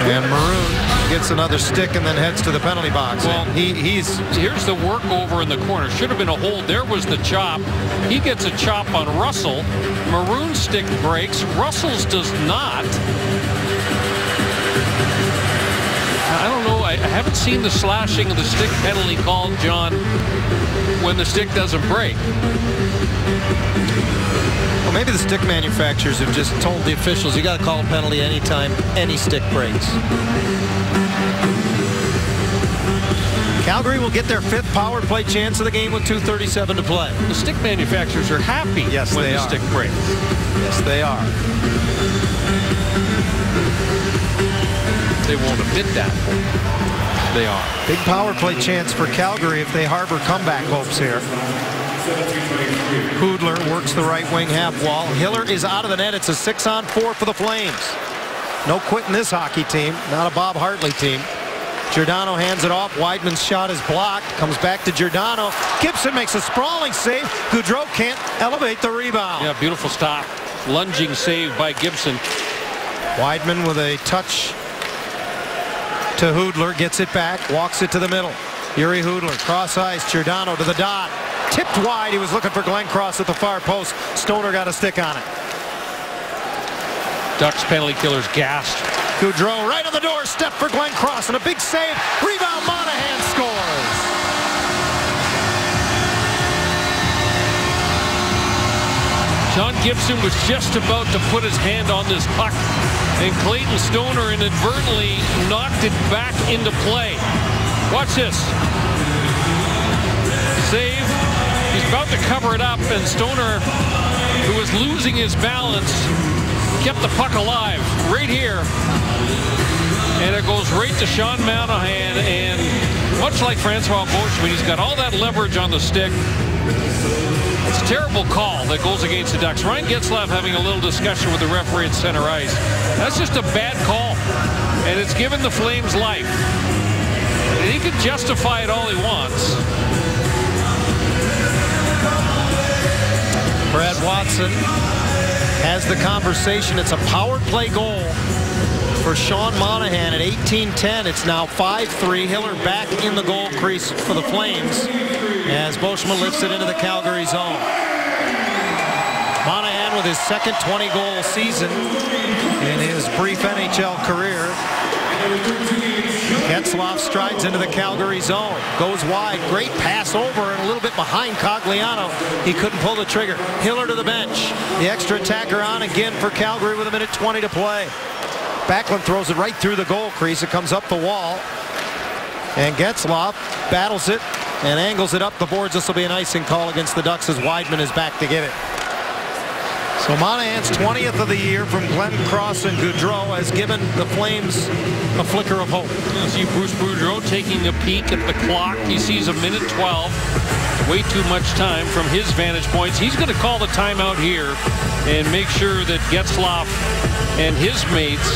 Speaker 10: And Maroon gets another stick and then heads to the penalty box.
Speaker 5: Well,
Speaker 10: he's
Speaker 5: here's the work over in the corner. Should have been a hold. There was the chop. He gets a chop on Russell. Maroon's stick breaks. Russell's does not. I don't know. I haven't seen the slashing of the stick penalty called, John, when the stick doesn't break.
Speaker 10: Well, maybe the stick manufacturers have just told the officials, you got to call a penalty anytime any stick breaks. Calgary will get their 5th power play chance of the game with 2:37 to play.
Speaker 5: The stick manufacturers are happy when the stick breaks.
Speaker 10: Yes, they are.
Speaker 5: They won't admit that. They are.
Speaker 10: Big power play chance for Calgary if they harbor comeback hopes here. Hoodler works the right wing half wall. Hiller is out of the net. It's a 6-on-4 for the Flames. No quitting this hockey team. Not a Bob Hartley team. Giordano hands it off. Wideman's shot is blocked. Comes back to Giordano. Gibson makes a sprawling save. Gaudreau can't elevate the rebound.
Speaker 5: Yeah, beautiful stop. Lunging save by Gibson.
Speaker 10: Wideman with a touch to Hoodler. Gets it back. Walks it to the middle. Yuri Hoodler. Cross ice. Giordano to the dot. Tipped wide. He was looking for Glenn Cross at the far post. Stoner got a stick on it.
Speaker 5: Ducks penalty killers gassed.
Speaker 10: Gaudreau right on the doorstep for Glenn Cross and a big save. Rebound. Monahan scores.
Speaker 5: John Gibson was just about to put his hand on this puck, and Clayton Stoner inadvertently knocked it back into play. Watch this. Save. He's about to cover it up, and Stoner, who was losing his balance, kept the puck alive right here. And it goes right to Sean Monahan, and much like Francois Beauchemin, he's got all that leverage on the stick. It's a terrible call that goes against the Ducks. Ryan Getzlaf having a little discussion with the referee at center ice. That's just a bad call, and it's given the Flames life. And he can justify it all he wants.
Speaker 10: Brad Watson has the conversation. It's a power play goal for Sean Monahan at 18-10. It's now 5-3. Hiller back in the goal crease for the Flames as Beauchemin lifts it into the Calgary zone. Monahan with his second 20-goal season in his brief NHL career. Getzlaf strides into the Calgary zone. Goes wide. Great pass over and a little bit behind Cogliano. He couldn't pull the trigger. Hiller to the bench. The extra attacker on again for Calgary with 1:20 to play. Backlund throws it right through the goal crease. It comes up the wall. And Getzlaf battles it and angles it up the boards. This will be an icing call against the Ducks as Wideman is back to give it. So Monahan's 20th of the year from Glenn Cross and Gaudreau has given the Flames a flicker of hope.
Speaker 5: You see Bruce Boudreau taking a peek at the clock. He sees 1:12. Way too much time from his vantage points. He's going to call the timeout here and make sure that Getzlaf and his mates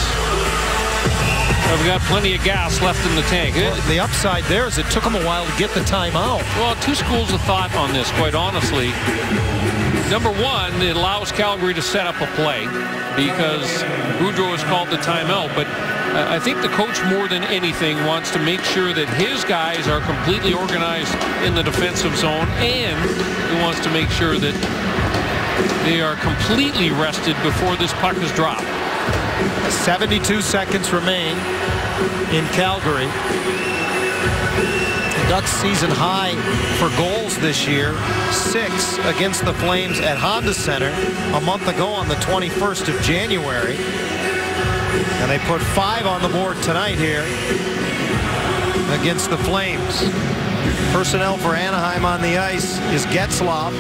Speaker 5: have got plenty of gas left in the tank.
Speaker 10: Well, the upside there is it took them a while to get the timeout.
Speaker 5: Well, two schools of thought on this, quite honestly. number one, it allows Calgary to set up a play because Boudreau has called the timeout. But I think the coach, more than anything, wants to make sure that his guys are completely organized in the defensive zone, and he wants to make sure that they are completely rested before this puck is dropped.
Speaker 10: 72 seconds remain in Calgary. The Ducks season high for goals this year, 6 against the Flames at Honda Center a month ago on the 21st of January. And they put 5 on the board tonight here against the Flames. Personnel for Anaheim on the ice is Getzlaf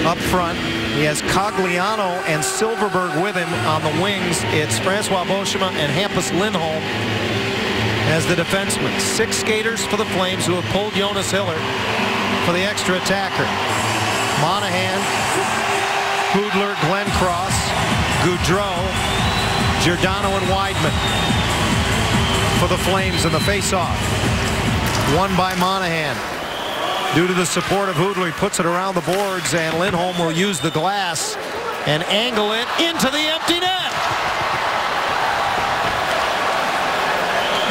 Speaker 10: up front. He has Cogliano and Silverberg with him on the wings. It's Francois Beauchemin and Hampus Lindholm as the defensemen. 6 skaters for the Flames who have pulled Jonas Hiller for the extra attacker. Monahan, Hudler, Glenn Cross, Gaudreau, Giordano, and Weidman for the Flames in the face-off. Won by Monahan. Due to the support of Hudler, he puts it around the boards, and Lindholm will use the glass and angle it into the empty net.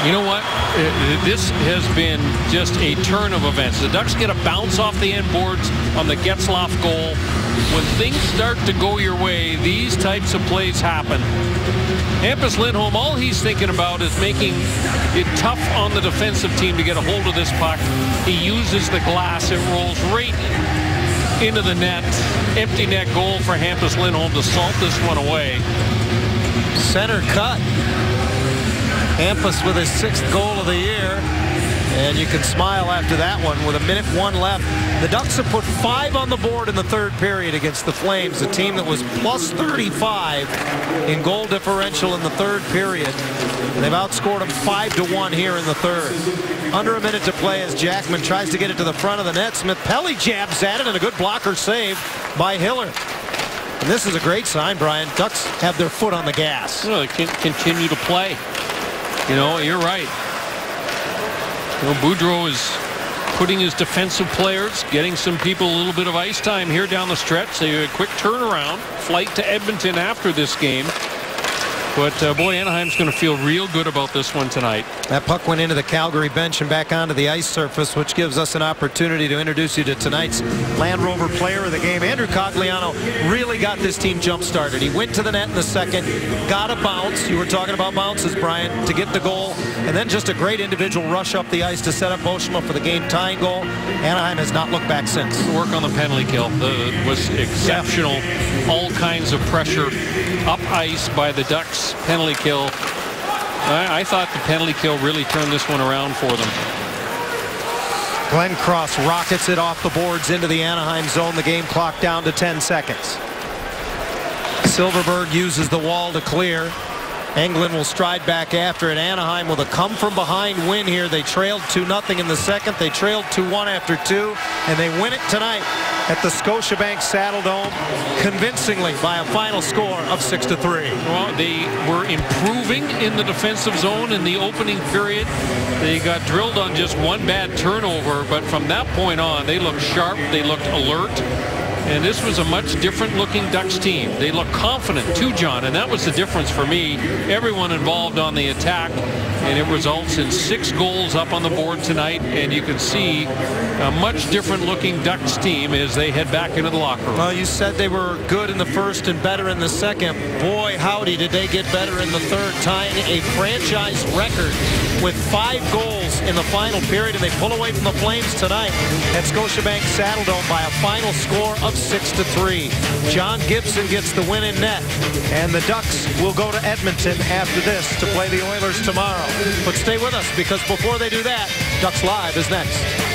Speaker 5: You know what? This has been just a turn of events. The Ducks get a bounce off the end boards on the Getzlaf goal. When things start to go your way, these types of plays happen. Hampus Lindholm, all he's thinking about is making it tough on the defensive team to get a hold of this puck. He uses the glass. It rolls right into the net. Empty net goal for Hampus Lindholm to salt this one away.
Speaker 10: Center cut. Hampus with his 6th goal of the year. And you can smile after that one with 1:01 left. The Ducks have put 5 on the board in the 3rd period against the Flames, a team that was plus 35 in goal differential in the 3rd period. They've outscored them 5-1 here in the 3rd. Under a minute to play as Jackman tries to get it to the front of the net. Smith-Pelly jabs at it, and a good blocker save by Hiller. And this is a great sign, Brian. Ducks have their foot on the gas.
Speaker 5: Well, they can continue to play. You know, you're right. You know, Boudreau is putting his defensive players, getting some people a little bit of ice time here down the stretch. They had a quick turnaround flight to Edmonton after this game. But boy, Anaheim's going to feel real good about this one tonight.
Speaker 10: That puck went into the Calgary bench and back onto the ice surface, which gives us an opportunity to introduce you to tonight's Land Rover player of the game. Andrew Cogliano really got this team jump-started. He went to the net in the second, got a bounce. You were talking about bounces, Brian, to get the goal. And then just a great individual rush up the ice to set up Beauchemin for the game-tying goal. Anaheim has not looked back since.
Speaker 5: Work on the penalty kill was exceptional. Yeah. All kinds of pressure up ice by the Ducks. Penalty kill. I thought the penalty kill really turned this one around for them.
Speaker 10: Glenn Cross rockets it off the boards into the Anaheim zone. The game clock down to 10 seconds. Silverberg uses the wall to clear. Englund will stride back after it. Anaheim with a come-from-behind win here. They trailed 2-0 in the second. They trailed 2-1 after 2, and they win it tonight at the Scotiabank Saddledome convincingly by a final score of 6-3.
Speaker 5: Well, they were improving in the defensive zone in the opening period. They got drilled on just one bad turnover, but from that point on, they looked sharp. They looked alert. And this was a much different-looking Ducks team. They looked confident, too, John, and that was the difference for me. Everyone involved on the attack, and it results in 6 goals up on the board tonight, and you can see a much different-looking Ducks team as they head back into the locker room.
Speaker 10: Well, you said they were good in the first and better in the second. Boy, howdy, did they get better in the third, tying a franchise record with 5 goals in the final period, and they pull away from the Flames tonight at Scotiabank Saddledome by a final score of 6-3. John Gibson gets the win in net, and the Ducks will go to Edmonton after this to play the Oilers tomorrow. But stay with us, because before they do that, Ducks Live is next.